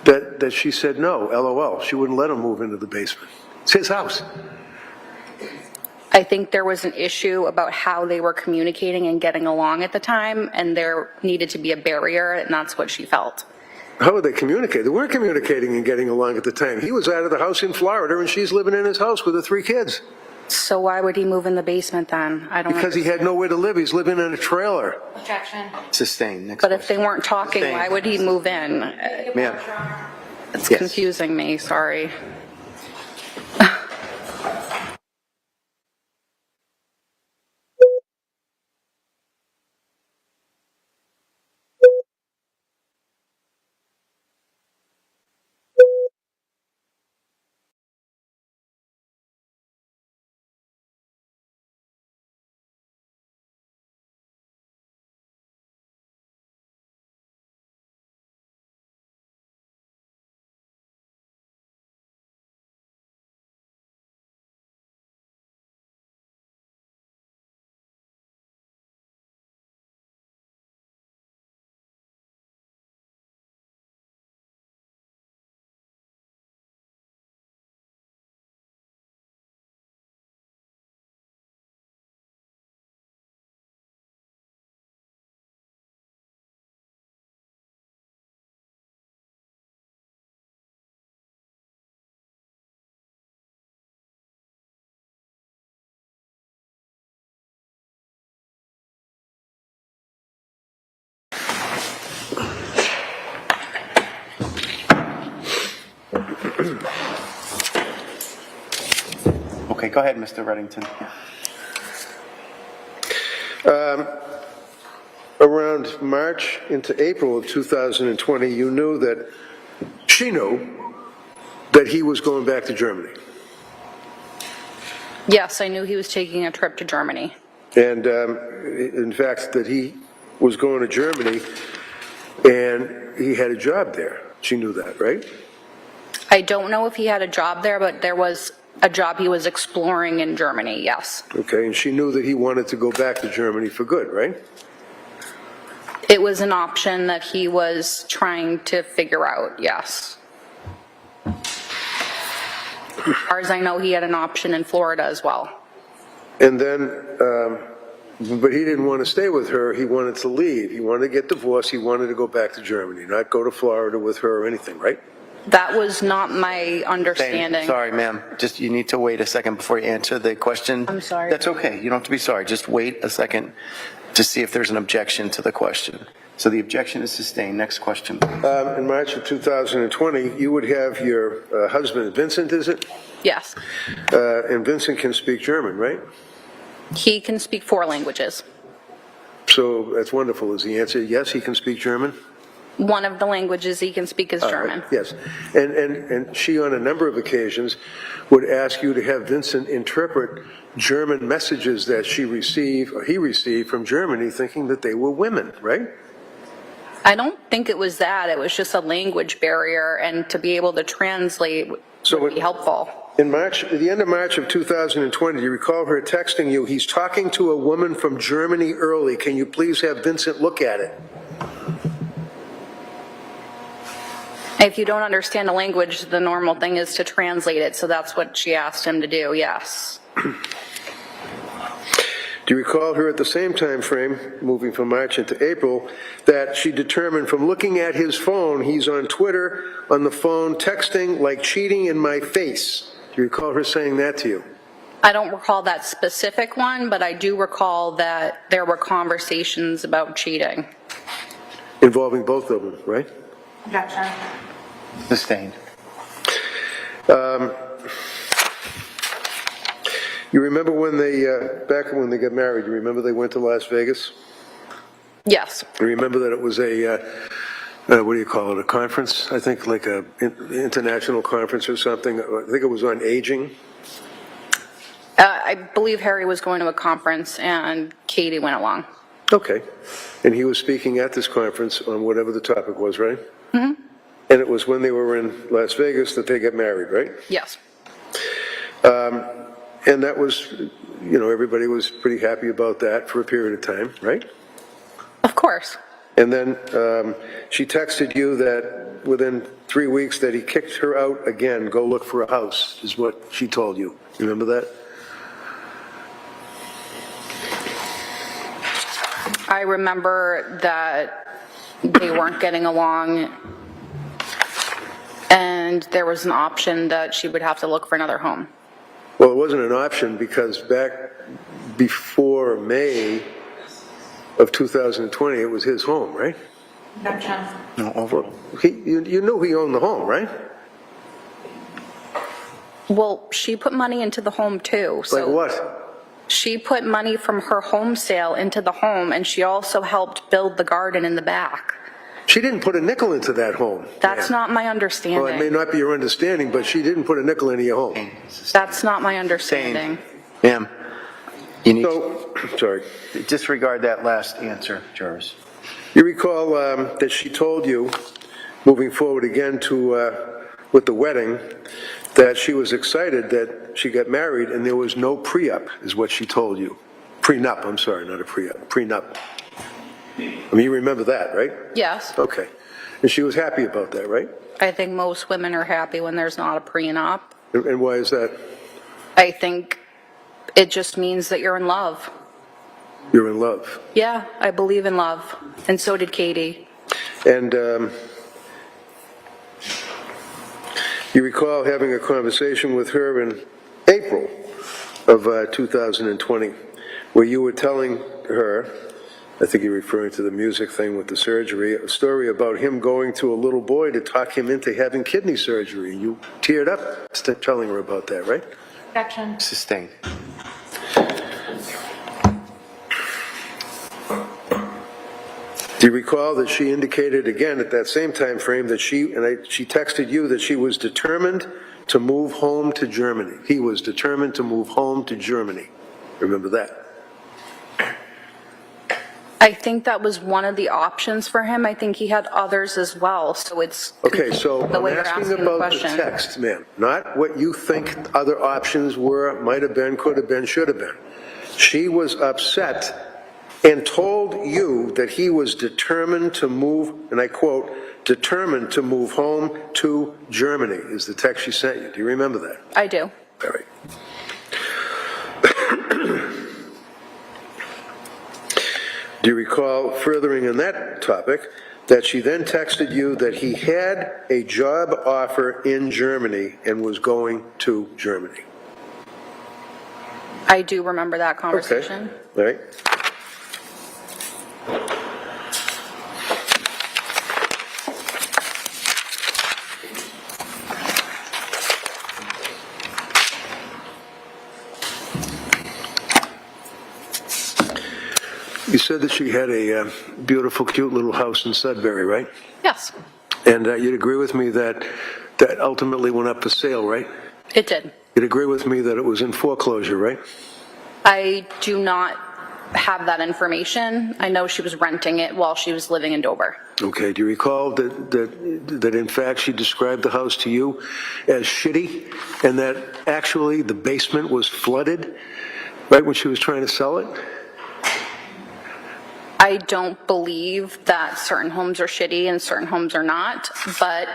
that she said no, LOL. She wouldn't let him move into the basement. It's his house. I think there was an issue about how they were communicating and getting along at the time, and there needed to be a barrier, and that's what she felt. How would they communicate? They weren't communicating and getting along at the time. He was out of the house in Florida, and she's living in his house with the 3 kids. So why would he move in the basement then? I don't Because he had nowhere to live. He's living in a trailer. Objection. Sustain. Next But if they question. weren't talking, why would he move in? Ma'am. It's Yes. confusing me, sorry. Okay, go ahead, Mr. Reddington. Around March into April of 2020, you knew that she knew that he was going back to Germany. Yes, I knew he was taking a trip to Germany. And in fact, that he was going to Germany and he had a job there. She knew that, right? I don't know if he had a job there, but there was a job he was exploring in Germany, yes. Okay, and she knew that he wanted to go back to Germany for good, right? It was an option that he was trying to figure out, yes. As far as I know, he had an option in Florida as well. And then, but he didn't want to stay with her. He wanted to leave. He wanted to get divorced. He wanted to go back to Germany, not go to Florida with her or anything, right? That was not my understanding. Sorry, ma'am. Just, you need to wait a second before you answer the question. I'm sorry. That's okay. You don't have to be sorry. Just wait a second. to see if there's an objection to the question. So the objection is sustained. Next question. In March of 2020, you would have your husband, Vincent, is it? Yes. And Vincent can speak German, right? He can speak 4 languages. So that's wonderful. Is the answer yes, he can speak German? One of the languages he can speak is German. Yes. And she, on a number of occasions, would ask you to have Vincent interpret German messages that she received, or he received from Germany, thinking that they were women, right? I don't think it was that. It was just a language barrier, and to be able to translate would be helpful. In March, at the end of March of 2020, do you recall her texting you, he's talking to a woman from Germany early, can you please have Vincent look at it? If you don't understand a language, the normal thing is to translate it, so that's what she asked him to do, yes. Do you recall her at the same time frame, moving from March into April, that she determined from looking at his phone, he's on Twitter, on the phone, texting like cheating in my face? Do you recall her saying that to you? I don't recall that specific one, but I do recall that there were conversations about cheating. Involving both of them, right? Objection. Sustained. You remember when they, back when they got married, you remember they went to Las Vegas? Yes. You remember that it was a, what do you call it, a conference? I think like a international conference or something. I think it was on aging. I believe Harry was going to a conference and Katie went along. Okay. And he was speaking at this conference on whatever the topic was, right? Mm-hmm. And it was when they were in Las Vegas that they got married, right? Yes. And that was, you know, everybody was pretty happy about that for a period of time, right? Of course. And then she texted you that within 3 weeks that he kicked her out again, go look for a house, is what she told you. You remember that? I remember that they weren't getting along and there was an option that she would have to look for another home. Well, it wasn't an option because back before May of 2020, it was his home, right? No, over. Well, you knew he owned the home, right? Well, she put money into the home too. So Like what? she put money from her home sale into the home, and she also helped build the garden in the back. She didn't put a nickel into that home. That's not my understanding. Well, it may not be your understanding, but she didn't put a nickel into your home. That's not my understanding. Ma'am, you need So, sorry. to disregard that last answer, jurors. You recall that she told you, moving forward again to with the wedding, that she was excited that she got married and there was no pre-up, is what she told you. Prenup, I'm sorry, not a pre-up, prenup. I mean, you remember that, right? Yes. Okay. And she was happy about that, right? I think most women are happy when there's not a prenup. And why is that? I think it just means that you're in love. You're in love. Yeah, I believe in love. And so did Katie. And you recall having a conversation with her in April of 2020, where you were telling her, I think you're referring to the music thing with the surgery, a story about him going to a little boy to talk him into having kidney surgery. You teared up telling her about that, right? Objection. Sustained. Do you recall that she indicated again at that same time frame that she texted you that she was determined to move home to Germany? He was determined to move home to Germany. Remember that? I think that was one of the options for him. I think he had others as well, so it's Okay, so the I'm way you're asking asking the about the question. text, ma'am, not what you think other options were, might have been, could have been, should have been. She was upset and told you that he was determined to move, and I quote, determined to move home to Germany, is the text she sent you. Do you remember that? I do. All right. Do you recall, furthering on that topic, that she then texted you that he had a job offer in Germany and was going to Germany? I do remember that conversation. Okay. All right. You said that she had a beautiful, cute little house in Sudbury, right? Yes, And you'd agree with me that that ultimately went up for sale, right? it did. You'd agree with me that it was in foreclosure, right? I do not have that information. I know she was renting it while she was living in Dover. Okay, do you recall that in fact she described the house to you as shitty and that actually the basement was flooded right when she was trying to sell it? I don't believe that certain homes are shitty and certain homes are not, but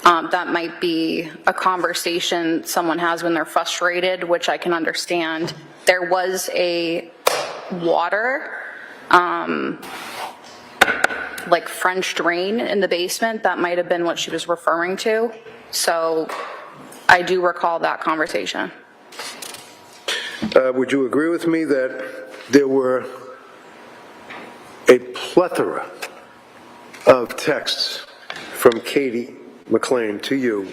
that might be a conversation someone has when they're frustrated, which I can understand. There was a water, like French drain in the basement. That might have been what she was referring to. So I do recall that conversation. Would you agree with me that there were a plethora of texts from Katie McLean to you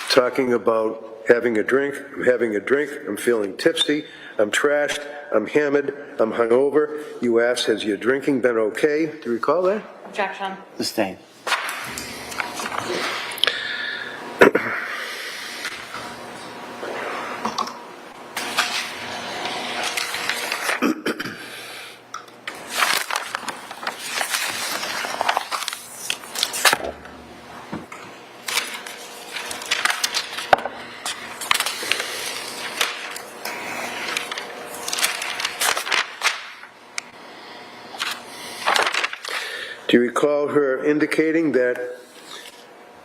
talking about having a drink, I'm feeling tipsy, I'm trashed, I'm hammered, I'm hungover. You asked, has your drinking been okay? Do you recall that? Objection. Sustain. Do you recall her indicating that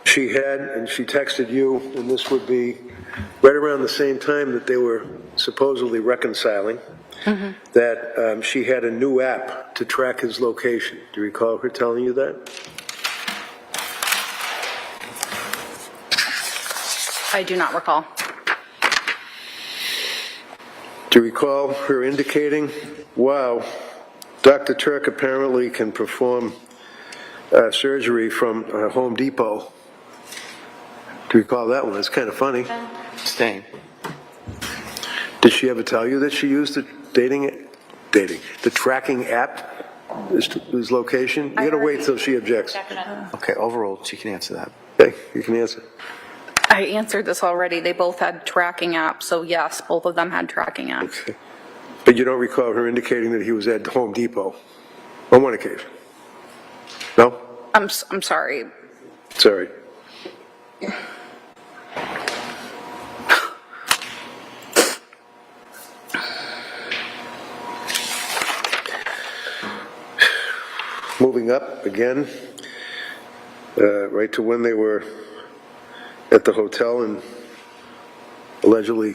she had, and she texted you, and this would be right around the same time that they were supposedly reconciling, that she had a new app to track his location? Do you recall her telling you that? I do not recall. Do you recall her indicating, wow, Dr. Tuerk apparently can perform surgery from Home Depot? Do you recall that one? It's kind of funny. Sustain. Did she ever tell you that she used the the tracking app, his location? You gotta wait till she objects. Okay, overruled. She can answer that. Okay, you can answer. I answered this already. They both had tracking apps, so yes, both of them had tracking apps. Okay. But you don't recall her indicating that he was at Home Depot on one occasion? No? I'm sorry. Sorry. Moving up again, right to when they were at the hotel and allegedly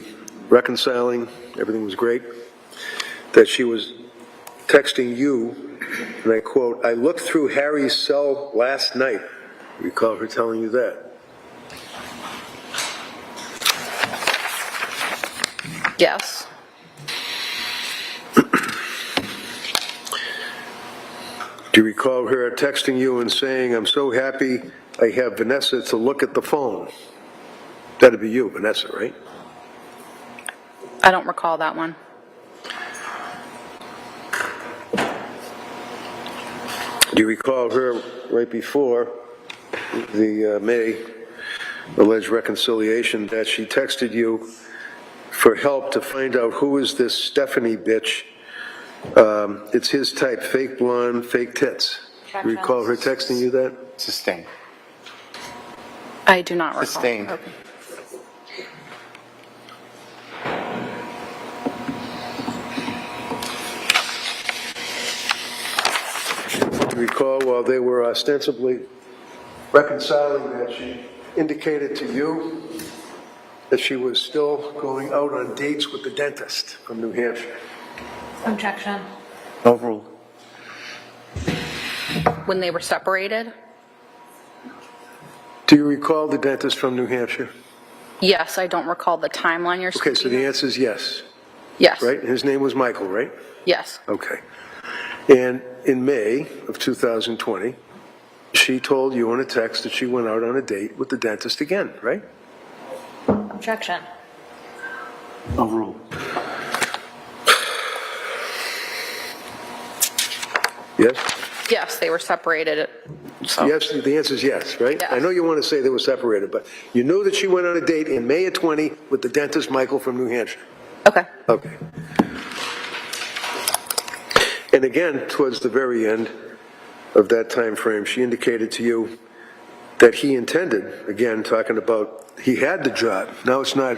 reconciling, everything was great, that she was texting you, and I quote, I looked through Harry's cell last night. Recall her telling you that? Yes. Do you recall her texting you and saying, I'm so happy I have Vanessa to look at the phone? That'd be you, Vanessa, right? I don't recall that one. Do you recall her right before the May alleged reconciliation that she texted you for help to find out who is this Stephanie bitch? It's his type, fake blonde, fake tits. Do you recall her texting you that? Sustain. I do not recall. Sustain. Okay. Do you recall while they were ostensibly reconciling that she indicated to you that she was still going out on dates with the dentist from New Hampshire? Objection. Overruled. When they were separated? Do you recall the dentist from New Hampshire? Yes, I don't recall the timeline you're Okay, so speaking the of. answer is yes, Yes. right? His name was Michael, right? Yes. Okay. And in May of 2020, she told you in a text that she went out on a date with the dentist again, right? Objection. Overruled. Yes? Yes, they were separated, so. Yes, the answer is yes, right? Yes. I know you want to say they were separated, but you knew that she went on a date in May of 20 with the dentist Michael from New Hampshire. Okay. Okay. And again, towards the very end of that time frame, she indicated to you that he intended, again, talking about he had the job. Now it's not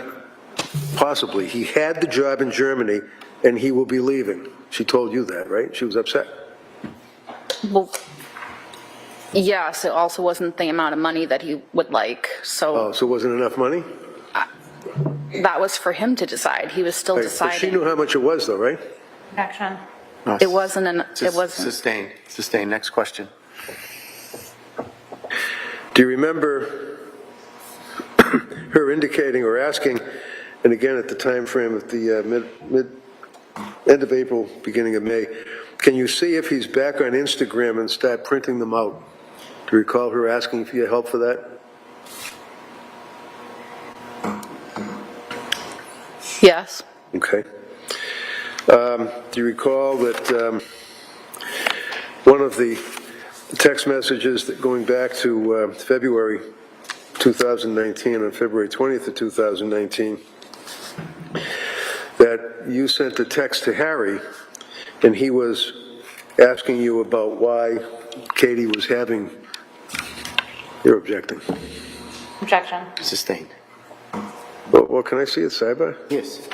possibly. He had the job in Germany, and he will be leaving. She told you that, right? She was upset. Well, yes, it also wasn't the amount of money that he would like, so Oh, so it wasn't enough money? that was for him to decide. He was still Right, but deciding. she knew how much it was, though, right? Objection. No, It wasn't it wasn't. Sustained. Sustained. Next question. Do you remember her indicating or asking, and again at the time frame of the end of April, beginning of May, can you see if he's back on Instagram and start printing them out? Do you recall her asking for your help for that? Yes. Okay. Do you recall that one of the text messages that going back to February 2019, on February 20th of 2019, that you sent a text to Harry, and he was asking you about why Katie was having, you're objecting. Objection. Sustained. Well, can I see it sidebar? Yes.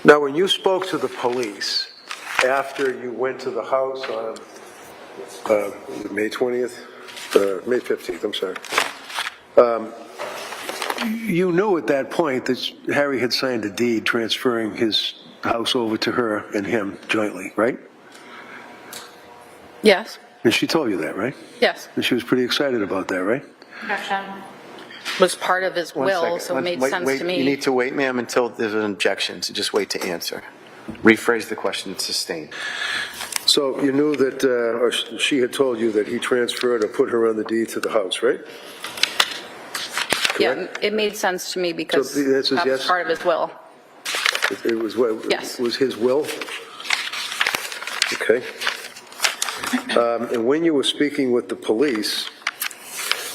Now, when you spoke to the police after you went to the house on May 20th, May 15th, I'm sorry, you knew at that point that Harry had signed a deed transferring his house over to her and him jointly, right? Yes. And she told you that, right? Yes. And she was pretty excited about that, right? Objection. Was part of his will, so it made sense wait, to me. You need to wait, ma'am, until there's an objection, so just wait to answer. Rephrase the question, sustained. So you knew that, or she had told you that he transferred or put her on the deed to the house, right? Yeah, it made sense to me because So the answer is that was yes? part of his will. It was what? Yes. It was his will? Okay. And when you were speaking with the police,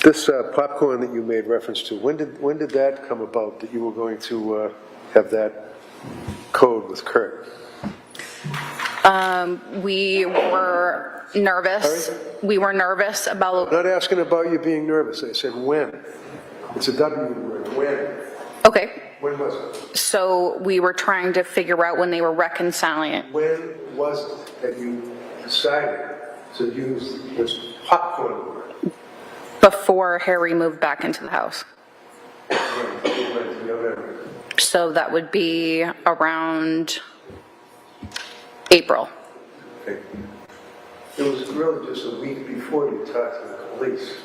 this popcorn that you made reference to, when did that come about, that you were going to have that code with Kurt? We were nervous. Sorry? We were nervous about. I'm not asking about you being nervous. I said when. It's a W word. When? Okay. When was it? So we were trying to figure out when they were reconciling it. When was it that you decided to use this popcorn word before Harry moved back into the house. So that would be around April. Okay. It was really just a week before you talked to the police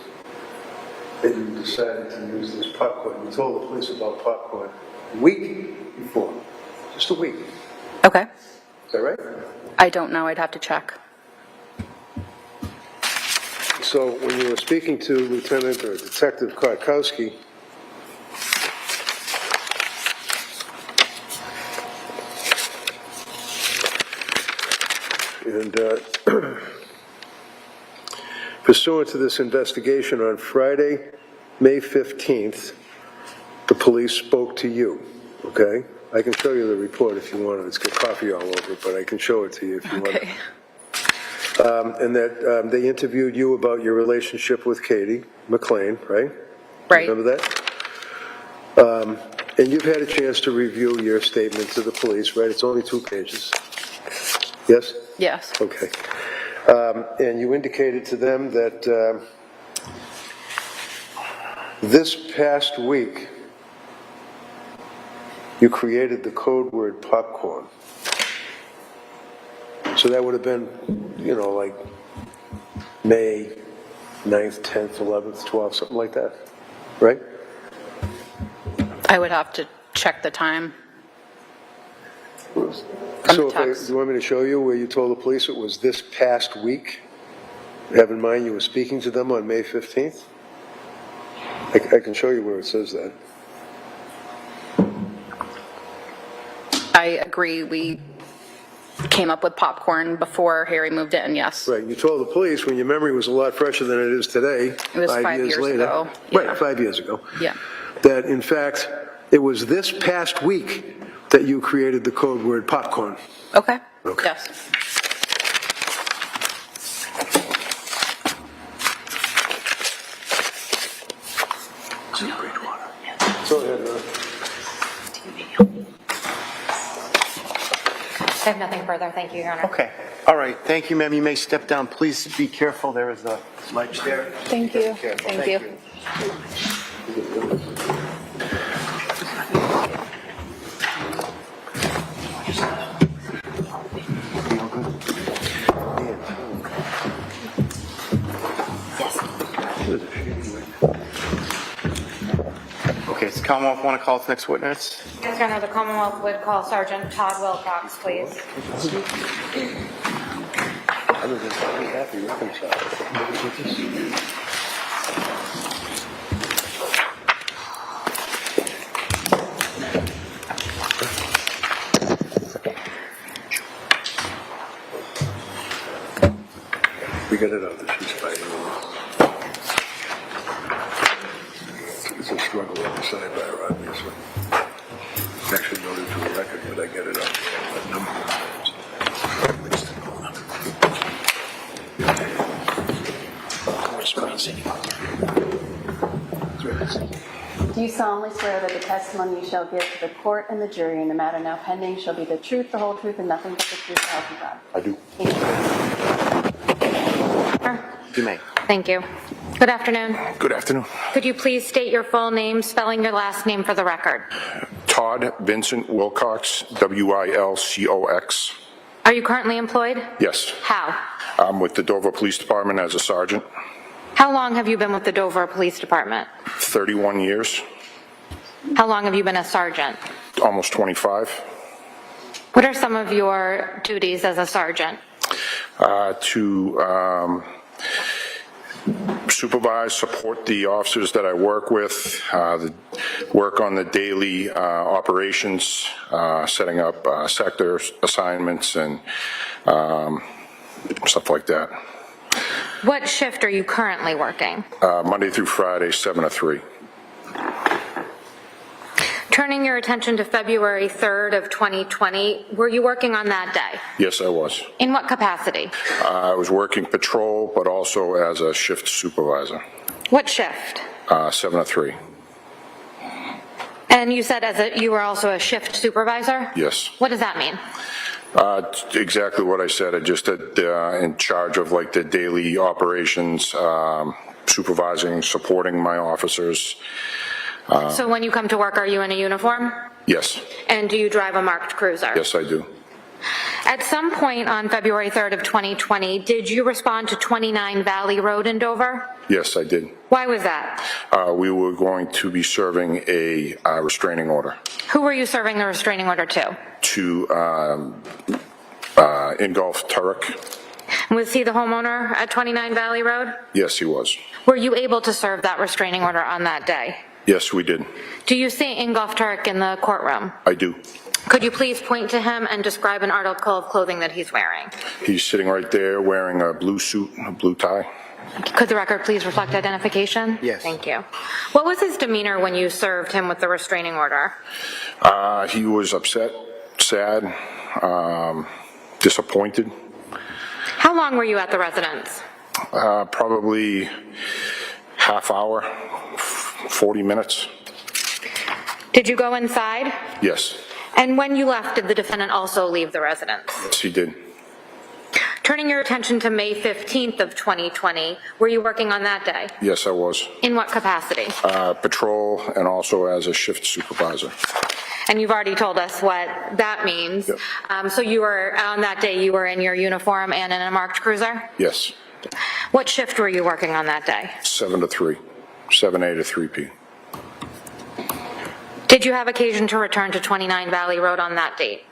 that you decided to use this popcorn. You told the police about popcorn a week before, just a week. Okay. Is that right? I don't know, I'd have to check. So when you were speaking to Lieutenant or Detective Kwiatkowski, and pursuant to this investigation on Friday, May 15th, the police spoke to you, okay? I can show you the report if you want it. It's got coffee all over it, but I can show it to you if you want it. Okay. And that they interviewed you about your relationship with Katie McLean, right? Right. Remember that? And you've had a chance to review your statement to the police, right? It's only 2 pages. Yes? Yes. Okay. And you indicated to them that this past week, you created the code word popcorn. So that would have been, you know, like May 9th, 10th, 11th, 12th, something like that, right? I would have to check the time. So do you want me to show you where you told the police it was this past week? Have in mind you were speaking to them on May 15th? I can show you where it says that. I agree, we came up with popcorn before Harry moved in, yes. Right, you told the police when your memory was a lot fresher than it is today. It was 5 years ago. Yeah. Right, 5 years ago. Yeah. That in fact, it was this past week that you created the code word popcorn. Okay. Okay. Yes. Go ahead, I have nothing further. Thank you, Your Honor. Okay. All right. Thank you, ma'am. You may step down. Please be careful. There is a ledge there. Thank you. Careful. Thank you. Okay. Does the Commonwealth want to call its next witness? Yes, Your Honor, the Commonwealth would call Sergeant Todd Wilcox, please. We got it out that she's fighting. It's a struggle on the sidebar, obviously. Actually noted to the record, but I get it out a number of times. Do you solemnly swear that the testimony you shall give to the court and the jury in the matter now pending shall be the truth, the whole truth, and nothing but the truth, so help you God? I do. You may. Thank you. Good afternoon. Good afternoon. Could you please state your full name, spelling your last name for the record? Todd Vincent Wilcox, Wilcox. Are you currently employed? Yes. How? I'm with the Dover Police Department as a sergeant. How long have you been with the Dover Police Department? 31 years, How long have you been a sergeant? almost 25. What are some of your duties as a sergeant? To supervise, support the officers that I work with, work on the daily operations, setting up sector assignments and stuff like that. What shift are you currently working? Monday through Friday, 7 to 3. Turning your attention to February 3rd of 2020, were you working on that day? Yes, I was. In what capacity? I was working patrol, but also as a shift supervisor, What shift? 7 to 3. And you said you were also a shift supervisor? Yes. What does that mean? Exactly what I said. I just in charge of like the daily operations, supervising, supporting my officers. So when you come to work, are you in a uniform? Yes, And do you drive a marked cruiser? yes, I do. At some point on February 3rd of 2020, did you respond to 29 Valley Road in Dover? Yes, I did. Why was that? We were going to be serving a restraining order Who were you serving the restraining order to? to Ingolf Tuerk. Was he the homeowner at 29 Valley Road? Yes, he was. Were you able to serve that restraining order on that day? Yes, we did. Do you see Ingolf Tuerk in the courtroom? I do. Could you please point to him and describe an article of clothing that he's wearing? He's sitting right there wearing a blue suit, a blue tie. Could the record please reflect identification? Yes. Thank you. What was his demeanor when you served him with the restraining order? He was upset, sad, disappointed. How long were you at the residence? Probably half hour, 40 minutes. Did you go inside? Yes, And when you left, did the defendant also leave the residence? yes, he did. Turning your attention to May 15th of 2020, were you working on that day? Yes, I was. In what capacity? Patrol and also as a shift supervisor. And you've already told us what that means. Yep. So you were, on that day, you were in your uniform and in a marked cruiser? Yes, What shift were you working on that day? 7 to 3, 7A to 3P. Did you have occasion to return to 29 Valley Road on that date?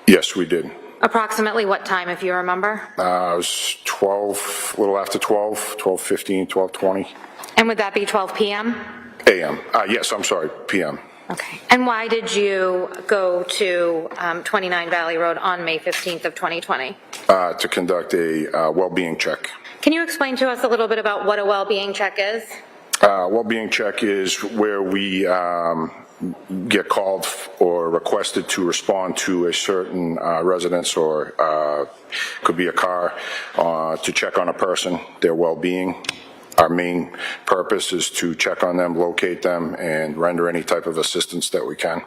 Yes, we did. Approximately what time, if you remember? It was 12, a little after 12, 12:15, 12:20 And would that be 12 p.m.? a.m. Yes, I'm sorry, p.m. Okay. And why did you go to 29 Valley Road on May 15th of 2020? To conduct a well-being check. Can you explain to us a little bit about what a well-being check is? Well-being check is where we get called or requested to respond to a certain residence or could be a car to check on a person, their well-being. Our main purpose is to check on them, locate them, and render any type of assistance that we can.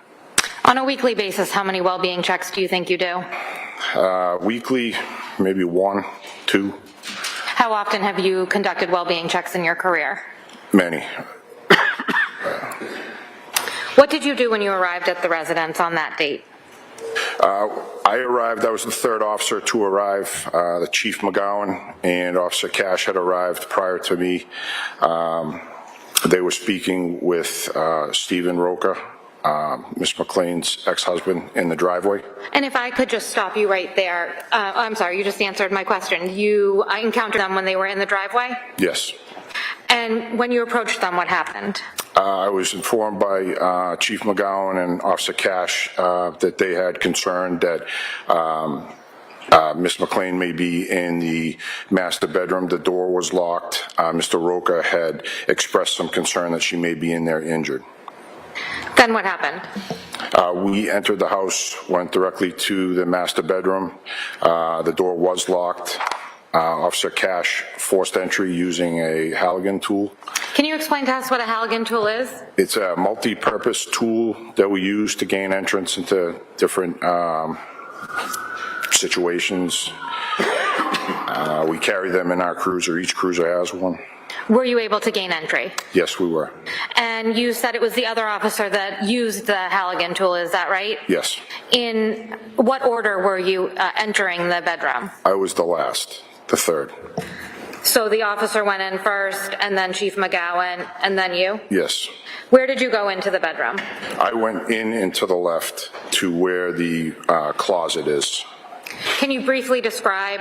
On a weekly basis, how many well-being checks do you think you do? Weekly, maybe 1, 2, How often have you conducted well-being checks in your career? many. What did you do when you arrived at the residence on that date? I arrived, I was the third officer to arrive. The Chief McGowan and Officer Cash had arrived prior to me. They were speaking with Stephen Roca, Ms. McLean's ex-husband, in the driveway. And if I could just stop you right there. I'm sorry, you just answered my question. You encountered them when they were in the driveway? Yes. And when you approached them, what happened? I was informed by Chief McGowan and Officer Cash that they had concern that Ms. McLean may be in the master bedroom. The door was locked. Mr. Roca had expressed some concern that she may be in there injured. Then what happened? We entered the house, went directly to the master bedroom. The door was locked. Officer Cash forced entry using a Halligan tool. Can you explain to us what a Halligan tool is? It's a multi-purpose tool that we use to gain entrance into different situations. We carry them in our cruiser. Each cruiser has one. Were you able to gain entry? Yes, we were. And you said it was the other officer that used the Halligan tool, is that right? Yes. In what order were you entering the bedroom? I was the last, the third. So the officer went in first, and then Chief McGowan, and then you? Yes. Where did you go into the bedroom? I went in and to the left to where the closet is. Can you briefly describe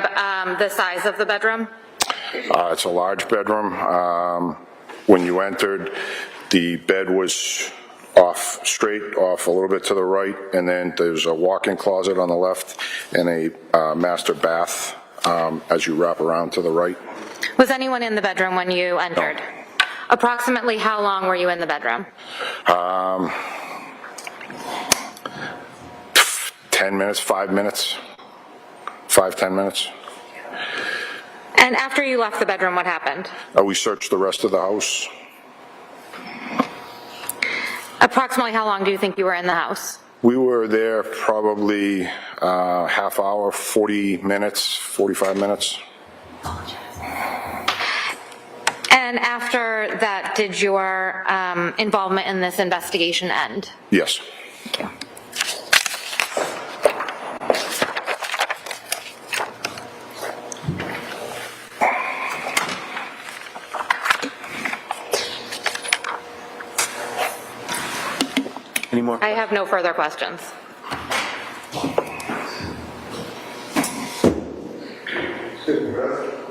the size of the bedroom? It's a large bedroom. When you entered, the bed was straight off a little bit to the right, and then there's a walk-in closet on the left and a master bath as you wrap around to the right. Was anyone in the bedroom when you entered? No. Approximately how long were you in the bedroom? 10 minutes, 5 minutes, 5-10 minutes. And after you left the bedroom, what happened? We searched the rest of the house. Approximately how long do you think you were in the house? We were there probably half hour, 40 minutes, 45 minutes. And after that, did your involvement in this investigation end? Yes. Thank you. Any more? I have no further questions.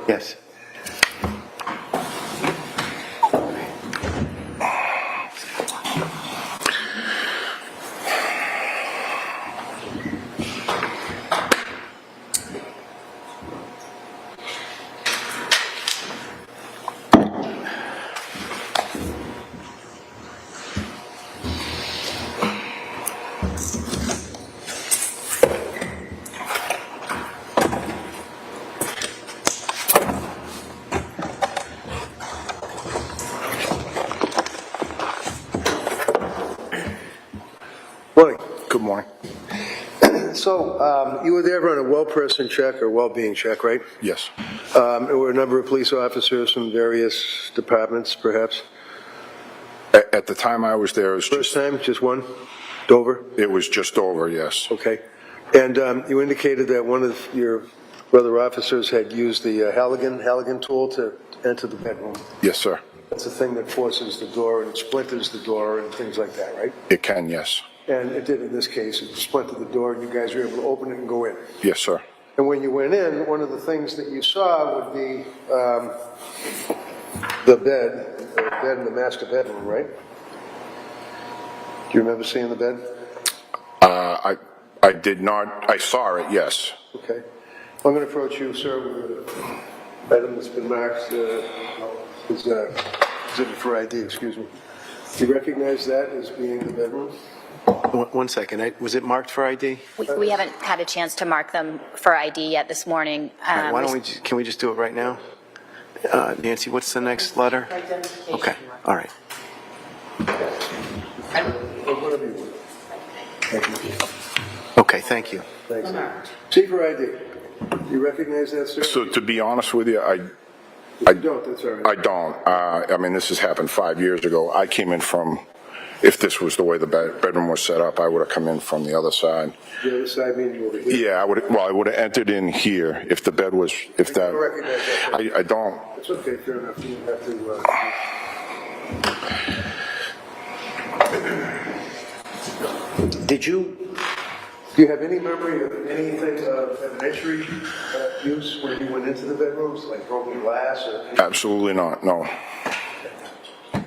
Yes. Morning. Good morning. So, you were there on a well-person check or well-being check, right? Yes. There were a number of police officers from various departments, perhaps? At the time I was there, it was First just, time, just one? Dover? it was just over, yes. Okay. And you indicated that one of your brother officers had used the Halligan tool to enter the bedroom. Yes, sir. That's the thing that forces the door and splinters the door and things like that, right? It can, yes. And it did in this case. It splintered the door and you guys were able to open it and go in. Yes, sir. And when you went in, one of the things that you saw would be the bed in the master bedroom, right? Do you remember seeing the bed? I did not, I saw it, yes. Okay. I'm going to approach you, sir, with an item that's been marked, is exhibit for ID, excuse me. Do you recognize that as being the bedroom? One second. Was it marked for ID? We haven't had a chance to mark them for ID yet this morning. Why don't we, can we just do it right now? Nancy, what's the next letter? Okay, all right. Okay, thank you. Thanks. See for ID. Do you recognize that, sir? So to be honest with you, You don't, that's all right. I don't. I mean, this has happened 5 years ago. I came in from, if this was the way the bedroom was set up, I would have come in from the other side. The other side means over here? Yeah, I would have entered in here if the bed was, if that. don't recognize that, sir. I don't. It's okay, fair enough. You don't have to, Do you have any memory of anything of evidentiary use when you went into the bedrooms, like broken glass or? Absolutely not, no.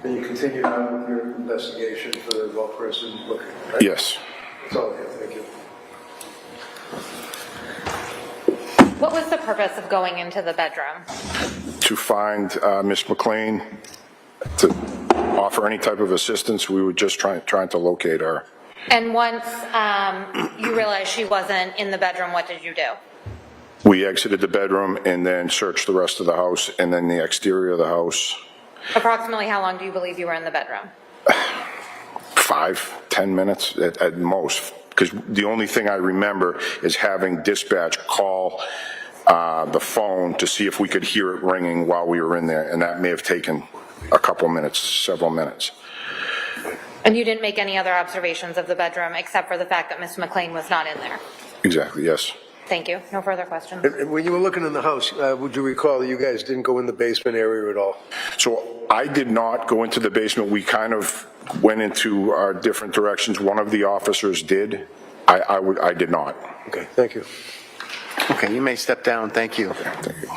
And you continued on with your investigation for the well person looking, right? Yes. That's all I have, thank you. What was the purpose of going into the bedroom? To find Miss McLean, to offer any type of assistance. We were just trying to locate her. And once you realized she wasn't in the bedroom, what did you do? We exited the bedroom and then searched the rest of the house and then the exterior of the house. Approximately how long do you believe you were in the bedroom? 5-10 minutes at most, because the only thing I remember is having dispatch call the phone to see if we could hear it ringing while we were in there, and that may have taken a couple minutes, several minutes. And you didn't make any other observations of the bedroom except for the fact that Miss McLean was not in there? Exactly, yes. Thank you. No further questions. And when you were looking in the house, would you recall that you guys didn't go in the basement area at all? So I did not go into the basement. We kind of went into our different directions. One of the officers did. I did not. Okay, thank you. Okay, you may step down. Thank you. Okay, thank you.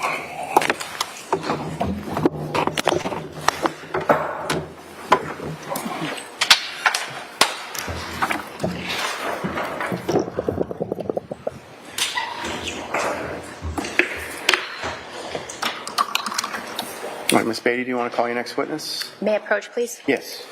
All right, Ms. Beatty, do you want to call your next witness? May I approach, please? Yes.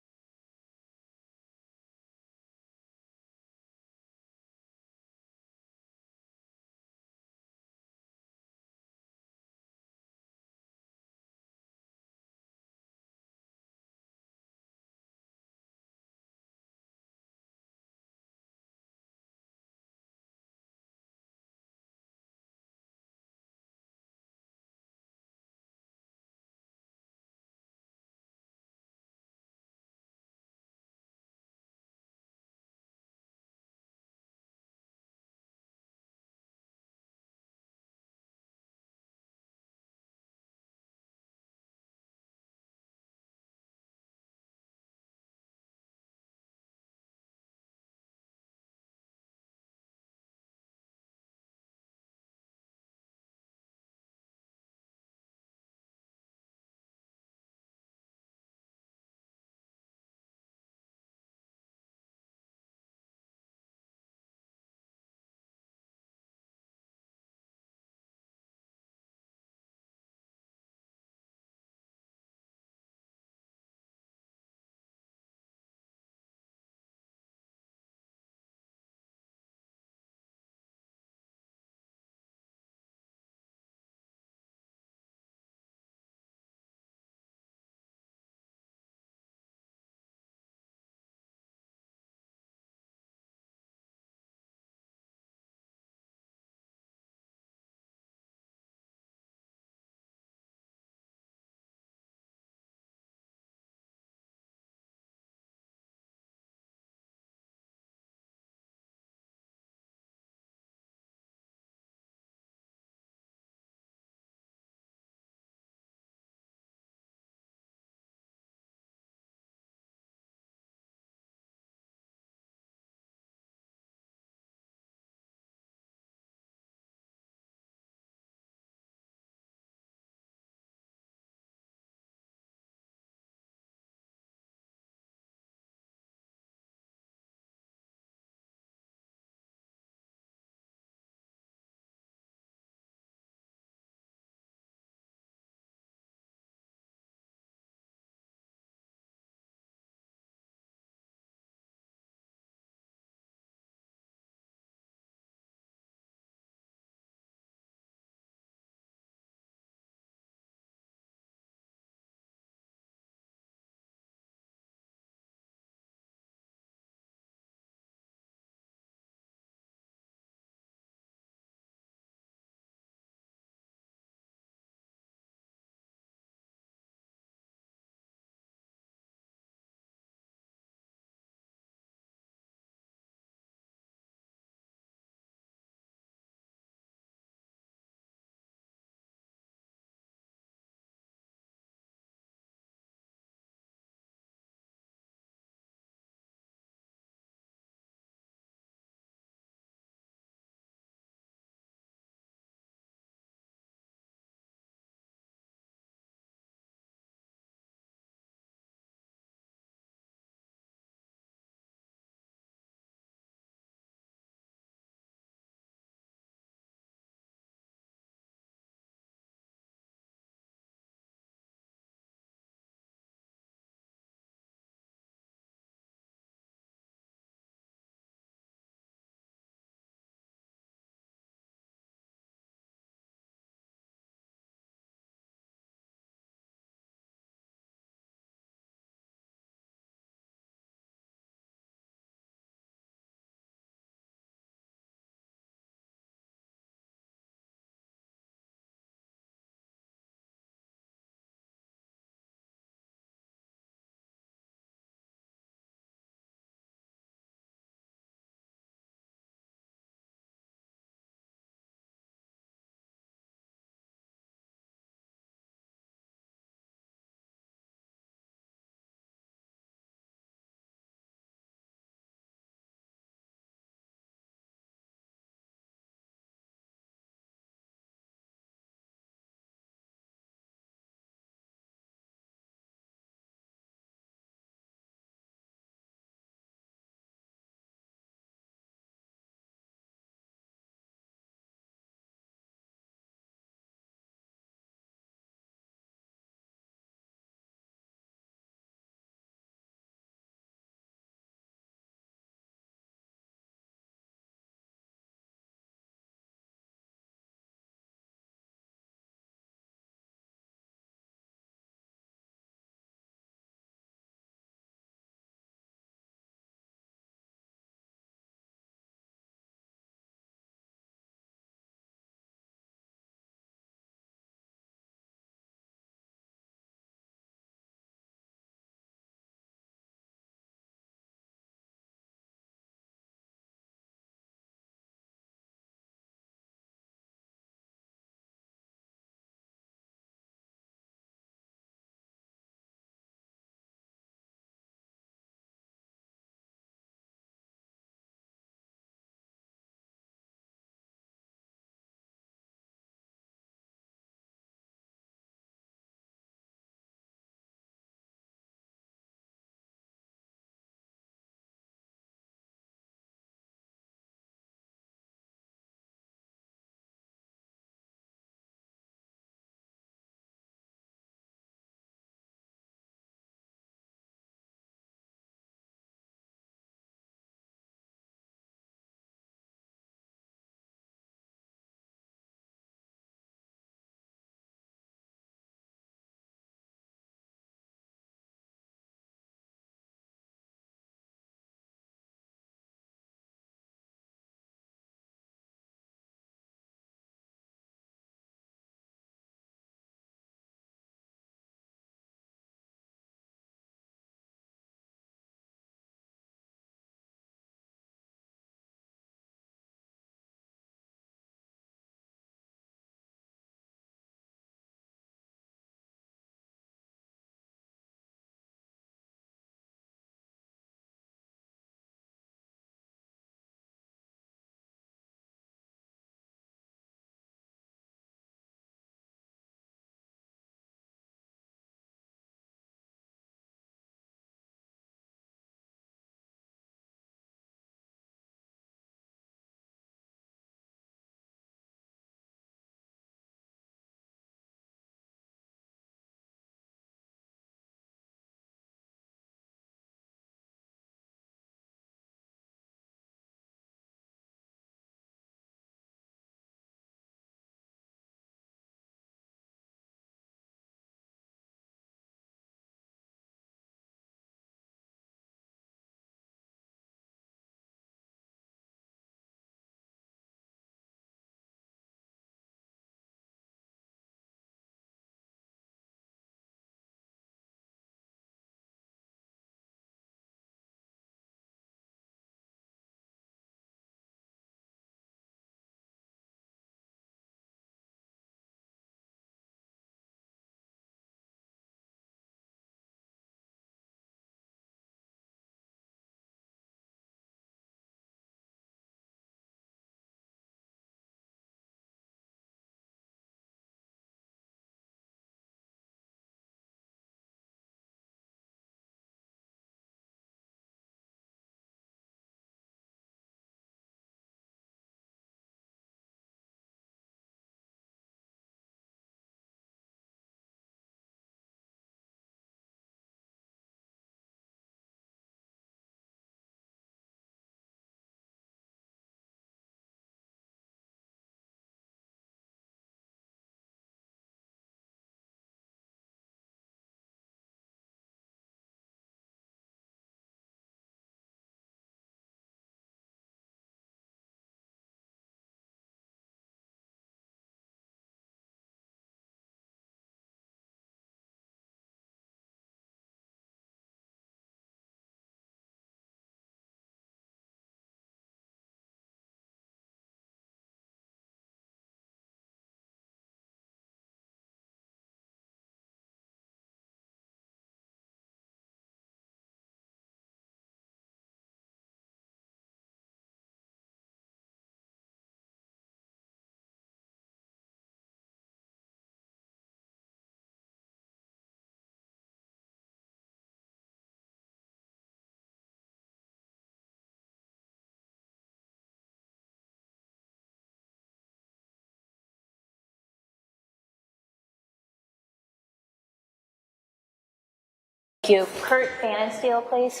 Thank you. Kurt Bannister, please.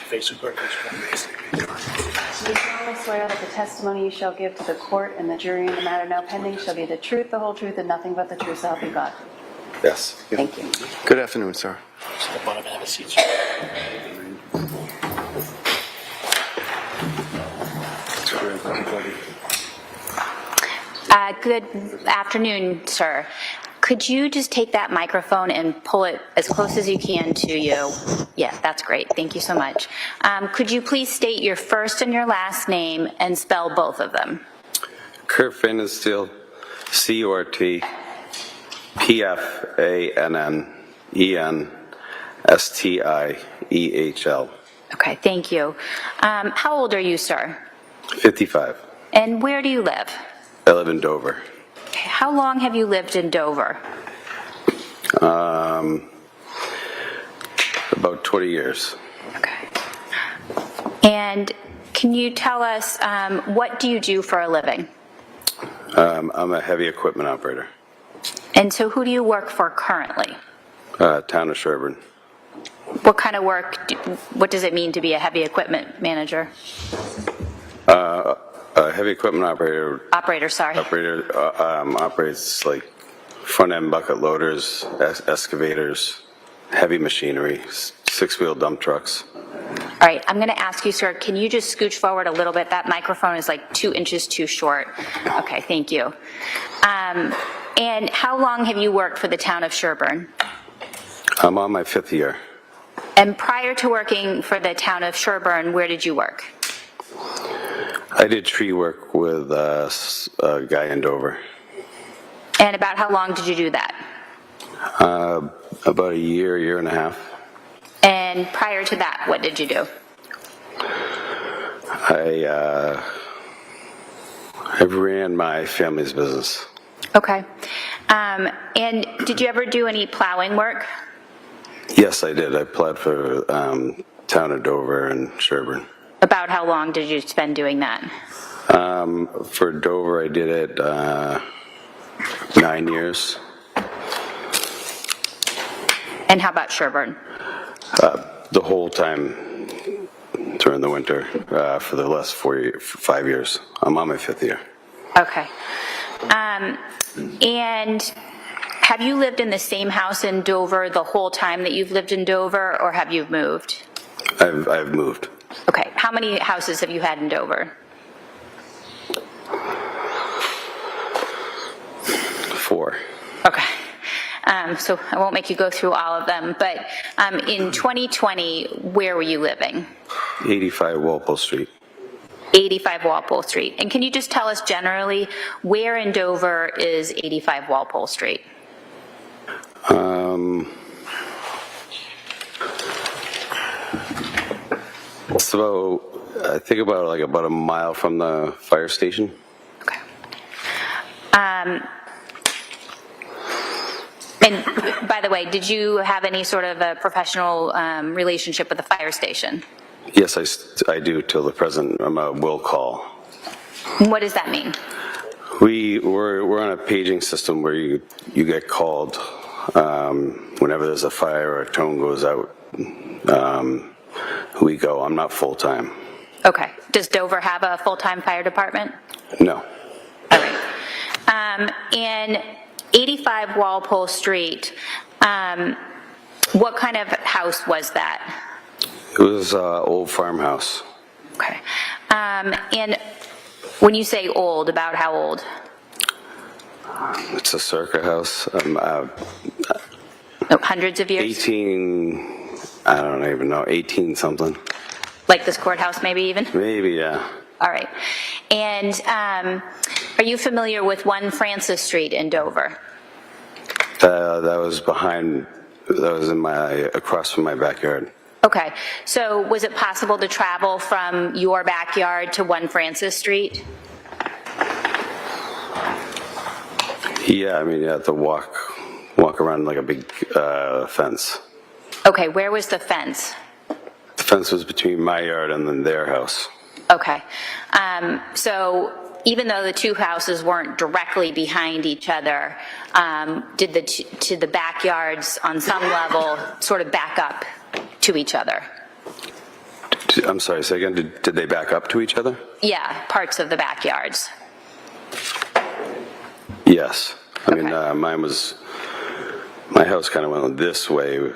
Basically, Do you solemnly swear that the testimony you shall give to the court and the jury in the matter now pending shall be the truth, the whole truth, and nothing but the truth, so help you God? Yes. Thank you. Good afternoon, sir. step on it and have a seat. Good afternoon, sir. Could you just take that microphone and pull it as close as you can to you? Yeah, that's great. Thank you so much. Could you please state your first and your last name and spell both of them? Kurt Fandenstiel, C-U-R-T-P-F-A-N-N-E-N-S-T-I-E-H-L. Okay, thank you. How old are you, sir? 55. And where do you live? I live in Dover. Okay, how long have you lived in Dover? About 20 years. Okay. And can you tell us, what do you do for a living? I'm a heavy equipment operator. And so who do you work for currently? Town of Sherburne. What kind of work, what does it mean to be a heavy equipment manager? A heavy equipment operator. Operator, sorry. Operator operates like front-end bucket loaders, excavators, heavy machinery, six-wheel dump trucks. All right, I'm going to ask you, sir, can you just scooch forward a little bit? That microphone is like 2 inches too short. Okay, thank you. And how long have you worked for the town of Sherburne? I'm on my 5th year. And prior to working for the town of Sherburne, where did you work? I did tree work with a guy in Dover. And about how long did you do that? About a year, year and a half. And prior to that, what did you do? I ran my family's business. Okay. And did you ever do any plowing work? Yes, I did. I plowed for town of Dover and Sherburne. About how long did you spend doing that? For Dover, I did it 9 years. And how about Sherburne? The whole time during the winter for the last 5 years. I'm on my 5th year. Okay. And have you lived in the same house in Dover the whole time that you've lived in Dover, or have you moved? I've moved. Okay. How many houses have you had in Dover? 4. Okay. So I won't make you go through all of them, but in 2020, where were you living? 85 Walpole Street. 85 Walpole Street. And can you just tell us generally where in Dover is 85 Walpole Street? It's about, I think about a mile from the fire station. Okay. And by the way, did you have any sort of a professional relationship with the fire station? Yes, I do till the present. I'm a will call. What does that mean? We're on a paging system where you get called whenever there's a fire or a tone goes out. We go. I'm not full time. Okay. Does Dover have a full-time fire department? No. All right. And 85 Walpole Street, what kind of house was that? It was an old farmhouse. Okay. And when you say old, about how old? It's a circa house. Hundreds of years? 18, I don't even know, 18 something. Like this courthouse maybe even? Maybe, yeah. All right. And are you familiar with 1 Francis Street in Dover? That was across from my backyard. Okay. So was it possible to travel from your backyard to 1 Francis Street? Yeah, I mean, you have to walk around like a big fence. Okay, where was the fence? The fence was between my yard and then their house. Okay. So even though the two houses weren't directly behind each other, did the backyards on some level sort of back up to each other? I'm sorry, say again, did they back up to each other? Yeah, parts of the backyards. Yes. I mean, Okay. my house kind of went this way,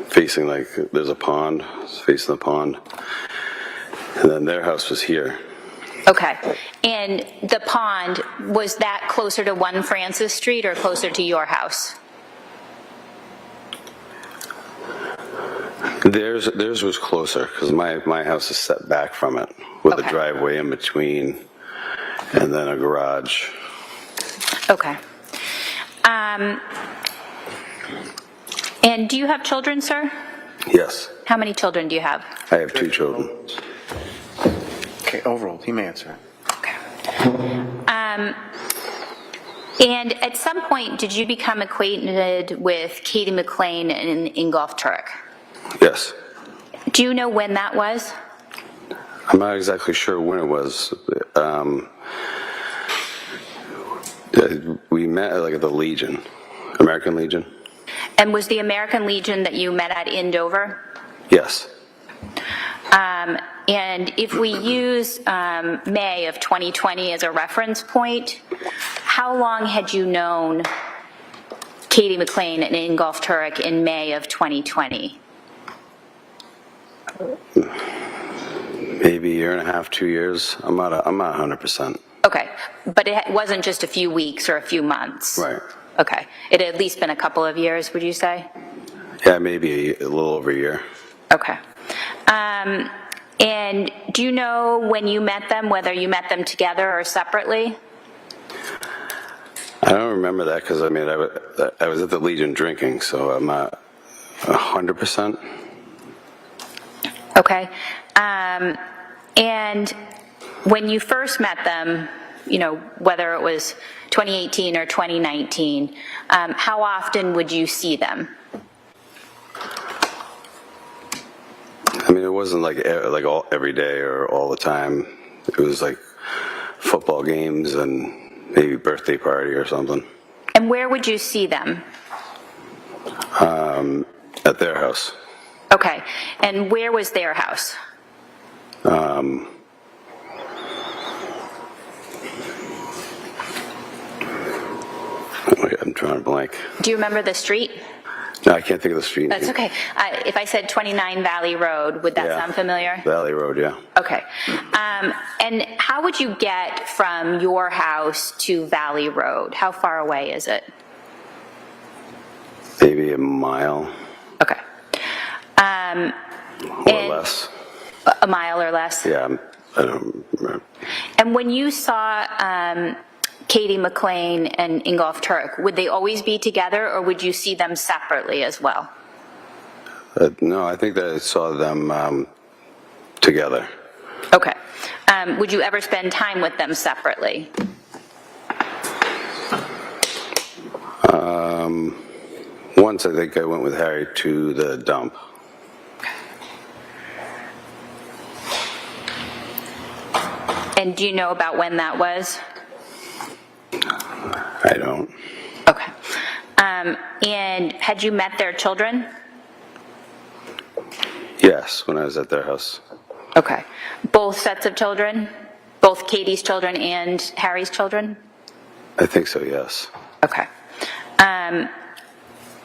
facing like, there's a pond, facing the pond. And then their house was here. Okay. And the pond, was that closer to 1 Francis Street or closer to your house? Theirs was closer, because my house is set back from it, with a Okay. driveway in between, and then a garage. Okay. And do you have children, sir? Yes, How many children do you have? I have 2 children. Okay, overruled. He may answer. And at some point, did you become acquainted with Kathleen McLean and Ingolf Tuerk? Yes. Do you know when that was? I'm not exactly sure when it was. We met like at the Legion, American Legion. And was the American Legion that you met at in Dover? Yes. And if we use May of 2020 as a reference point, how long had you known Kathleen McLean and Ingolf Tuerk in May of 2020? Maybe a year and a half, 2 years. I'm not 100%. Okay, but it wasn't just a few weeks or a few months? Right. Okay, it had at least been a couple of years, would you say? Yeah, maybe a little over a year. Okay. And do you know when you met them, whether you met them together or separately? I don't remember that because I mean I was at the Legion drinking, so I'm not 100%. Okay. And when you first met them, you know, whether it was 2018 or 2019, how often would you see them? I mean, it wasn't like every day or all the time. It was like football games and maybe birthday party or something. And where would you see them? At their house. Okay. And where was their house? I'm drawing a blank. Do you remember the street? No, I can't think of the street. That's okay. If I said 29 Valley Road, would that Yeah. sound familiar? Valley Road, yeah. Okay. And how would you get from your house to Valley Road? How far away is it? Maybe a mile Okay. or less. A mile or less? Yeah, I don't remember. And when you saw Kathleen McLean and Ingolf Tuerk, would they always be together or would you see them separately as well? No, I think that I saw them together. Okay. Would you ever spend time with them separately? Once I think I went with Harry to the dump. And do you know about when that was? I don't. Okay. And had you met their children? Yes, when I was at their house. Okay. Both sets of children? Both Katie's children and Harry's children? I think so, yes. Okay.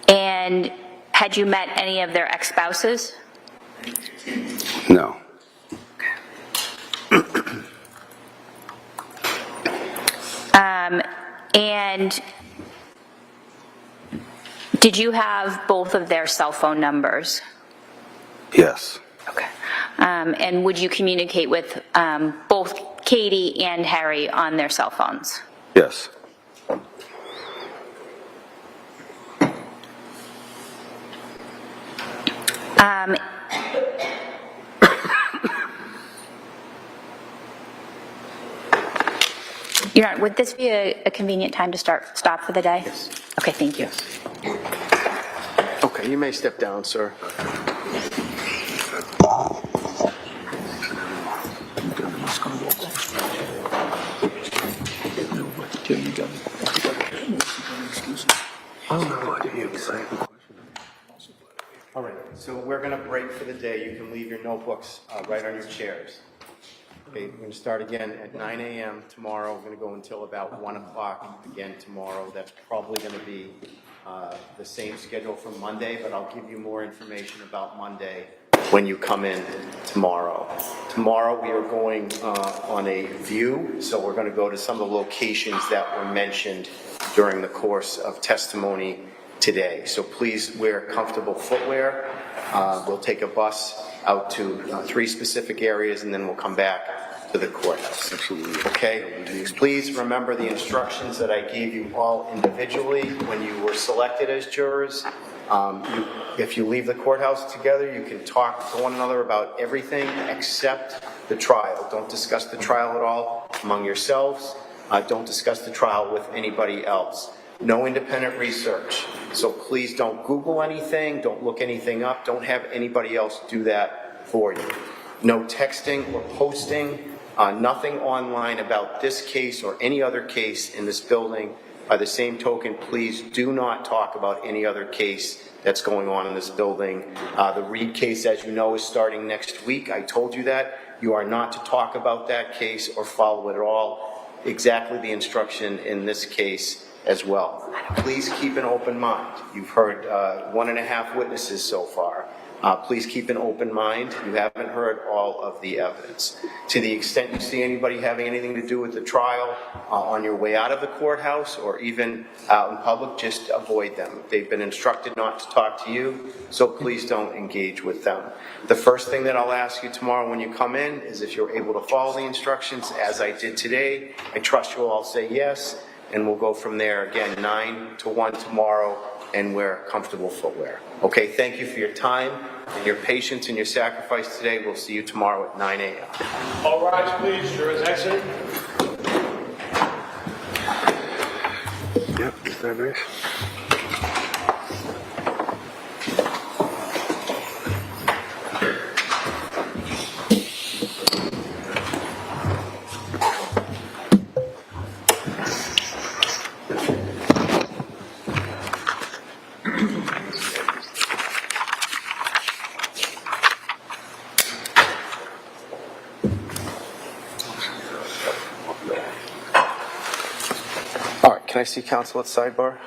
And had you met any of their ex-spouses? No. And did you have both of their cell phone numbers? Yes. Okay. And would you communicate with both Katie and Harry on their cell phones? Yes. Your Honor, would this be a convenient time to stop for the day? Yes. Okay, thank you. Okay, you may step down, sir. All right, so we're going to break for the day. You can leave your notebooks right on your chairs. Okay, we're going to start again at 9 a.m. tomorrow. We're going to go until about 1 o'clock again tomorrow. That's probably going to be the same schedule for Monday, but I'll give you more information about Monday when you come in tomorrow. Tomorrow we are going on a view, so we're going to go to some of the locations that were mentioned during the course of testimony today. So please wear comfortable footwear. We'll take a bus out to 3 specific areas, and then we'll come back to the courthouse. Absolutely. Okay? Please remember the instructions that I gave you all individually when you were selected as jurors. If you leave the courthouse together, you can talk to one another about everything except the trial. Don't discuss the trial at all among yourselves. Don't discuss the trial with anybody else. No independent research. So please don't Google anything, don't look anything up, don't have anybody else do that for you. No texting or posting, nothing online about this case or any other case in this building. By the same token, please do not talk about any other case that's going on in this building. The Reed case, as you know, is starting next week. I told you that. You are not to talk about that case or follow it at all. Exactly the instruction in this case as well. Please keep an open mind. You've heard 1.5 witnesses so far. Please keep an open mind. You haven't heard all of the evidence. To the extent you see anybody having anything to do with the trial on your way out of the courthouse or even out in public, just avoid them. They've been instructed not to talk to you, so please don't engage with them. The first thing that I'll ask you tomorrow when you come in is if you're able to follow the instructions as I did today. I trust you'll all say yes. And we'll go from there, again, 9 to 1 tomorrow, and wear comfortable footwear. Okay, thank you for your time and your patience and your sacrifice today. We'll see you tomorrow at 9 a.m. All rise, please. Jurors exit. Yep, is that nice? All right, can I see counsel at sidebar?